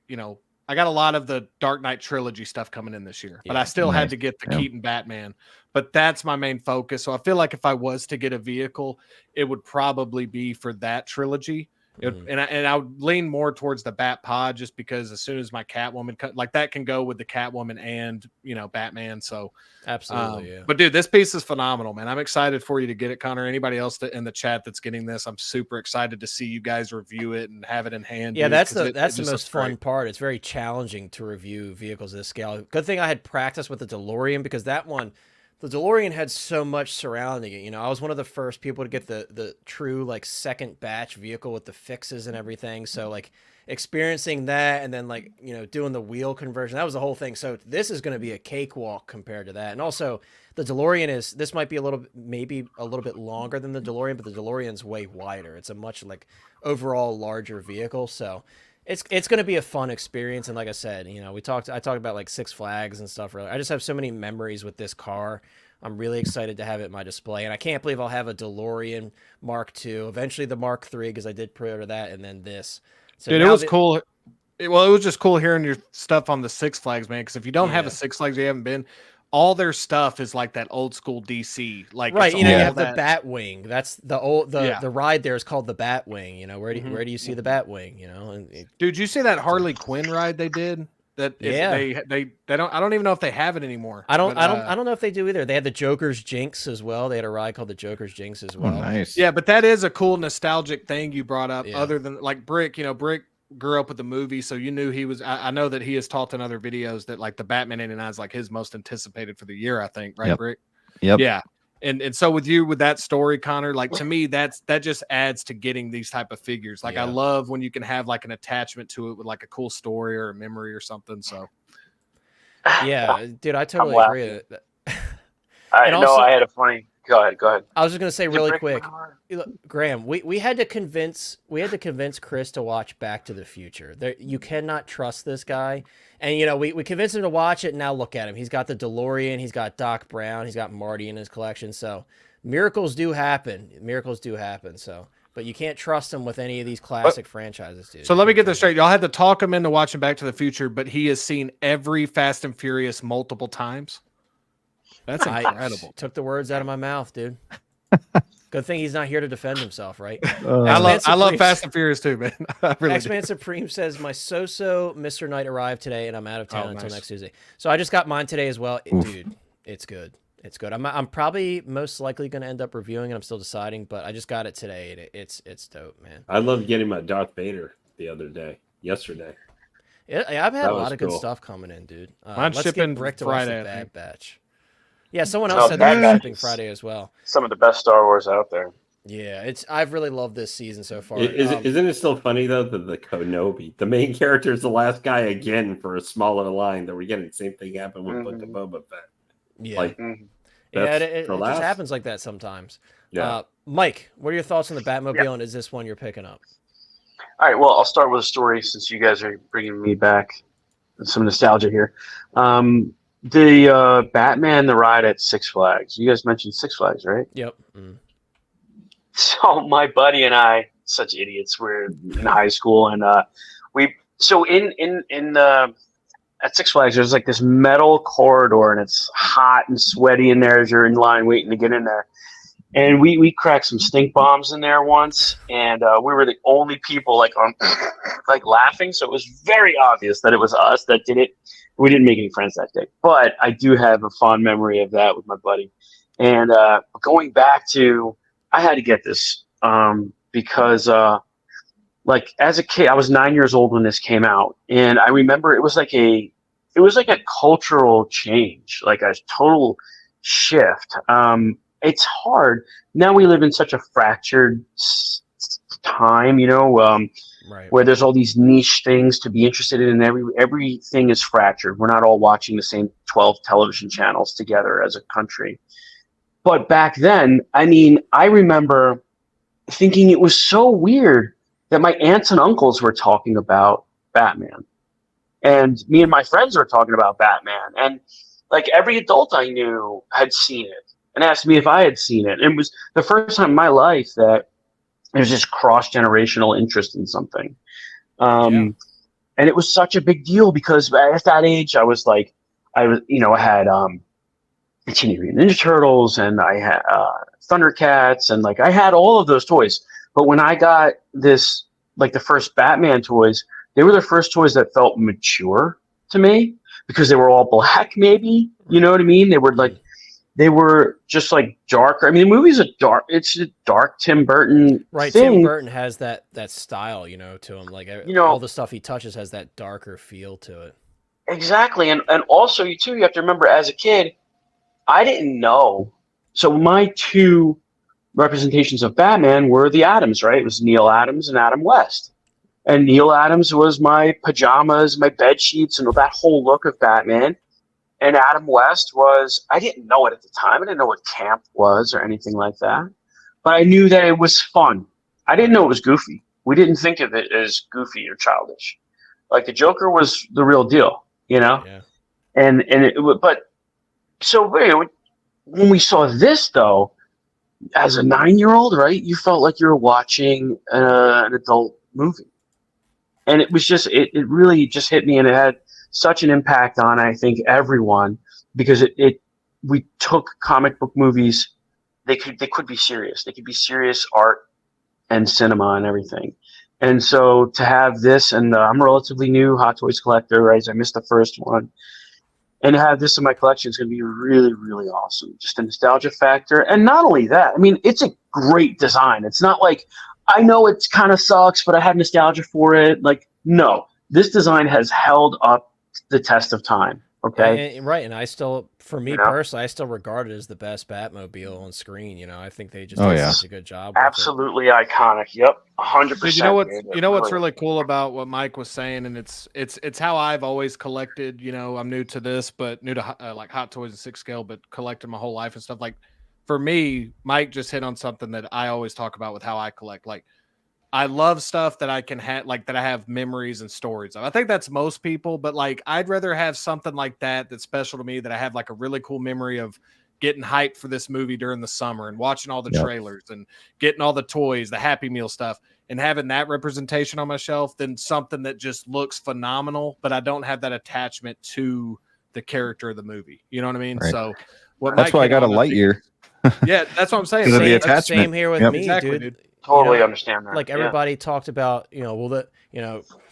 got a lot of the Dark Knight trilogy stuff coming in this year, but I still had to get the Keaton Batman. But that's my main focus. So I feel like if I was to get a vehicle, it would probably be for that trilogy. And I would lean more towards the Bat Pod just because as soon as my Catwoman like that can go with the Catwoman and Batman. So absolutely, yeah. But dude, this piece is phenomenal, man. I'm excited for you to get it, Connor. Anybody else in the chat that's getting this, I'm super excited to see you guys review it and have it in hand. Yeah, dude, that's the most fun part. It's very challenging to review vehicles of this scale. Good thing I had practice with the DeLorean because that one. The DeLorean had so much surrounding it. I was one of the first people to get the true like second batch vehicle with the fixes and everything. So like experiencing that and then like, doing the wheel conversion, that was the whole thing. So this is going to be a cakewalk compared to that. And also the DeLorean this might be maybe a little bit longer than the DeLorean, but the DeLorean's way wider. It's a much like overall larger vehicle. So it's going to be a fun experience. And like I said, I talked about like Six Flags and stuff earlier. I just have so many memories with this car. I'm really excited to have it in my display. And I can't believe I'll have a DeLorean Mark II, eventually the Mark III, because I did pre-order that, and then this. So dude, it was cool. It was just cool hearing your stuff on the Six Flags, man, because if you don't have a Six Flags, you haven't been, all their stuff is like that old school DC. Like right, you have the Batwing. That's the ride there is called the Batwing. Where do you see the Batwing? Dude, you see that Harley Quinn ride they did? They don't. I don't even know if they have it anymore. I don't know if they do either. They had the Joker's Jinx as well. They had a ride called the Joker's Jinx as well. Oh, nice. Yeah, but that is a cool nostalgic thing you brought up. Yeah. Other than like Brick, Brick grew up with the movie, so you knew he was. I know that he has talked in other videos that like the Batman 89 is like his most anticipated for the year. I think, right, Brick? Yep. Yeah. And so with you with that story, Connor, like to me, that just adds to getting these type of figures. Like I love when you can have like an attachment to it with like a cool story or a memory or something. So yeah, dude, I totally agree. I had a funny. Go ahead. I was just gonna say really quick, Graham. We had to convince Chris to watch Back to the Future. You cannot trust this guy, and we convinced him to watch it. And now look at him. He's got the DeLorean. He's got Doc Brown. He's got Marty in his collection. So Miracles do happen. Miracles do happen. So, but you can't trust him with any of these classic franchises, dude. So let me get this straight. Y'all had to talk him into watching Back to the Future, but he has seen every Fast and Furious multiple times. That's incredible. Took the words out of my mouth, dude. Good thing he's not here to defend himself, right? I love Fast and Furious too, man. X-Man Supreme says, my so-so Mr. Knight arrived today, and I'm out of town until next Tuesday. So I just got mine today as well. Dude, it's good. It's good. I'm probably most likely going to end up reviewing it. I'm still deciding, but I just got it today, and it's dope, man. I love getting my Darth Vader yesterday. Yeah, I've had a lot of good stuff coming in, dude. Mine's let's shipping get Brick to Friday, watch the Bad Batch. Yeah, someone else said Bad that Batch shipping is Friday as well. Some of the best Star Wars out there. Yeah, I've really loved this season so far. Isn't it still funny though that the Kenobi, the main character, is the last guy again for a smaller line that we're getting the same thing happen with Book of Boba Fett. Yeah, Like, yeah, it just happens like that sometimes. Yeah. Mike, what are your thoughts on the Batmobile, and is this one you're picking up? All right, well, I'll start with a story since you guys are bringing me back some nostalgia here. The Batman, the ride at Six Flags. You guys mentioned Six Flags, right? Yep. Mm. So my buddy and I, such idiots, we're in high school, and at Six Flags, there's like this metal corridor, and it's hot and sweaty in there as you're in line waiting to get in there. And we cracked some stink bombs in there once, and we were the only people like laughing. So it was very obvious that it was us that did it. We didn't make any friends that day, but I do have a fond memory of that with my buddy. And going back to, I had to get this because like as a kid, I was 9 years old when this came out, and I remember it was like a cultural change, like a total shift. It's hard now. We live in such a fractured time, Right. where there's all these niche things to be interested in, and everything is fractured. We're not all watching the same 12 television channels together as a country. But back then, I mean, I remember thinking it was so weird that my aunts and uncles were talking about Batman. And me and my friends were talking about Batman. And like every adult I knew had seen it and asked me if I had seen it. And it was the first time in my life that there's this cross-generational interest in something. And it was such a big deal because at that age, I had Teenage Mutant Ninja Turtles, and I had Thundercats, and like I had all of those toys. But when I got this, like the first Batman toys, they were the first toys that felt mature to me because they were all black. Maybe, you know what I mean? They were just like darker. I mean, the movie's it's a dark Tim Burton Right, thing. Tim Burton has that style, to him. Like all the stuff he touches has that darker feel to it. Exactly, and also you have to remember, as a kid, I didn't know. So my two representations of Batman were the Adams, right? It was Neil Adams and Adam West. And Neil Adams was my pajamas, my bed sheets, and that whole look of Batman. And Adam West was, I didn't know it at the time. I didn't know what camp was or anything like that. But I knew that it was fun. I didn't know it was goofy. We didn't think of it as goofy or childish. Like the Joker was the real deal, Yeah. But so when we saw this, though, as a 9-year-old, right, you felt like you were watching an adult movie. And it was just, it really just hit me, and it had such an impact on, I think, everyone, because we took comic book movies. They could be serious. They could be serious art and cinema and everything. And so to have this, and I'm a relatively new Hot Toys collector, right? I missed the first one. And to have this in my collection is going to be really, really awesome. Just a nostalgia factor. And not only that, I mean, it's a great design. It's not like, I know it kind of sucks, but I have nostalgia for it. Like, no, this design has held up the test of time. Okay. Right. And I still, for me personally, I still regard it as the best Batmobile on screen. I think they just did such a good job. Absolutely iconic. Yep. 100%. You know what's really cool about what Mike was saying, and it's how I've always collected. I'm new to this, but new to like Hot Toys and 6 scale, but collected my whole life and stuff. Like for me, Mike just hit on something that I always talk about with how I collect. Like I love stuff that I can have, like that I have memories and stories of. I think that's most people, but like I'd rather have something like that that's special to me, that I have like a really cool memory of getting hyped for this movie during the summer and watching all the trailers and getting all the toys, the Happy Meal stuff, and having that representation on my shelf than something that just looks phenomenal, but I don't have that attachment to the character of the movie. You know what I mean? Right. So what That's Mike why I hit got a on, Lightyear. Yeah, that's what I'm saying. Because of the Same- attachment. Same here with Yep. me, Exactly, dude. Totally You know, understand that. Like Yeah. everybody talked about,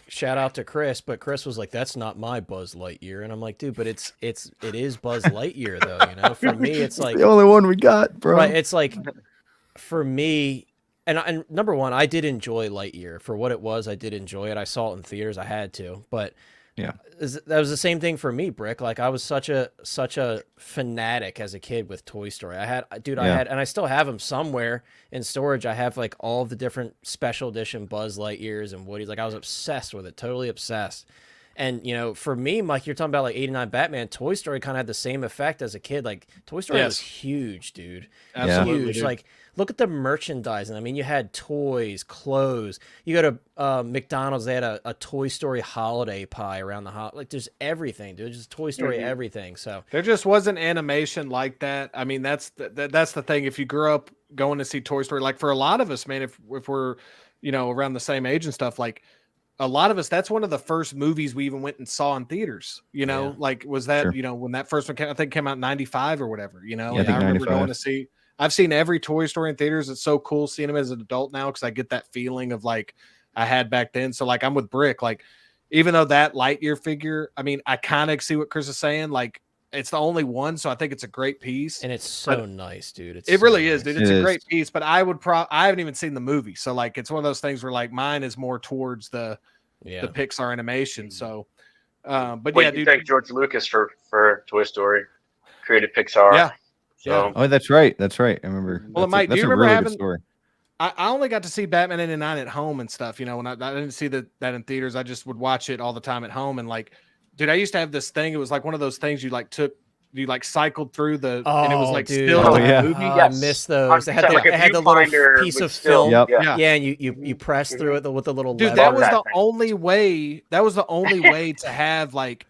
shout out to Chris, but Chris was like, "That's not my Buzz Lightyear," and I'm like, "Dude, but it is Buzz Lightyear though." For me, it's like the only one we got, bro. right. It's like for me, and number one, I did enjoy Lightyear for what it was. I did enjoy it. I saw it in theaters. I had to, but Yeah. that was the same thing for me, Brick. Like I was such a fanatic as a kid with Toy Story. I had, and I still have them somewhere in storage. I have like all the different special edition Buzz Lightyears and Woody's. Like I was obsessed with it, totally obsessed. And for me, Mike, you're talking about like '89 Batman. Toy Story kind of had the same effect as a kid. Like Toy Story was huge, dude. Absolutely, Huge. dude. Like look at the merchandising. I mean, you had toys, clothes. You go to McDonald's, they had a Toy Story holiday pie around the like there's everything, dude. Just Toy Story everything. So there just wasn't animation like that. I mean, that's the thing. If you grew up going to see Toy Story, like for a lot of us, man, if we're around the same age and stuff, like a lot of us, that's one of the first movies we even went and saw in theaters. Like was that when that first one came out in '95 or whatever. I think I remember 95. going to see. I've seen every Toy Story in theaters. It's so cool seeing them as an adult now because I get that feeling of like I had back then. So like I'm with Brick. Like even though that Lightyear figure, I mean, I kind of see what Chris is saying. Like it's the only one, so I think it's a great piece. and it's so nice, dude. It so really nice. is, dude. It's a great piece. But I haven't even seen the movie, so like it's one of those things where like mine is more towards the Pixar animation. So, but Well, yeah, you dude. thank George Lucas for Toy Story, created Pixar. Yeah. So, Oh, that's right. That's right. I remember. Well, Mike, do that's you a remember really having? good story. I only got to see Batman '89 at home and stuff. When I didn't see that in theaters, I just would watch it all the time at home. And like, dude, I used to have this thing. It was like one of those things you cycled through and it was like dude. still Oh, in the yeah. movie. I miss those. They had like a the little viewfinder piece with of still- film. Yep. Yeah. Yeah, and you press through it with the little Dude, lever. that was that the thing. only way. That was the only way to have like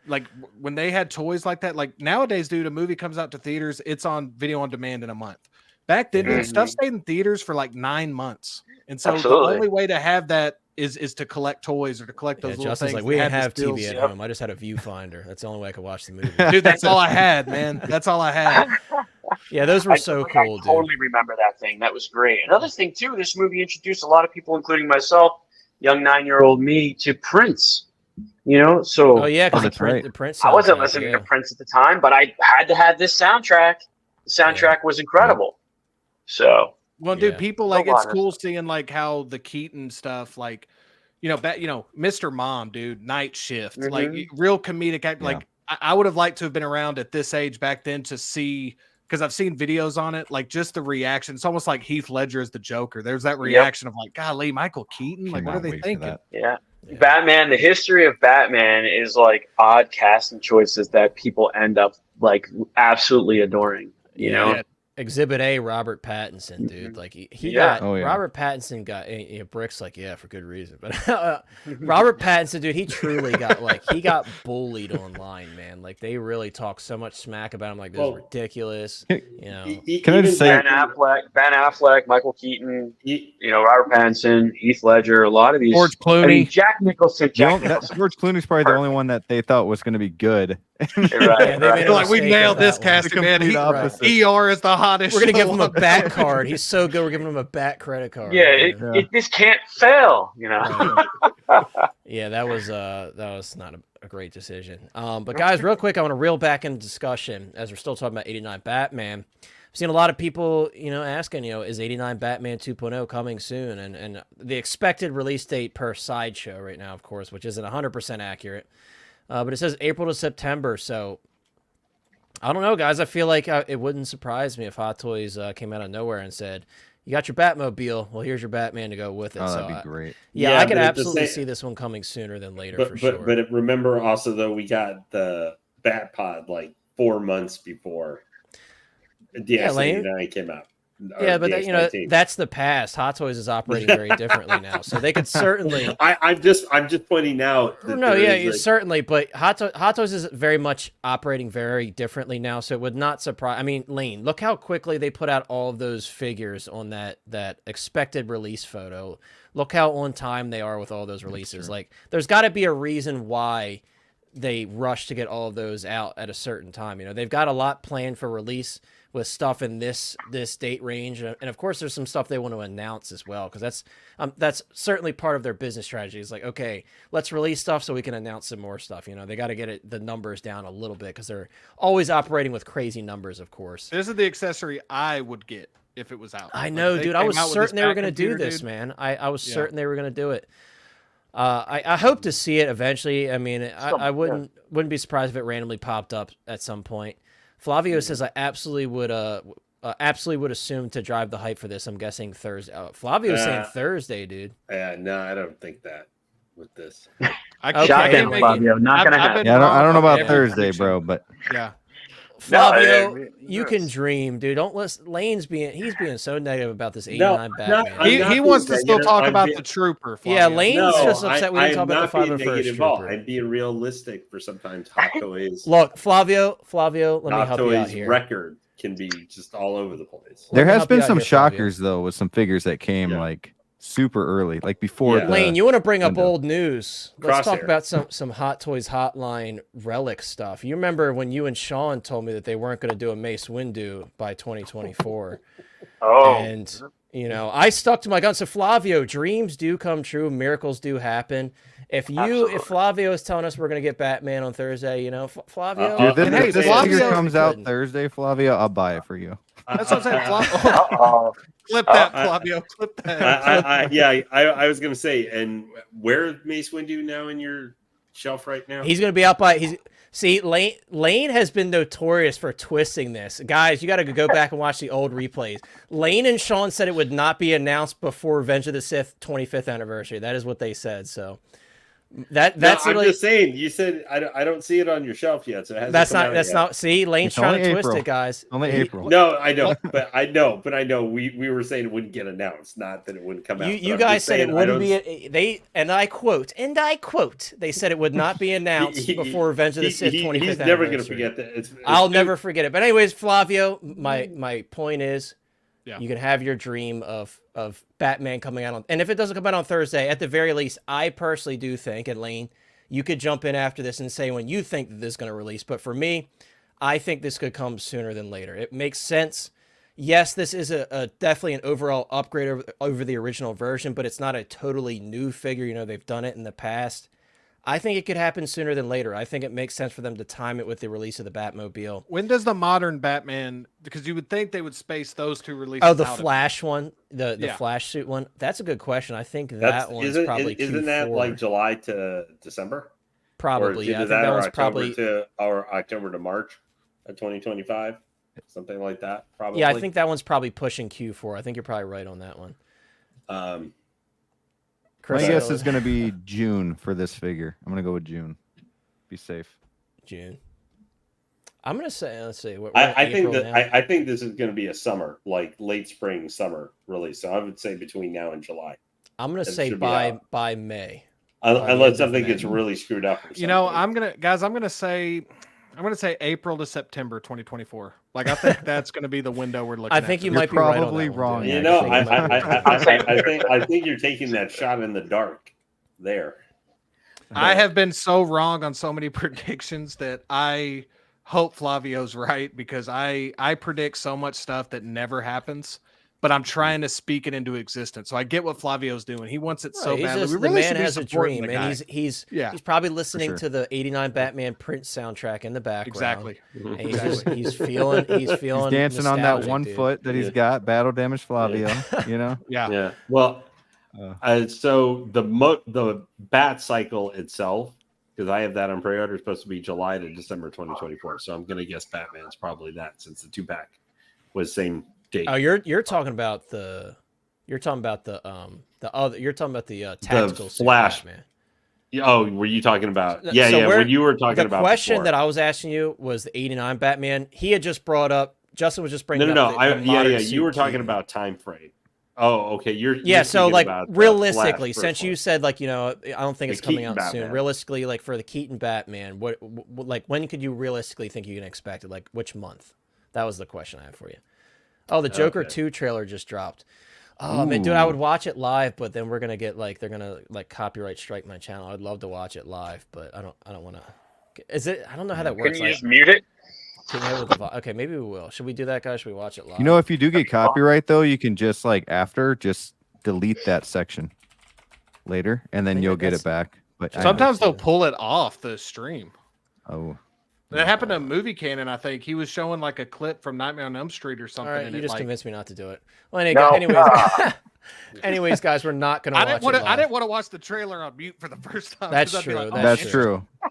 when they had toys like that. Like nowadays, dude, a movie comes out to theaters, it's on video on demand in a month. Back then, dude, stuff stayed in theaters for like 9 months, and so Absolutely. the only way to have that is to collect toys or to collect those little Justin's things. like, we that didn't had have the stills. TV at home. I just had a viewfinder. That's the only way I could watch the movie. Dude, that's all I had, man. That's all I had. Yeah, those were so cool, I totally remember that thing. That was great. Another thing too, this movie introduced a lot of people, including myself, young 9-year-old me, to Prince. So Oh yeah, because that's right. the Prince. I wasn't soundtrack, listening yeah. to Prince at the time, but I had to have this soundtrack. The soundtrack was incredible. So Well, dude, Yeah. people like No it's wonder. cool seeing like how the Keaton stuff, like Mr. Mom, dude, Night Shift, like real comedic act. Yeah. Like I would have liked to have been around at this age back then to see, because I've seen videos on it, like just the reaction. It's almost like Heath Ledger as the Joker. There's that reaction of like, golly, Michael Keaton, like what are Cannot they wait for thinking? that. yeah. Yeah. Batman, the history of Batman is like odd casting choices that people end up like absolutely adoring. You know? Yeah. Exhibit A, Robert Pattinson, dude. Like he Yeah. got Oh, yeah. Robert Pattinson got Brick's like, yeah, for good reason. But Robert Pattinson, dude, he truly got he got bullied online, man. Like they really talk so much smack about him, like this is Well, ridiculous. Can Can I just say- Ben Affleck, Michael Keaton, Robert Pattinson, Heath Ledger, a lot of these. George I mean, Clooney. Jack Nicholson. George Clooney's probably the only one that they thought was going to be good. Right, Yeah, they right. made a Like we mistake nailed with this that one. casting, man. complete opposite. ER is the hottest. We're gonna give show him a on bat earth. card. He's so good. We're giving him a bat credit card. Yeah, man. this can't fail. Yeah, that was not a great decision. But guys, real quick, I want to reel back into discussion as we're still talking about '89 Batman. I've seen a lot of people, asking, is '89 Batman 2.0 coming soon? And the expected release date per Sideshow right now, of course, which isn't 100% accurate, but it says April to September. So I don't know, guys. I feel like it wouldn't surprise me if Hot Toys came out of nowhere and said, "You got your Batmobile. Well, here's your Batman to go with it." Oh, So that'd be great. yeah, I could but at the absolutely same- see this one coming sooner than later But for sure. remember also though we got the Bat Pod like 4 months before Yeah, Lane. DS89 came out. Yeah, but the that, you know, X19. that's the past. Hot Toys is operating very differently now, so they could certainly. I'm just pointing out. That No, there yeah, is certainly, but Hot Toys is very much operating very differently now, so it would not surprise. I mean, Lane, look how quickly they put out all of those figures on that expected release photo. Look how on time they are with all those releases. Like, there's got to be a reason why they rush to get all of those out at a certain time. You know, they've got a lot planned for release with stuff in this date range, and of course there's some stuff they want to announce as well, because that's certainly part of their business strategy. Is like, okay, let's release stuff so we can announce some more stuff. You know, they got to get the numbers down a little bit because they're always operating with crazy numbers, of course. This is the accessory I would get if it was out. I know, dude. I was certain they were going to do this, man. I was certain they were going to do it. I hope to see it eventually. I mean, I wouldn't be surprised if it randomly popped up at some point. Flavio says I absolutely would assume to drive the hype for this. I'm guessing Thursday. Flavio's saying Thursday, dude. Yeah, no, I don't think that with this. Okay. Shotgun, Flavio. Not gonna happen. Yeah, I don't know about every Thursday, prediction. bro, but Yeah. Flavio, you can dream, dude. Don't listen. Lane's being so negative about this 89 Batman. I'm not He wants to being still negative. talk I'm about being- the Trooper. Yeah, Flavio. Lane's just upset we didn't talk I'm about the not being 501st negative at all. Trooper. I'm being realistic for sometimes Hot Toys. Look, Flavio, let me Hot help you out Toys here. record can be just all over the place. there me has help you been out some here, Flavio. shockers though with some figures that came Yeah. like super early, like before. Yeah. Lane, you want to bring up window. old news? Let's talk Crosshair. about some Hot Toys Hotline relic stuff. You remember when you and Sean told me that they weren't going to do a Mace Windu by 2024, Oh, and you know I stuck to my guns. So Flavio, dreams do come true, miracles do happen. If Flavio is telling us we're going to get Batman on Thursday, you know, Flavio. Dude, And hey, if this Flavio- figure comes out Couldn't. Thursday, Flavio, I'll buy it for you. That's what I'm saying. Flavio. uh-oh. Clip that, Flavio. Clip that. I was gonna say, and where Mace Windu now in your shelf right now? He's going to be out by. See, Lane has been notorious for twisting this. Guys, you got to go back and watch the old replays. Lane and Sean said it would not be announced before Revenge of the Sith 25th anniversary. That is what they said. So that's No, I'm literally. just saying. You said I don't see it on your shelf yet, so it hasn't That's come not. out That's yet. not. See, Lane's It's trying to only twist April. it, guys. Only April. No, I know, but I know. We were saying it wouldn't get announced, not that it wouldn't come out. You But I'm guys just said it saying, I wouldn't don't- be. They and I quote. They said it would not be announced before Revenge of the Sith 25th He's never going to anniversary. forget that. I'll never forget it. But anyways, Flavio, my point is, Yeah. you can have your dream of Batman coming out on, and if it doesn't come out on Thursday, at the very least, I personally do think, and Lane, you could jump in after this and say when you think that this is going to release. But for me, I think this could come sooner than later. It makes sense. Yes, this is a definitely an overall upgrade over the original version, but it's not a totally new figure. You know, they've done it in the past. I think it could happen sooner than later. I think it makes sense for them to time it with the release of the Batmobile. When does the modern Batman? Because you would think they would space those two releases. Oh, the out of- Flash one, the Yeah. Flash suit one. That's a good question. I think that one's probably isn't that Q4. like July to December? Probably, Or yeah. I either think that or one's October probably. or October to March of 2025, something like that. Probably. Yeah, I think that one's probably pushing Q4. I think you're probably right on that one. Um, My Chris, guess is going to be June for this figure. I'm going to go with June. Be safe. June. I'm gonna say. Let's see. We're I in think April that now. I think this is going to be a summer, like late spring, summer release. So I would say between now and July, I'm gonna it say should be out. by May. By the end unless of something May. gets really screwed up. Or You know, something. I'm gonna say April to September 2024. Like I think that's gonna be the window we're looking. I at think you for You're might be right on probably that one, wrong, dude. You Yeah, know, think you might be right. I think you're taking that shot in the dark there. I have been so wrong on so many predictions that I hope Flavio's right, because I predict so much stuff that never happens, but I'm trying to speak it into existence. So I get what Flavio's doing. He wants it so Right, he's badly. just- We the really man should be has a supporting dream, the and guy. he's Yeah. he's probably listening sure. to the '89 Batman Prince soundtrack in the background. Exactly. And he's feeling He's dancing on that nostalgic, one dude. foot that he's Yeah. got. Battle damage Flavio, you know? Yeah. Yeah. Well, Uh, so the bat cycle itself, because I have that on pre-order, is supposed to be July to December 2024. So I'm gonna guess Batman's probably that, since the 2-pack was same date. Oh, you're talking about the other. You're talking about the tactical suit Flash. Batman. Oh, were you talking about? So Yeah, yeah. where- When you were talking The about question before. that I was asking you was the '89 Batman. He had just brought up Justin was just No, bringing no, up no. the modern Yeah. You were suit talking Keaton. about time frame. Oh, okay. Yeah, you're so thinking like about, realistically, Flash since first you one. said like, you know, I don't think The it's coming Keaton out soon. Batman. Realistically, like for the Keaton Batman, what like when could you realistically think you can expect it? Like which month? That was the question I have for you. Oh, the Joker Okay. 2 trailer just dropped. Oh man, dude, I Ooh. would watch it live, but then we're gonna get like they're gonna like copyright strike my channel. I'd love to watch it live, but I don't want to. Is it? I don't know how that Can works. you just mute it? Okay, maybe we will. Should we do that, guys? Should we watch it live? You know, if you do get copyright though, you can just like after just delete that section later, and then think you'll get that's- it back. But Sometimes too. they'll pull it off the stream. oh, That happened to Movie Cannon, I think. He was showing like a clip from Nightmare on Elm Street or all something. right, and you it, just like, convinced me not to do it. Well, anyways, anyways, guys, we're not gonna I watch didn't want it to. live. I didn't want to watch the trailer on mute for the first time. That's 'cause I'd be true, like, that's that's true. true.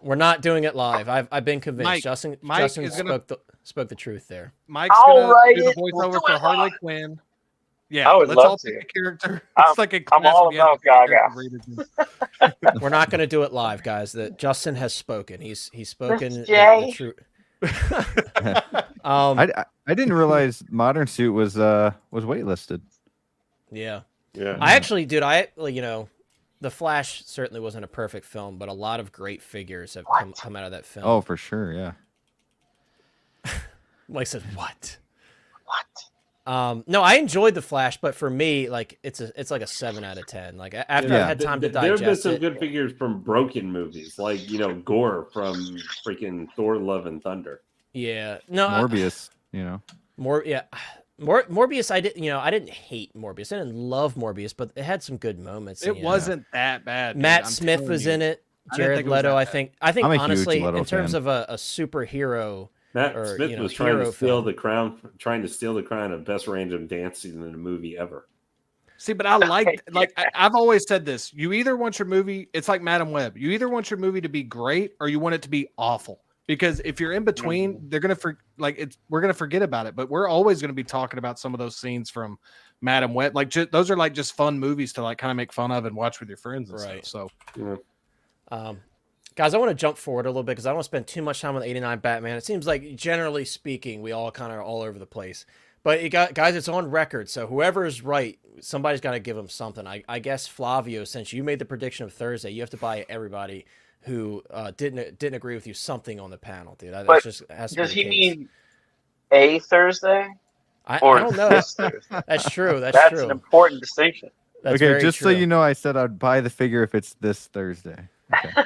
We're not doing it live. I've been convinced. Mike- Justin Mike is gonna- spoke the truth there. Mike's I'll gonna write do the it. We'll voiceover do for it Harley live. Quinn. Yeah, I would let's love all to. pick a character. I'm- It's like a I'm class all when you have about to pick Gaga. character We're not gonna do it live, guys. That Justin has spoken. He's spoken the Jay. truth. I didn't realize Modern Suit was waitlisted. Yeah. Yeah. I actually, dude, you know, The Flash certainly wasn't a perfect film, but a lot of great figures have come out of that film. Oh, for sure, yeah. Mike said, "What?" What? No, I enjoyed The Flash, but for me, like, it's like a 7 out of 10. Like after I've had time to There have been digest some it. good figures from broken movies, like Gore from freaking Thor: Love and Thunder. Yeah. No. Morbius, you know. Morbius, I didn't hate Morbius. I didn't love Morbius, but it had some good moments. It wasn't that bad. dude. Matt I'm Smith telling was you. in it. I didn't Jared think it was Leto. that I bad. think I'm a huge honestly, Leto in terms fan. of a superhero, Matt or, Smith you know, was trying hero to steal film. the crown, trying to steal the crown of best random dancing in a movie ever. See, but I I've always said this. You either want your movie, it's like Madam Web. You either want your movie to be great or you want it to be awful. Because if you're in between, they're gonna we're gonna forget about it. But we're always gonna be talking about some of those scenes from Madam Web. Like those are like just fun movies to like kind of make fun of and watch with your friends and Right. stuff. So Guys, I want to jump forward a little bit because I don't want to spend too much time on the 89 Batman. It seems like, generally speaking, we all kind of are all over the place. But guys, it's on record, so whoever is right, somebody's got to give them something. I guess, Flavio, since you made the prediction of Thursday, you have to buy everybody who didn't agree with you something on the panel, dude. But just has to be Does the he case. mean a Thursday I or don't know. this Thursday? That's true. That's That's true. an important distinction. That's okay, very just true. so you know, I said I'd buy the figure if it's this Thursday. Okay.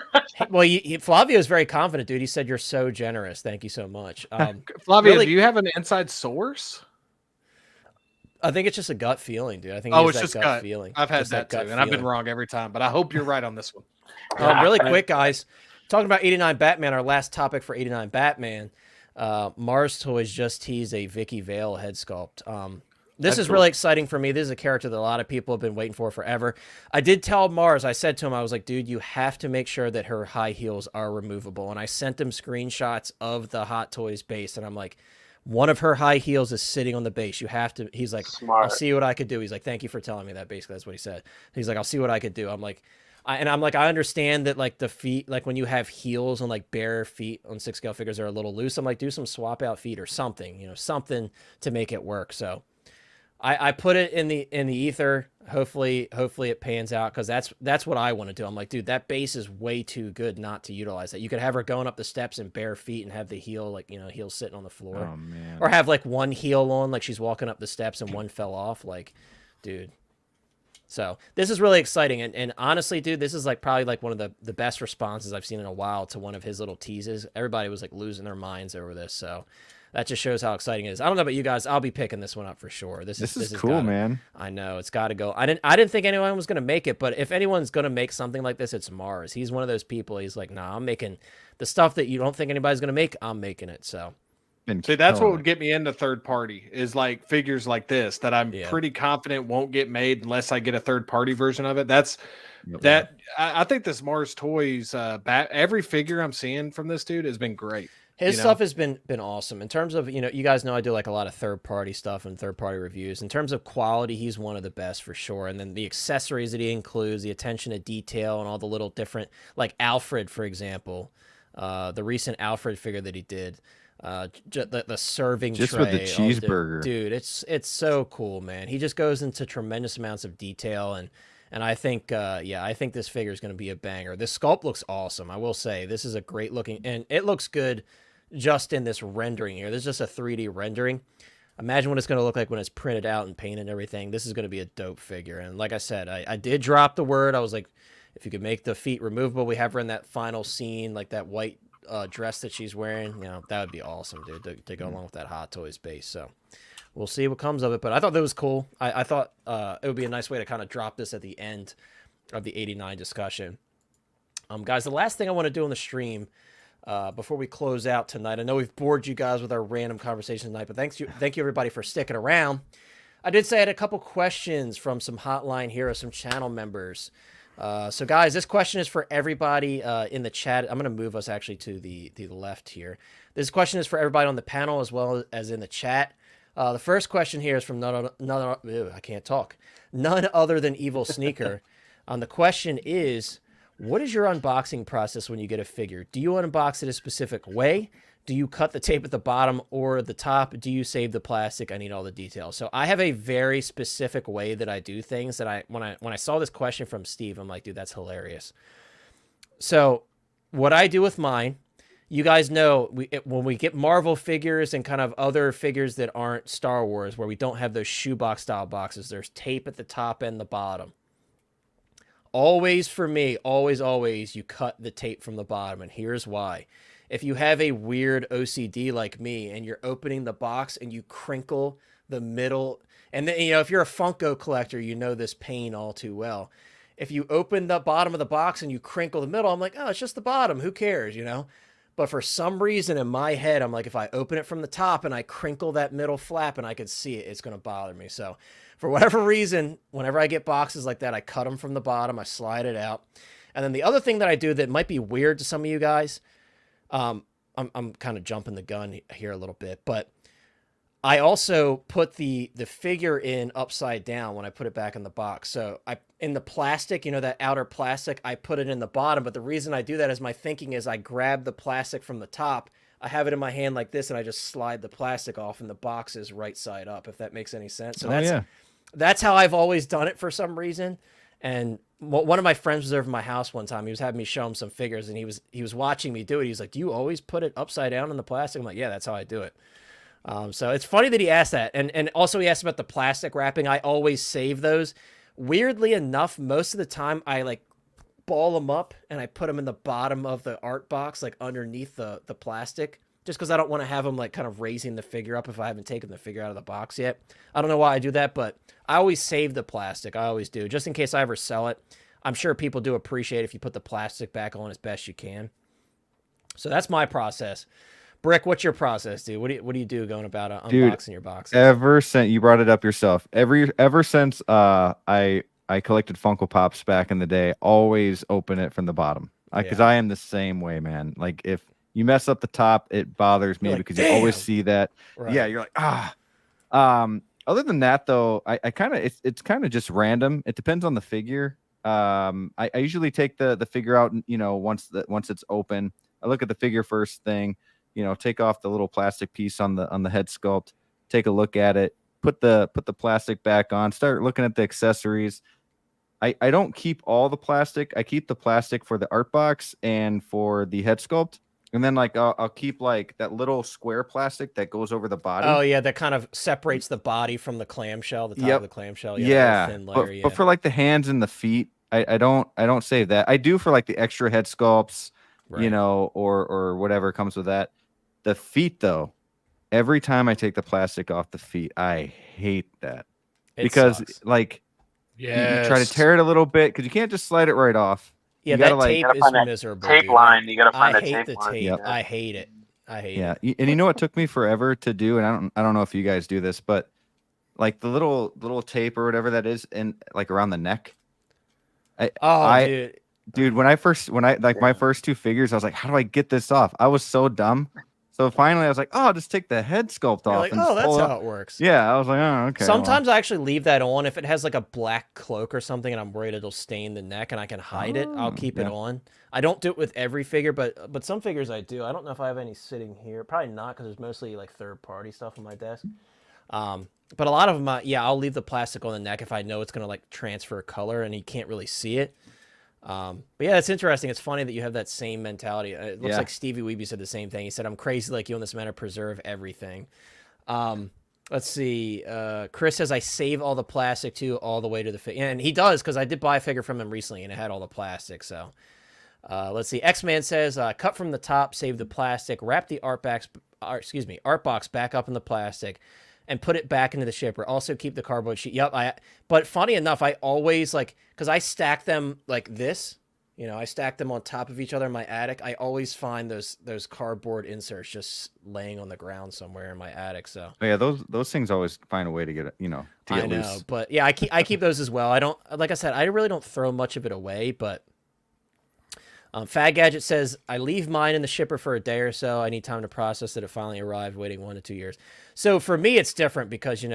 Well, Flavio is very confident, dude. He said you're so generous. Thank you so much. Flavia, really- do you have an inside source? I think it's just a gut feeling, dude. I think Oh, it's it's that just gut gut. feeling. I've had Just that too, gut and I've been feeling. wrong every time. But I hope you're right on this one. Really quick, guys. Talking about 89 Batman, our last topic for 89 Batman. Mars Toys just teased a Vicky Vale head sculpt. This is really exciting for me. This is a character that a lot of people have been waiting for forever. I did tell Mars, I said to him, I was like, dude, you have to make sure that her high heels are removable. And I sent him screenshots of the Hot Toys base, and I'm like, one of her high heels is sitting on the base. You have to. He's like, Smart. I'll see what I could do. He's like, thank you for telling me that. Basically, that's what he said. He's like, I'll see what I could do. I'm like, I understand that like the feet, like when you have heels on like bare feet on 6 scale figures are a little loose. I'm like, do some swap out feet or something, something to make it work. So I put it in the ether. Hopefully it pans out, because that's what I want to do. I'm like, dude, that base is way too good not to utilize that. You could have her going up the steps in bare feet and have the heel, like, heel sitting on the floor. Oh man. Or have like one heel on, like she's walking up the steps and one fell off. Like, dude. So this is really exciting. And honestly, dude, this is like probably like one of the best responses I've seen in a while to one of his little teases. Everybody was like losing their minds over this. So that just shows how exciting it is. I don't know about you guys. I'll be picking this one up for sure. This This is has cool, gotta- man. I know it's got to go. I didn't think anyone was going to make it, but if anyone's going to make something like this, it's Mars. He's one of those people. He's like, nah, I'm making the stuff that you don't think anybody's going to make. I'm making it. So Been See, that's what killing would get me into third party is like figures like this that I'm Yeah. pretty confident won't get made unless I get a third party version of it. That's Yep. that. I think this Mars Toys every figure I'm seeing from this dude has been great. his You know? stuff has been awesome. In terms of, you guys know I do like a lot of third party stuff and third party reviews. In terms of quality, he's one of the best for sure. And then the accessories that he includes, the attention to detail, and all the little different, like Alfred, for example, the recent Alfred figure that he did. The serving Just tray. with the Oh, cheeseburger. dude, it's so cool, man. He just goes into tremendous amounts of detail, and I think, I think this figure is going to be a banger. This sculpt looks awesome. I will say this is a great looking, and it looks good just in this rendering here. This is just a 3D rendering. Imagine what it's going to look like when it's printed out and painted and everything. This is going to be a dope figure. And like I said, I did drop the word. I was like, if you could make the feet removable, we have her in that final scene, like that white dress that she's wearing. You know, that would be awesome, dude, to go along with that Hot Toys base. So we'll see what comes of it. But I thought that was cool. I thought it would be a nice way to kind of drop this at the end of the 89 discussion. Guys, the last thing I want to do on the stream before we close out tonight, I know we've bored you guys with our random conversation tonight, but thank you everybody for sticking around. I did say I had a couple questions from some Hotline Hero, some channel members. So guys, this question is for everybody in the chat. I'm going to move us actually to the left here. This question is for everybody on the panel as well as in the chat. The first question here is from none other than Evil Sneaker. The question is, what is your unboxing process when you get a figure? Do you unbox it a specific way? Do you cut the tape at the bottom or the top? Do you save the plastic? I need all the details. So I have a very specific way that I do things that when I saw this question from Steve, I'm like, dude, that's hilarious. So what I do with mine, you guys know, when we get Marvel figures and kind of other figures that aren't Star Wars, where we don't have those shoebox style boxes, there's tape at the top and the bottom. Always for me, always, you cut the tape from the bottom, and here's why. If you have a weird OCD like me and you're opening the box and you crinkle the middle, and then, if you're a Funko collector, you know this pain all too well. If you open the bottom of the box and you crinkle the middle, I'm like, oh, it's just the bottom. Who cares, But for some reason in my head, I'm like, if I open it from the top and I crinkle that middle flap and I can see it, it's going to bother me. So for whatever reason, whenever I get boxes like that, I cut them from the bottom, I slide it out. And then the other thing that I do that might be weird to some of you guys, I'm kind of jumping the gun here a little bit, but I also put the figure in upside down when I put it back in the box. So in the plastic, that outer plastic, I put it in the bottom. But the reason I do that is my thinking is I grab the plastic from the top, I have it in my hand like this, and I just slide the plastic off, and the box is right side up, if that makes any sense. So that's how I've always done it for some reason. And one of my friends was over at my house one time. He was having me show him some figures, and he was watching me do it. He was like, "Do you always put it upside down in the plastic?" I'm like, "Yeah, that's how I do it." So it's funny that he asked that. And also he asked about the plastic wrapping. I always save those. Weirdly enough, most of the time I ball them up and I put them in the bottom of the art box, underneath the plastic, just because I don't want to have them kind of raising the figure up if I haven't taken the figure out of the box yet. I don't know why I do that, but I always save the plastic. I always do, just in case I ever sell it. I'm sure people do appreciate if you put the plastic back on as best you can. So that's my process. Brick, what's your process, dude? What do you do going about unboxing your boxes? Ever since you brought it up yourself, ever since I collected Funko Pops back in the day, always open it from the bottom. Because I am the same way, man. Like if you mess up the top, it bothers me because you always see that. Right. Yeah, you're like other than that, though, I kind of it's kind of just random. It depends on the figure. I usually take the figure out, once it's open. I look at the figure first thing. Take off the little plastic piece on the head sculpt, take a look at it, put the plastic back on, start looking at the accessories. I don't keep all the plastic. I keep the plastic for the art box and for the head sculpt. And then I'll keep that little square plastic that goes over the body. Oh yeah, that kind of separates the body from the clamshell, the top of the clamshell. Yeah. Thin layer, but for the hands and the feet, I don't save that. I do for the extra head sculpts, right, or whatever comes with that. The feet, though, every time I take the plastic off the feet, I hate that. Because sucks. You try to tear it a little bit because you can't just slide it right off. Yeah, that tape is miserable. Tape line, you gotta find that tape line. I hate the tape. Yep. I hate it. I hate it. Yeah, and it took me forever to do, and I don't know if you guys do this, but the little tape or whatever that is, and around the neck. Dude, when I my first two figures, I was like, how do I get this off? I was so dumb. So finally, I was like, oh, just take the head sculpt You're off like, and oh, just that's pull it how up. it works. Yeah, I was like, oh, okay. Sometimes I actually leave that on if it has like a black cloak or something, and I'm worried it'll stain the neck, and I can hide it. I'll keep it on. I don't do it with every figure, but some figures I do. I don't know if I have any sitting here. Probably not, because there's mostly like third-party stuff on my desk. But a lot of them, yeah, I'll leave the plastic on the neck if I know it's gonna like transfer color and you can't really see it. But yeah, it's interesting. It's funny that you have that same mentality. It looks like Stevie Weeby said the same thing. He said, "I'm crazy like you on this matter. Preserve everything." Let's see. Chris says I save all the plastic too, all the way to the figure, and he does because I did buy a figure from him recently and it had all the plastic. So let's see. X-Man says cut from the top, save the plastic, wrap the art box back up in the plastic, and put it back into the shipper. Also keep the cardboard sheet. Yep. But funny enough, I always because I stack them like this. You know, I stack them on top of each other in my attic. I always find those cardboard inserts just laying on the ground somewhere in my attic. So yeah, those things always find a way to get it, to get loose. But yeah, I keep those as well. I don't, like I said, I really don't throw much of it away. But Fad Gadget says I leave mine in the shipper for a day or so. I need time to process it. It finally arrived, waiting 1 to 2 years. So for me, it's different because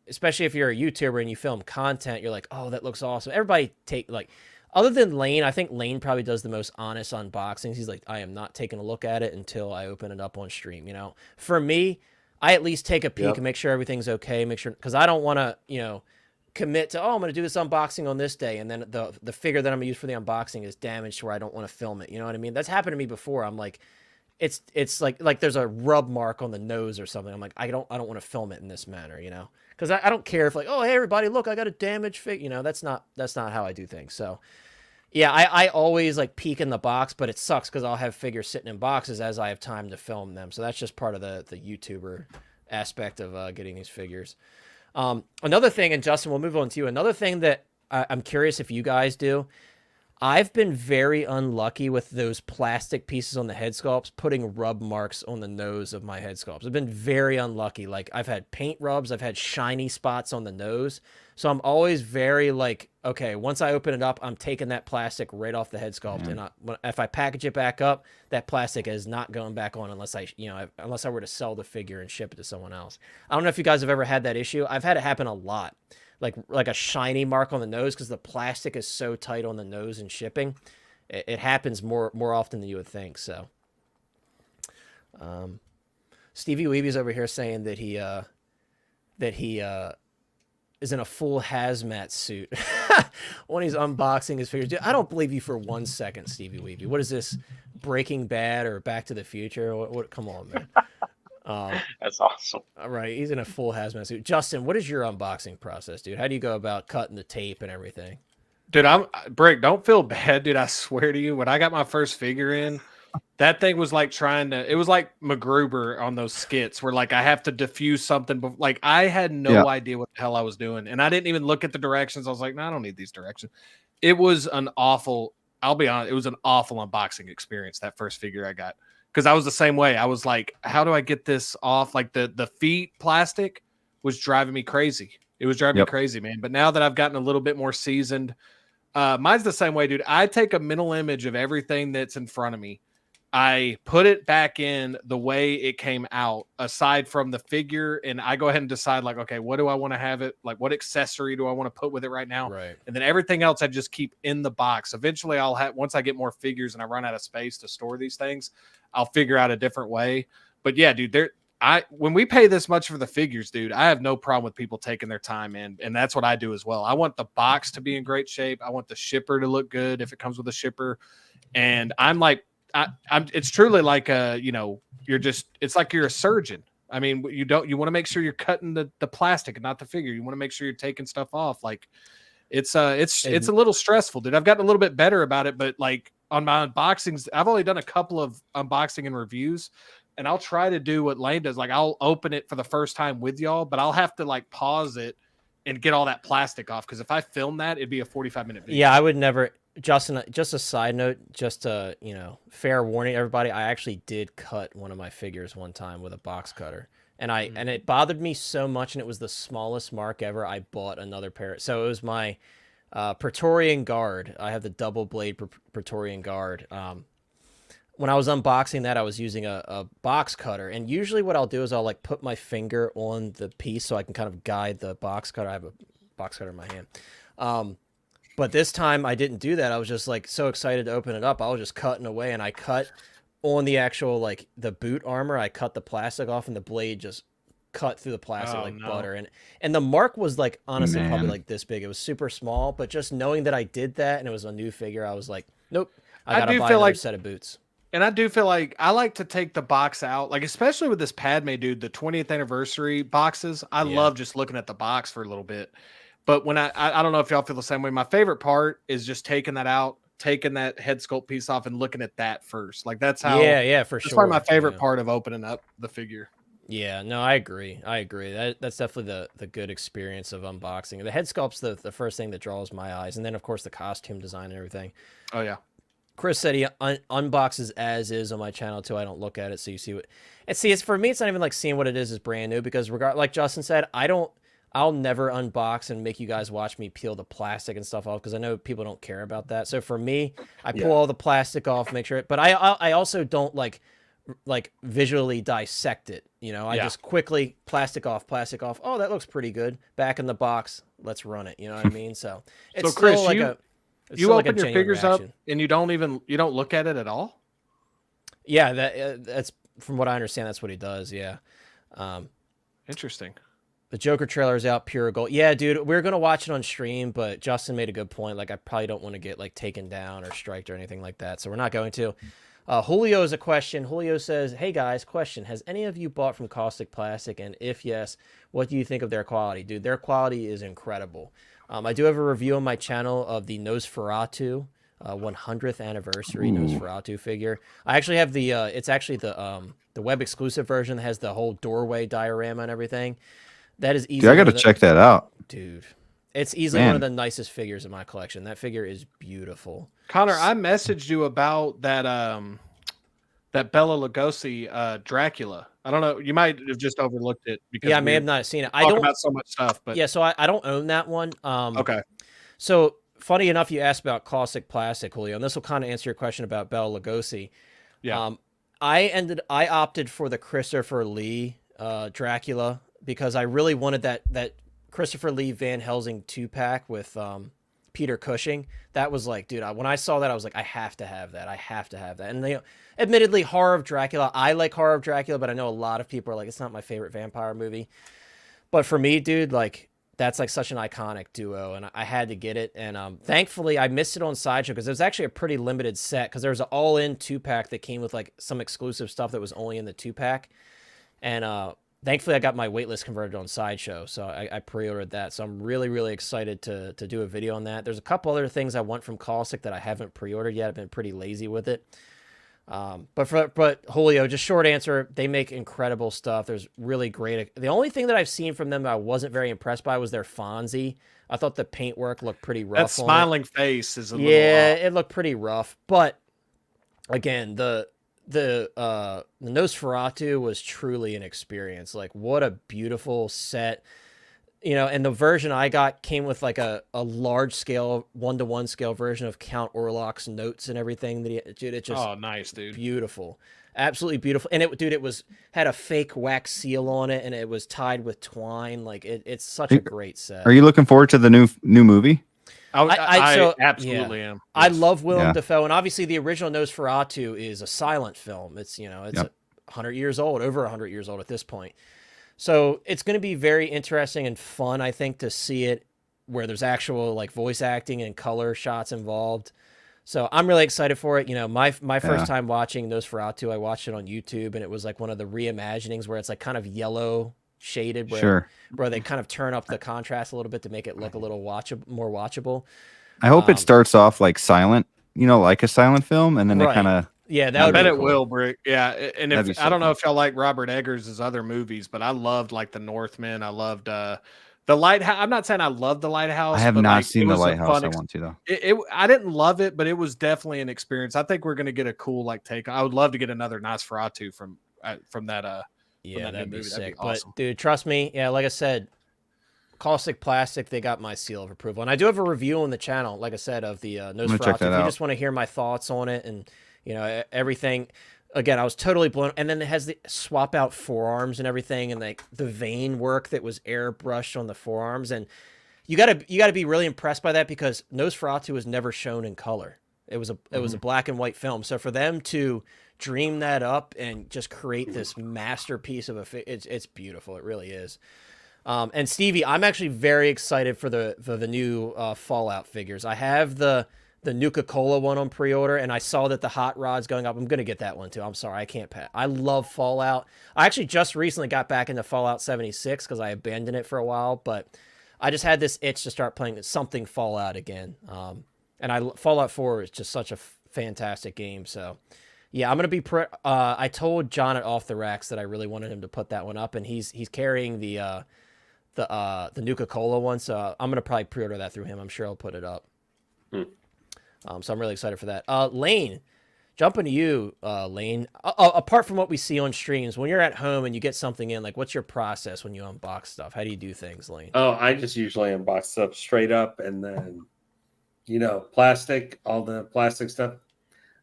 especially if you're a YouTuber and you film content, you're like, oh, that looks awesome. Everybody other than Lane, I think Lane probably does the most honest unboxings. He's like, I am not taking a look at it until I open it up on stream. For me, I at least take a peek and make sure everything's okay. Make sure, because I don't want to, commit to, I'm going to do this unboxing on this day, and then the figure that I'm going to use for the unboxing is damaged to where I don't want to film it. You know what I mean? That's happened to me before. I'm like, it's like there's a rub mark on the nose or something. I'm like, I don't want to film it in this manner, because I don't care if oh, hey everybody, look, I got a damaged fig. That's not how I do things. So yeah, I always peek in the box, but it sucks because I'll have figures sitting in boxes as I have time to film them. So that's just part of the YouTuber aspect of getting these figures. Another thing, and Justin, we'll move on to you. Another thing that I'm curious if you guys do. I've been very unlucky with those plastic pieces on the head sculpts, putting rub marks on the nose of my head sculpts. I've been very unlucky. I've had paint rubs, I've had shiny spots on the nose. So I'm always very okay, once I open it up, I'm taking that plastic right off the head sculpt. And if I package it back up, that plastic is not going back on unless unless I were to sell the figure and ship it to someone else. I don't know if you guys have ever had that issue. I've had it happen a lot. Like a shiny mark on the nose because the plastic is so tight on the nose and shipping. It happens more often than you would think. So, Stevie Weeby's over here saying that he is in a full hazmat suit when he's unboxing his figures. Dude, I don't believe you for 1 second, Stevie Weeby. What is this, Breaking Bad or Back to the Future? What? Come on, man. That's awesome. All right, he's in a full hazmat suit. Justin, what is your unboxing process, dude? How do you go about cutting the tape and everything? Dude, Brick, don't feel bad, dude. I swear to you, when I got my first figure in, that thing was like it was like MacGruber on those skits where I have to diffuse something. I had no idea what the hell I was doing. And I didn't even look at the directions. I was like, no, I don't need these directions. It was I'll be honest, it was an awful unboxing experience, that first figure I got. Because I was the same way. I was like, how do I get this off? The feet plastic was driving me crazy. It was driving me crazy, man. But now that I've gotten a little bit more seasoned, mine's the same way, dude. I take a mental image of everything that's in front of me. I put it back in the way it came out, aside from the figure, and I go ahead and decide, okay, what do I want to have it? What accessory do I want to put with it right now? Right. And then everything else I just keep in the box. Eventually, I'll have, once I get more figures and I run out of space to store these things, I'll figure out a different way. But yeah, dude, when we pay this much for the figures, dude, I have no problem with people taking their time in, and that's what I do as well. I want the box to be in great shape. I want the shipper to look good if it comes with a shipper, and I'm it's truly it's like you're a surgeon. I mean, you want to make sure you're cutting the plastic and not the figure. You want to make sure you're taking stuff off. It's a little stressful, dude. I've gotten a little bit better about it, but on my unboxings, I've only done a couple of unboxing and reviews, and I'll try to do what Lane does. I'll open it for the first time with y'all, but I'll have to pause it and get all that plastic off. Cause if I film that, it'd be a 45-minute video. Yeah, I would never. Justin, just a side note, just fair warning, everybody. I actually did cut one of my figures one time with a box cutter, and and it bothered me so much, and it was the smallest mark ever. I bought another pair, so it was my Praetorian Guard. I have the double blade Praetorian Guard. when I was unboxing that, I was using a box cutter, and usually what I'll do is I'll like put my finger on the piece so I can kind of guide the box cutter. I have a box cutter in my hand. But this time I didn't do that. I was just like so excited to open it up. I was just cutting away, and I cut on the actual like the boot armor. I cut the plastic off, and the blade just cut through the plastic like butter. And the mark was like honestly probably like this big. It was super small, but just knowing that I did that and it was a new figure, I was like, nope, I gotta buy another set of boots. And I do feel like I like to take the box out, like especially with this Padme dude, the 20th anniversary boxes. I love just looking at the box for a little bit. But when I don't know if y'all feel the same way. My favorite part is just taking that out, taking that head sculpt piece off, and looking at that first. Like that's how. Yeah, for sure. That's probably my favorite part of opening up the figure. Yeah, no, I agree. That's definitely the good experience of unboxing. The head sculpt's the first thing that draws my eyes, and then of course the costume design and everything. Oh yeah. Chris said he unboxes as is on my channel too. I don't look at it, so you see what. And see, it's for me. It's not even like seeing what it is brand new because like Justin said, I'll never unbox and make you guys watch me peel the plastic and stuff off because I know people don't care about that. So for me, I pull all the plastic off, make sure. But I also don't like visually dissect it. You know, I just quickly plastic off. Oh, that looks pretty good. Back in the box. Let's run it. You know what I mean? So it's so Chris, still like you open your figures up and you don't look at it at all. Yeah, that's from what I understand. That's what he does. Yeah. Interesting. The Joker trailer is out, pure gold. Yeah, dude, we were gonna watch it on stream, but Justin made a good point. Like, I probably don't want to get like taken down or striked or anything like that, so we're not going to. Julio is a question. Julio says, "Hey guys, question: has any of you bought from Caustic Plastic? And if yes, what do you think of their quality, dude? Their quality is incredible. I do have a review on my channel of the Nosferatu 100th anniversary Nosferatu figure. I actually have the it's actually the web exclusive version that has the whole doorway diorama and everything. That is easy. Dude, I got to check that out. Dude, it's easily one of the nicest figures in my collection. That figure is beautiful. Connor, I messaged you about that that Bela Lugosi Dracula. I don't know. You might have just overlooked it because I may have not seen it. I don't about so much stuff, but yeah. So I don't own that one. Okay. So funny enough, you asked about Caustic Plastic, Julio, and this will kind of answer your question about Bela Lugosi. Yeah. I opted for the Christopher Lee Dracula because I really wanted that Christopher Lee Van Helsing 2-pack with Peter Cushing. That was like, dude, when I saw that, I was like, I have to have that. I have to have that. And they, admittedly, Horror of Dracula, I like Horror of Dracula, but I know a lot of people are like, it's not my favorite vampire movie. But for me, dude, like, that's like such an iconic duo, and I had to get it. And thankfully, I missed it on Sideshow because it was actually a pretty limited set because there was an all-in 2-pack that came with like some exclusive stuff that was only in the 2-pack. And thankfully, I got my waitlist converted on Sideshow, so I pre-ordered that. So I'm really, really excited to do a video on that. There's a couple other things I want from Caustic that I haven't pre-ordered yet. I've been pretty lazy with it. But Julio, just short answer, they make incredible stuff. There's really great. The only thing that I've seen from them that I wasn't very impressed by was their Fonzie. I thought the paintwork looked pretty rough. That smiling face is a little off. It looked pretty rough. But again, the Nosferatu was truly an experience. Like, what a beautiful set. You know, and the version I got came with like a large scale 1-to-1 scale version of Count Orlok's notes and everything. Dude, it just nice, dude, beautiful, absolutely beautiful. And it had a fake wax seal on it, and it was tied with twine. Like it's such a great set. Are you looking forward to the new movie? I absolutely am. Yes. I love Willem Dafoe, and obviously the original Nosferatu is a silent film. It's 100 years old, over 100 years old at this point. So it's going to be very interesting and fun, I think, to see it where there's actual like voice acting and color shots involved. So I'm really excited for it. You know, my first time watching Nosferatu, I watched it on YouTube, and it was like one of the reimaginings where it's like kind of yellow shaded, where they kind of turn up the contrast a little bit to make it look a little more watchable. I hope it starts off like silent, like a silent film, and then they kind of. Yeah, I bet it will, Brick. Yeah, and if I don't know if y'all like Robert Eggers' other movies, but I loved like The Northman. I loved The Lighthouse. I'm not saying I love The Lighthouse. I have not seen The Lighthouse. I want to though. I didn't love it, but it was definitely an experience. I think we're gonna get a cool like take. I would love to get another Nosferatu from that. Yeah, that'd be sick. That'd be awesome. But dude, trust me. Yeah, like I said, Caustic Plastic, they got my seal of approval, and I do have a review on the channel, like I said, of the Nosferatu. If you just want to hear my thoughts on it and You know, everything. Again, I was totally blown. And then it has the swap out forearms and everything, and like the vein work that was airbrushed on the forearms. And you gotta be really impressed by that because Nosferatu was never shown in color. It was a black and white film. So for them to dream that up and just create this masterpiece of it's beautiful. It really is. And Stevie, I'm actually very excited for the new Fallout figures. I have the Nuka-Cola one on pre-order, and I saw that the Hot Rod's going up. I'm going to get that one too. I'm sorry, I can't pay. I love Fallout. I actually just recently got back into Fallout 76 because I abandoned it for a while, but I just had this itch to start playing something Fallout again. And Fallout 4 is just such a fantastic game. So, yeah, I'm going to be I told John at Off the Racks that I really wanted him to put that one up, and he's carrying the Nuka-Cola one, so I'm going to probably pre-order that through him. I'm sure he'll put it up. So I'm really excited for that. Lane, jumping to you, Lane. Apart from what we see on streams, when you're at home and you get something in, like, what's your process when you unbox stuff? How do you do things, Lane? Oh, I just usually unbox stuff straight up, and then, you know, plastic, all the plastic stuff,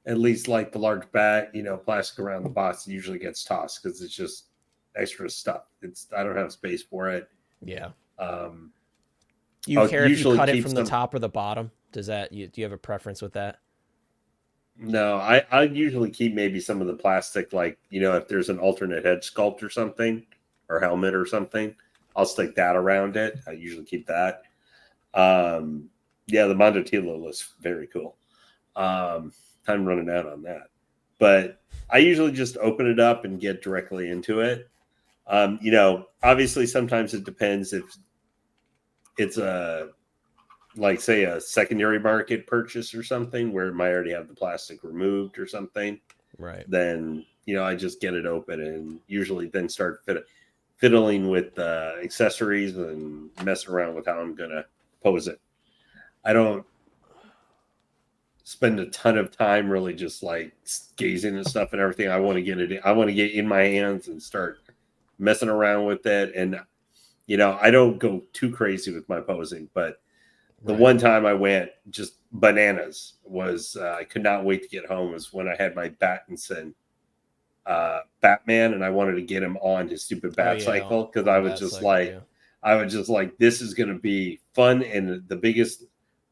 at least like the large bag, you know, plastic around the box usually gets tossed because it's just extra stuff. I don't have space for it. Yeah. Do you care if you cut it from the top or the bottom? Do you have a preference with that? No, I usually keep maybe some of the plastic, like, you know, if there's an alternate head sculpt or something, or helmet or something, I'll stick that around it. I usually keep that. Yeah, the Mondotilo looks very cool. Time running out on that. But I usually just open it up and get directly into it. You know, obviously sometimes it depends if it's like say a secondary market purchase or something where it might already have the plastic removed or something. Right. Then, you know, I just get it open and usually then start fiddling with accessories and messing around with how I'm going to pose it. I don't spend a ton of time really just like gazing at stuff and everything. I want to get in my hands and start messing around with it. And, you know, I don't go too crazy with my posing, but the one time I went just bananas was I could not wait to get home was when I had my Battinson Batman and I wanted to get him on his stupid bat cycle because I was just like, this is going to be fun and the biggest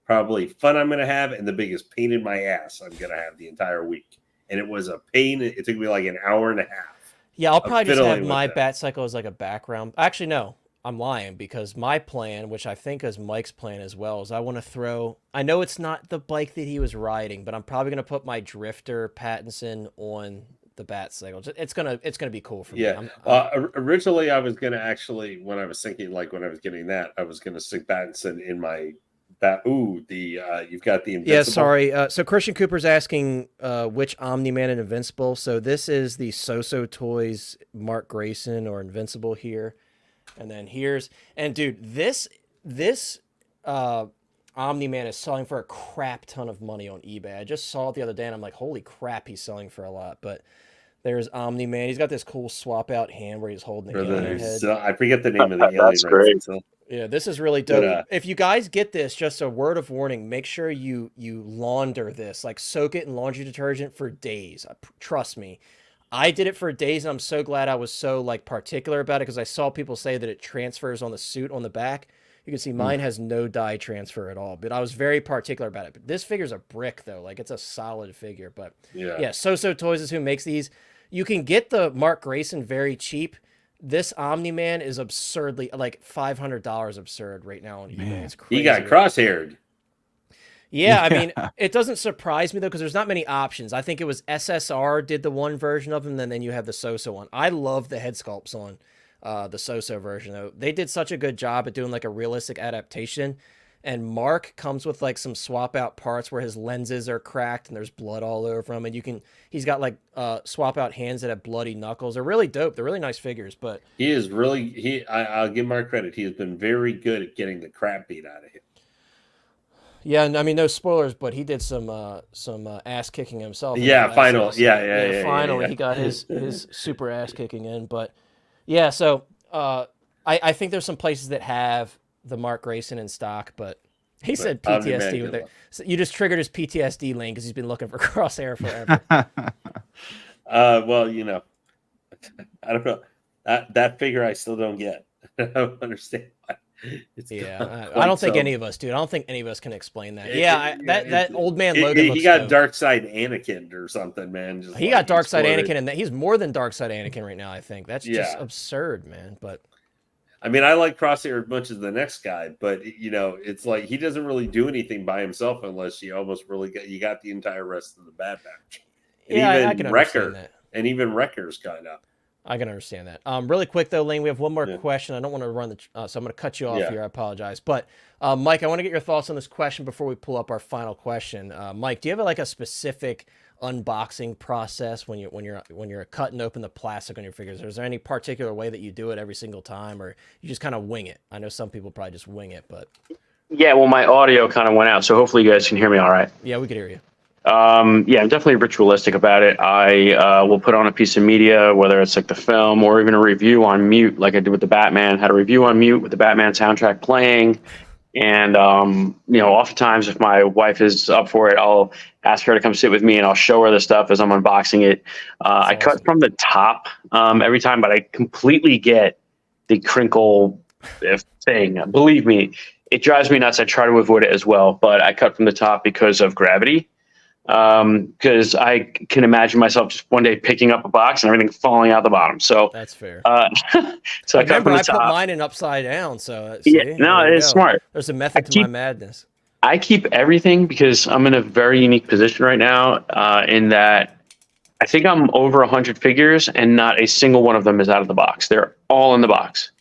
probably fun I'm going to have and the biggest pain in my ass I'm going to have the entire week. And it was a pain. It took me like an hour and a half. Yeah, I'll probably just have my bat cycle as like a background. Actually, no. I'm lying because my plan, which I think is Mike's plan as well, is I want to throw. I know it's not the bike that he was riding, but I'm probably going to put my Drifter Pattinson on the bat cycle. It's gonna be cool for me. Originally, I was gonna actually when I was thinking like when I was getting that, I was gonna stick Pattinson in my bat. Ooh, you've got the Invincible. Yeah, sorry. So Christian Cooper's asking which Omni-Man and Invincible. So this is the So Toys Mark Grayson or Invincible here. And then dude, this Omni-Man is selling for a crap ton of money on eBay. I just saw it the other day and I'm like, holy crap, he's selling for a lot. But there's Omni-Man. He's got this cool swap out hand where he's holding the alien head. I forget the name of the alien. That's great. Yeah, this is really dope. But, if you guys get this, just a word of warning, make sure you launder this. Like soak it in laundry detergent for days. Trust me. I did it for days, and I'm so glad I was so like particular about it because I saw people say that it transfers on the suit on the back. You can see mine has no dye transfer at all, but I was very particular about it. But this figure's a brick though, like it's a solid figure. But yeah, So Toys is who makes these. You can get the Mark Grayson very cheap. This Omni-Man is absurdly like $500 absurd right now on eBay. It's crazy. He got crosshaired. Yeah, I mean, it doesn't surprise me, though, because there's not many options. I think it was SSR did the one version of them, and then you have the Sosa one. I love the head sculpts on the Sosa version, though. They did such a good job at doing, like, a realistic adaptation. And Mark comes with, like, some swap-out parts where his lenses are cracked and there's blood all over him. And he's got, like, swap-out hands that have bloody knuckles. They're really dope. They're really nice figures, but... He is really... I'll give Mark credit. He has been very good at getting the crap beat out of him. Yeah, I mean, no spoilers, but he did some ass kicking himself. Yeah, finally. Yeah. Finally, he got his super ass kicking in. But yeah, so I think there's some places that have the Mark Grayson in stock, but He said Omni-Man PTSD can with it. love. So you just triggered his PTSD lane because he's been looking for Crosshair forever. Well, I don't know. That figure I still don't get. I don't understand why. It's Yeah, I quite don't think so- any of us, dude. I don't think any of us can explain that. It- Yeah, it- that it- old man Logan he looks got dope. Dark Side Anakin or something, man. Just He like got Dark Side exploded. Anakin, and he's more than Dark Side Anakin right now. I think that's just Yeah. absurd, man. But I mean, I like Crosshair as much as the next guy, but it's like he doesn't really do anything by himself unless you almost really got the entire rest of the Bad Batch. And yeah, I even can Wrecker, understand that. and even Wrecker's kind of. I can understand that. Really quick though, Lane, we have one more Yeah. question. I don't want to run so I'm going to cut you off Yeah. here. I apologize, but Mike, I want to get your thoughts on this question before we pull up our final question. Mike, do you have like a specific unboxing process when you're cutting open the plastic on your figures? Is there any particular way that you do it every single time, or you just kind of wing it? I know some people probably just wing it, but Yeah, well, my audio kind of went out, so hopefully you guys can hear me all right. yeah, we could hear you. Yeah, I'm definitely ritualistic about it. I will put on a piece of media, whether it's like the film or even a review on mute, like I did with the Batman. Had a review on mute with the Batman soundtrack playing. And, oftentimes if my wife is up for it, I'll ask her to come sit with me and I'll show her the stuff as I'm unboxing it. I cut awesome. from the top every time, but I completely get the crinkle thing. Believe me, it drives me nuts. I try to avoid it as well, but I cut from the top because of gravity. Because I can imagine myself just one day picking up a box and everything falling out the bottom. So That's fair. so I cut Remember, from the I put top. mine in upside down, so Yeah, see, no, there you it's go. smart. There's a method to keep- my madness. I keep everything because I'm in a very unique position right now, in that I think I'm over 100 figures and not a single one of them is out of the box. They're all in the box.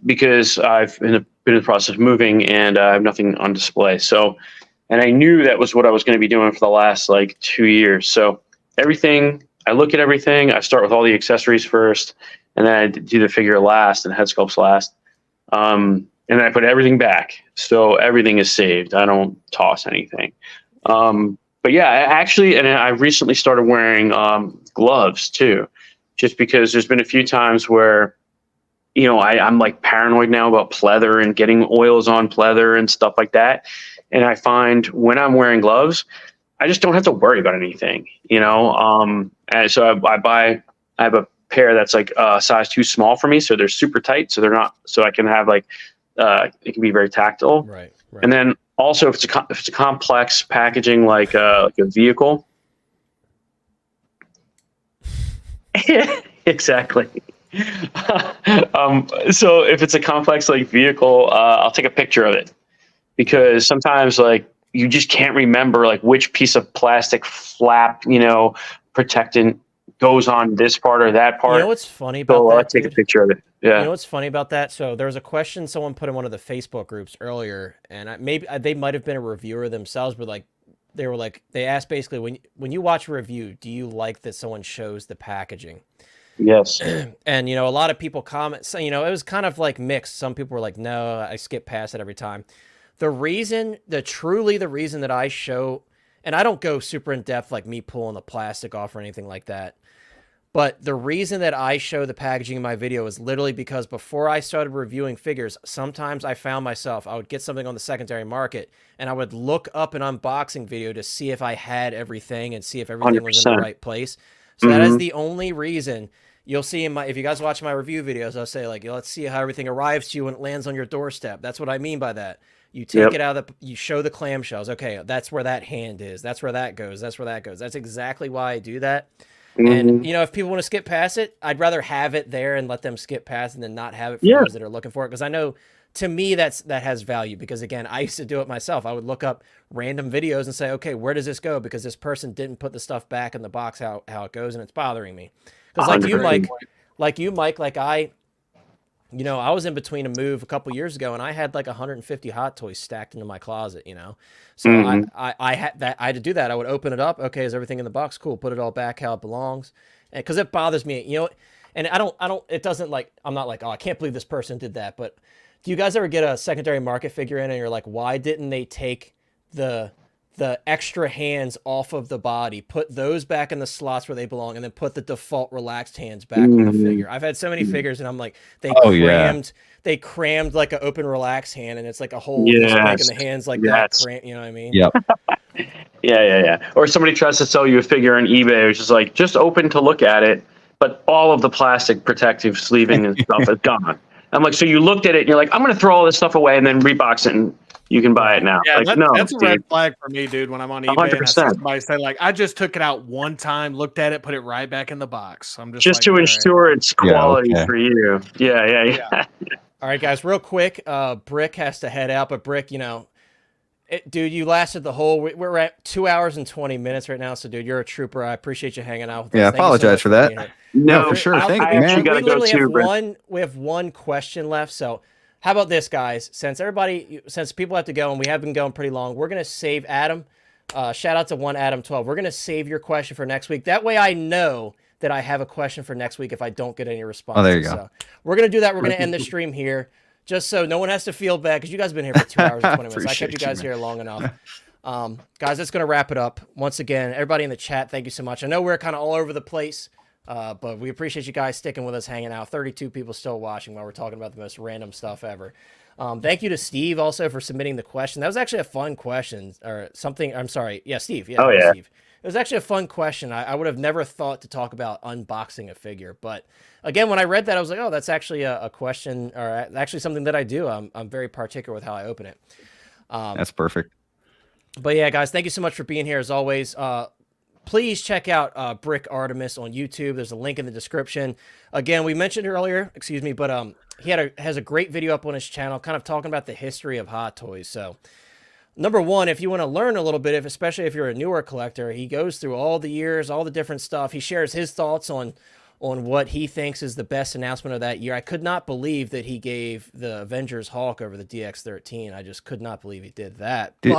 Because I've been in the process of moving and I have nothing on display. So, and I knew that was what I was going to be doing for the last 2 years. So I look at everything. I start with all the accessories first, and then I do the figure last and head sculpts last. And then I put everything back. So everything is saved. I don't toss anything. But yeah, I recently started wearing gloves too, just because there's been a few times where, I'm like paranoid now about pleather and getting oils on pleather and stuff like that. And I find when I'm wearing gloves, I just don't have to worry about anything, And so I have a pair that's like size too small for me. So they're super tight. So they're not, so I can have it can be very tactile. Right. And then also if it's a complex packaging, like a vehicle. Exactly. So if it's a complex vehicle, I'll take a picture of it, because sometimes you just can't remember which piece of plastic flap, protectant goes on this part or that part. You know what's funny about So that, I'll take a dude? picture of it. Yeah. You know what's funny about that? So there was a question someone put in one of the Facebook groups earlier, and maybe they might have been a reviewer themselves, but they asked basically, when you watch a review, do you like that someone shows the packaging? Yes. And a lot of people comment, so it was kind of mixed. Some people were like, no, I skip past it every time. The reason that I show, and I don't go super in depth like me pulling the plastic off or anything like that, but the reason that I show the packaging in my video is literally because before I started reviewing figures, sometimes I found myself, I would get something on the secondary market and I would look up an unboxing video to see if I had everything and see if everything was in the 100%. right place. So that is the only reason you'll see if you guys watch my review videos, I'll say let's see how everything arrives to you when it lands on your doorstep. That's what I mean by that. You take it out of you show the clamshells. Okay, that's where that hand is. That's where that goes. That's where that goes. That's exactly why I do that. And if people want to skip past it, I'd rather have it there and let them skip past it than not have it for those that are looking for it. Because I know, to me, that has value. Because again, I used to do it myself. I would look up random videos and say, okay, where does this go? Because this person didn't put the stuff back in the box how it goes, and it's bothering me. Because like you, Mike, I was in between a move a couple years ago, and I had 150 Hot Toys stacked into my closet. So I had to do that. I would open it up. Okay, is everything in the box? Cool. Put it all back how it belongs. Because it bothers me, And I don't. It doesn't I'm not oh, I can't believe this person did that. But do you guys ever get a secondary market figure in, and you're like, why didn't they take the the extra hands off of the body, put those back in the slots where they belong, and then put the default relaxed hands back on the figure. I've had so many figures, and I'm like, they crammed like an open relaxed hand, and it's like a hole this big, and the hands like that. You know what I mean? Yep. Yeah. Or somebody tries to sell you a figure on eBay, which is like just open to look at it, but all of the plastic protective sleeving and stuff is gone. I'm like, so you looked at it and you're like, I'm going to throw all this stuff away and then rebox it and you can buy it now. Yeah, like, that's a red flag for me, dude. When I'm on eBay 100%. And I see somebody say like, I just took it out one time, looked at it, put it right back in the box. I'm just to ensure its quality for you. Yeah. All right, guys, real quick. Brick has to head out, but Brick, dude, you lasted the whole. We're at 2 hours and 20 minutes right now, so dude, you're a trooper. I appreciate you hanging out with us. Yeah, I apologize for that. No, for sure. Thank you, man. We literally have one question left, so. How about this, guys? Since people have to go and we have been going pretty long, we're going to save Adam. Shout out to Adam12. We're going to save your question for next week. That way I know that I have a question for next week if I don't get any responses. Oh, there you go. So we're going to do that. We're going to end the stream here just so no one has to feel bad because you guys have been here for 2 hours and 20 minutes. I kept you guys here long enough. Guys, that's going to wrap it up. Once again, everybody in the chat, thank you so much. I know we're kind of all over the place. But we appreciate you guys sticking with us, hanging out. 32 people still watching while we're talking about the most random stuff ever. Thank you to Steve also for submitting the question. That was actually a fun question or something. I'm sorry. Yeah, Steve. Yeah, Steve. It was actually a fun question. I would have never thought to talk about unboxing a figure. But again, when I read that, I was like, oh, that's actually a question or actually something that I do. I'm very particular with how I open it. That's perfect. But yeah, guys, thank you so much for being here as always. Please check out Brick Artemis on YouTube. There's a link in the description. Again, we mentioned earlier, but he has a great video up on his channel kind of talking about the history of Hot Toys. So, number one, if you want to learn a little bit, especially if you're a newer collector, he goes through all the years, all the different stuff. He shares his thoughts on what he thinks is the best announcement of that year. I could not believe that he gave the Avengers Hulk over the DX-13. I just could not believe he did that. Dude,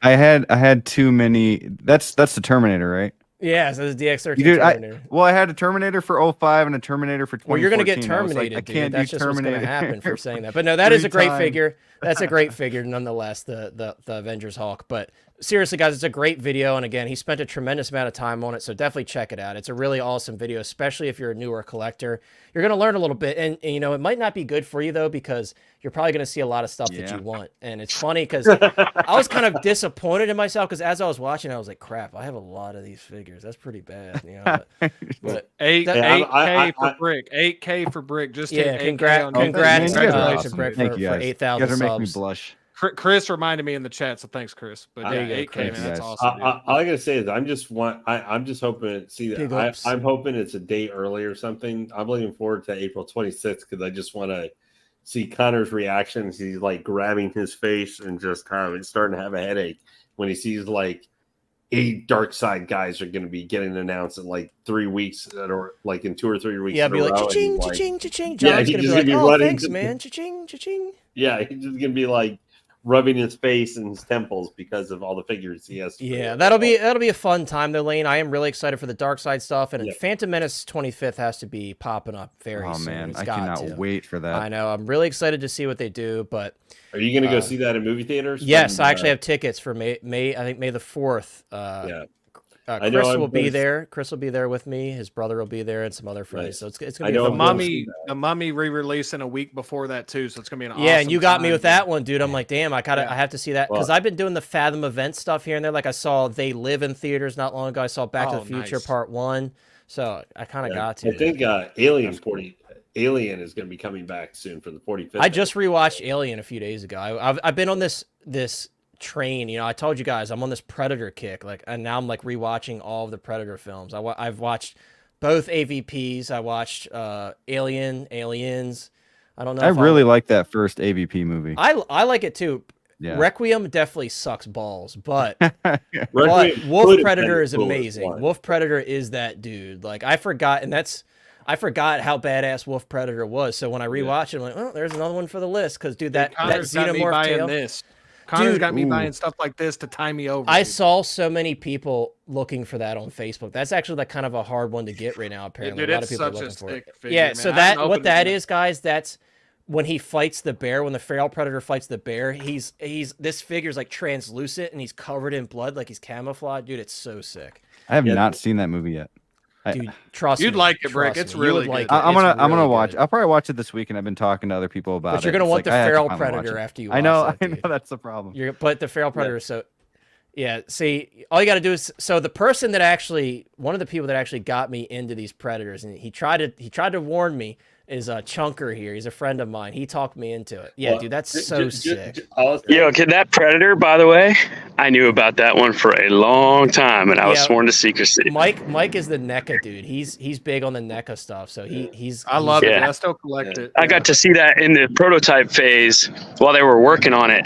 I had too many. That's the Terminator, right? Yeah, so the DX-13 dude, Terminator. I had a Terminator for 05 and a Terminator for 2014. Well, you're going to get terminated, I can't That's do just what's going to Terminator. happen for saying that. But no, that is a great figure. That's a great figure, nonetheless, the Avengers Hulk. But seriously, guys, it's a great video. And again, he spent a tremendous amount of time on it, so definitely check it out. It's a really awesome video, especially if you're a newer collector. You're going to learn a little bit. And it might not be good for you, though, because you're probably going to see a lot of stuff that you want. And it's funny because I was kind of disappointed in myself because as I was watching, I was like, crap, I have a lot of these figures. That's pretty bad. But 8K for Brick. 8K for Brick. Just congratulations, Brick, for 8,000 subs. You guys are making me blush. Chris reminded me in the chat, so thanks, Chris. But yeah, 8K, man, that's awesome. All I gotta say is I'm just hoping. I'm hoping it's a day early or something. I'm looking forward to April 26th because I just want to see Connor's reaction. He's like grabbing his face and just kind of starting to have a headache when he sees like 8 Dark Side guys are going to be getting announced in like 3 weeks or like in 2 or 3 weeks. Yeah, be like cha-ching, cha-ching, cha-ching. John's going to be like, oh, thanks, man. Cha-ching, cha-ching. Yeah, he's just going to be like rubbing his face and his temples because of all the figures he has. Yeah, that'll be a fun time though, Lane. I am really excited for the Dark Side stuff, and Phantom Menace 25th has to be popping up very soon. Oh man, I cannot wait for that. I know. I'm really excited to see what they do. But are you going to go see that in movie theaters? Yes, I actually have tickets for May. I think May the 4th. Chris will be there. Chris will be there with me. His brother will be there, and some other friends. Nice. So it's gonna be fun. The Mummy re-releasing a week before that too, so it's gonna be an awesome and you got me with that time. one, dude. I'm like, damn, I have to see that because I've been doing the Fathom event stuff here and there. Like I saw They Live in theaters not long ago. I saw Back to the Future Part 1, so I kind of got to. I think Alien is going to be coming back soon for the 45th. I just rewatched Alien a few days ago. I've been on this train. I told you guys I'm on this Predator kick, and now I'm like rewatching all of the Predator films. I've watched both AVPs. I watched Aliens. I don't know. I really like that first AVP movie. I like it too. Yeah. Requiem definitely sucks balls, but Wolf Predator is amazing. Wolf Predator is that dude. Like I forgot how badass Wolf Predator was. So when I rewatched it, I'm like, oh, there's another one for the list because dude, that xenomorph tail. Connor's got me buying stuff like this to tie me over. I saw so many people looking for that on Facebook. That's actually like kind of a hard one to get right now. Apparently, a lot of people are looking for it. Yeah, so what that is, guys, that's when he fights the bear, when the feral predator fights the bear, he's this figure's like translucent and he's covered in blood, like he's camouflaged. Dude, it's so sick. I have not seen that movie yet. Dude, trust me. You'd like it, Brick. trust It's me. You would really like good. it. I'm It's gonna really watch. good. I'll probably watch it this week, and I've been talking to other people about it. But you're gonna It's want like, the I have to feral finally watch predator it. after you I watch know. that, I dude. know that's the problem. But the feral predator is so. Yeah, see, all you got to do is the person that actually, one of the people that actually got me into these predators, and he tried to warn me, is Chunker here. He's a friend of mine. He talked me into it. Yeah, dude, that's so sick. Yo, that Predator, by the way, I knew about that one for a long time, and I was sworn to secrecy. Mike is the NECA dude. He's big on the NECA stuff, so he's. I love it. Yeah. I still collect it. I got to see that in the prototype phase while they were working on it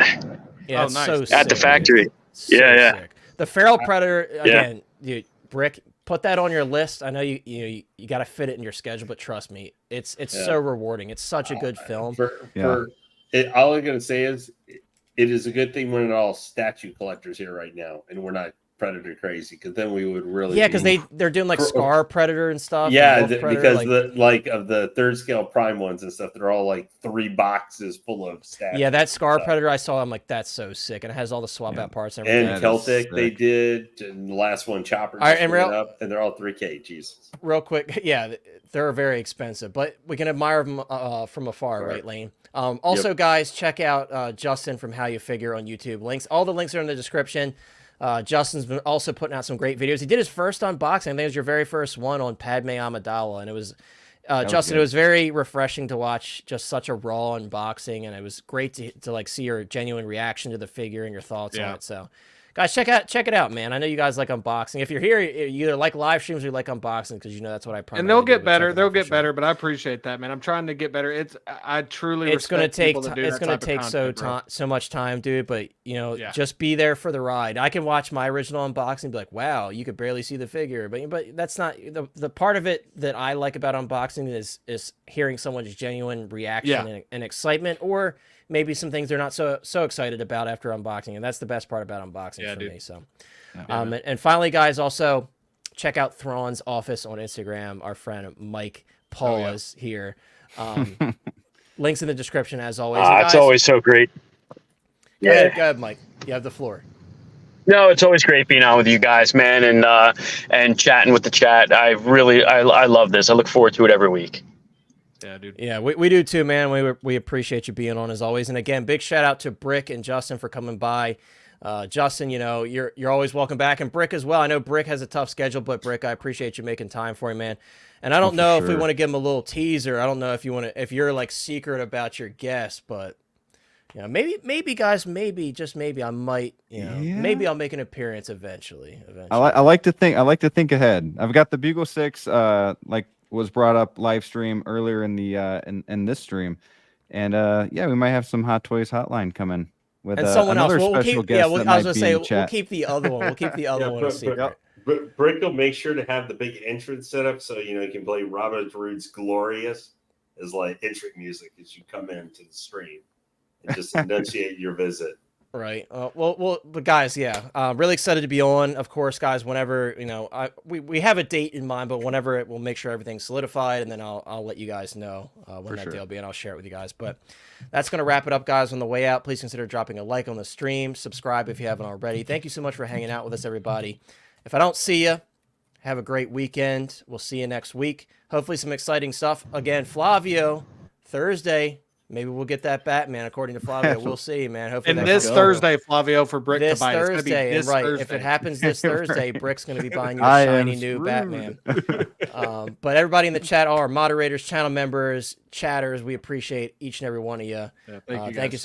Yeah, Oh, it's nice. so At sick, at the factory. dude. So Yeah. sick. The feral predator again, dude. Brick, put that on your list. I know you got to fit it in your schedule, but trust me, it's so rewarding. It's such a good film. All I'm gonna say is, it is a good thing we're not all statue collectors here right now, and we're not Predator crazy, because then we would really Because they're doing like Scar Predator and stuff. Yeah, and Wolf Predator, because of the third scale prime ones and stuff, they're all like 3 boxes full of statues. Yeah, that Scar Predator I saw, I'm like, that's so sick, and it has all the swap out parts and everything. And Celtic they did, and the last one Chopper All right, and up, and they're all 3K. Jesus. Real quick, yeah, they're very expensive, but we can admire them from afar, right, Lane? Also, guys, check out Justin from How You Figure on YouTube. All the links are in the description. Justin's been also putting out some great videos. He did his first unboxing. I think it was your very first one on Padme Amidala, and it was Justin. It was very refreshing to watch, just such a raw unboxing, and it was great to like see your genuine reaction to the figure and your thoughts on it. So, guys, check it out, man. I know you guys like unboxing. If you're here, you either like live streams or you like unboxing, because you know that's what I primarily And they'll do, get but better. check it They'll out for get sure. better. But I appreciate that, man. I'm trying to get better. I truly. It's going to respect take people that do it's that going to type of take content, so much time, dude, but just be there for the ride. I can watch my original unboxing and be like, wow, you could barely see the figure, but that's not the part of it that I like about unboxing is hearing someone's genuine reaction and excitement, or maybe some things they're not so excited about after unboxing, and that's the best part about unboxing for me. So and finally, guys, also check out Thrawn's office on Instagram. Our friend Mike Paula's here. Links in the description as always. It's always so great. Go ahead, Mike. You have the floor. No, it's always great being on with you guys, man, and chatting with the chat. I love this. I look forward to it every week. Yeah, dude. Yeah, we do too, man. We appreciate you being on as always. And again, big shout out to Brick and Justin for coming by. Justin, you're always welcome back, and Brick as well. I know Brick has a tough schedule, but Brick, I appreciate you making time for him, man. And I don't know if we want to give him a little teaser. I don't know if you're like secret about your guest, but maybe guys, just maybe I might, maybe I'll make an appearance eventually. I like to think ahead. I've got the Bugle 6, like was brought up live stream earlier in the in this stream, and we might have some Hot Toys Hotline coming with someone else. Another special guest. I was gonna say we'll keep the other one. We'll keep the other one a secret. But Brick will make sure to have the big entrance set up, so you can play Robert Rood's "Glorious" as like entrance music as you come into the stream and just enunciate your visit. Right. But guys, really excited to be on. Of course, guys, whenever we have a date in mind, but whenever we'll make sure everything's solidified, and then I'll let you guys know when that day will be, and I'll share it with you guys. But that's gonna wrap it up, guys. On the way out, please consider dropping a like on the stream, subscribe if you haven't already. Thank you so much for hanging out with us, everybody. If I don't see you, have a great weekend. We'll see you next week. Hopefully, some exciting stuff. Again, Flavio, Thursday. Maybe we'll get that Batman, according to Flavio. We'll see, man. Hopefully, and this Thursday, Flavio, for Brick this to buy. Thursday, this right? Thursday. If it happens this Thursday, Brick's going to be buying your shiny new Batman. But everybody in the chat, all our moderators, channel members, chatters, we appreciate each and every one of you. Thank you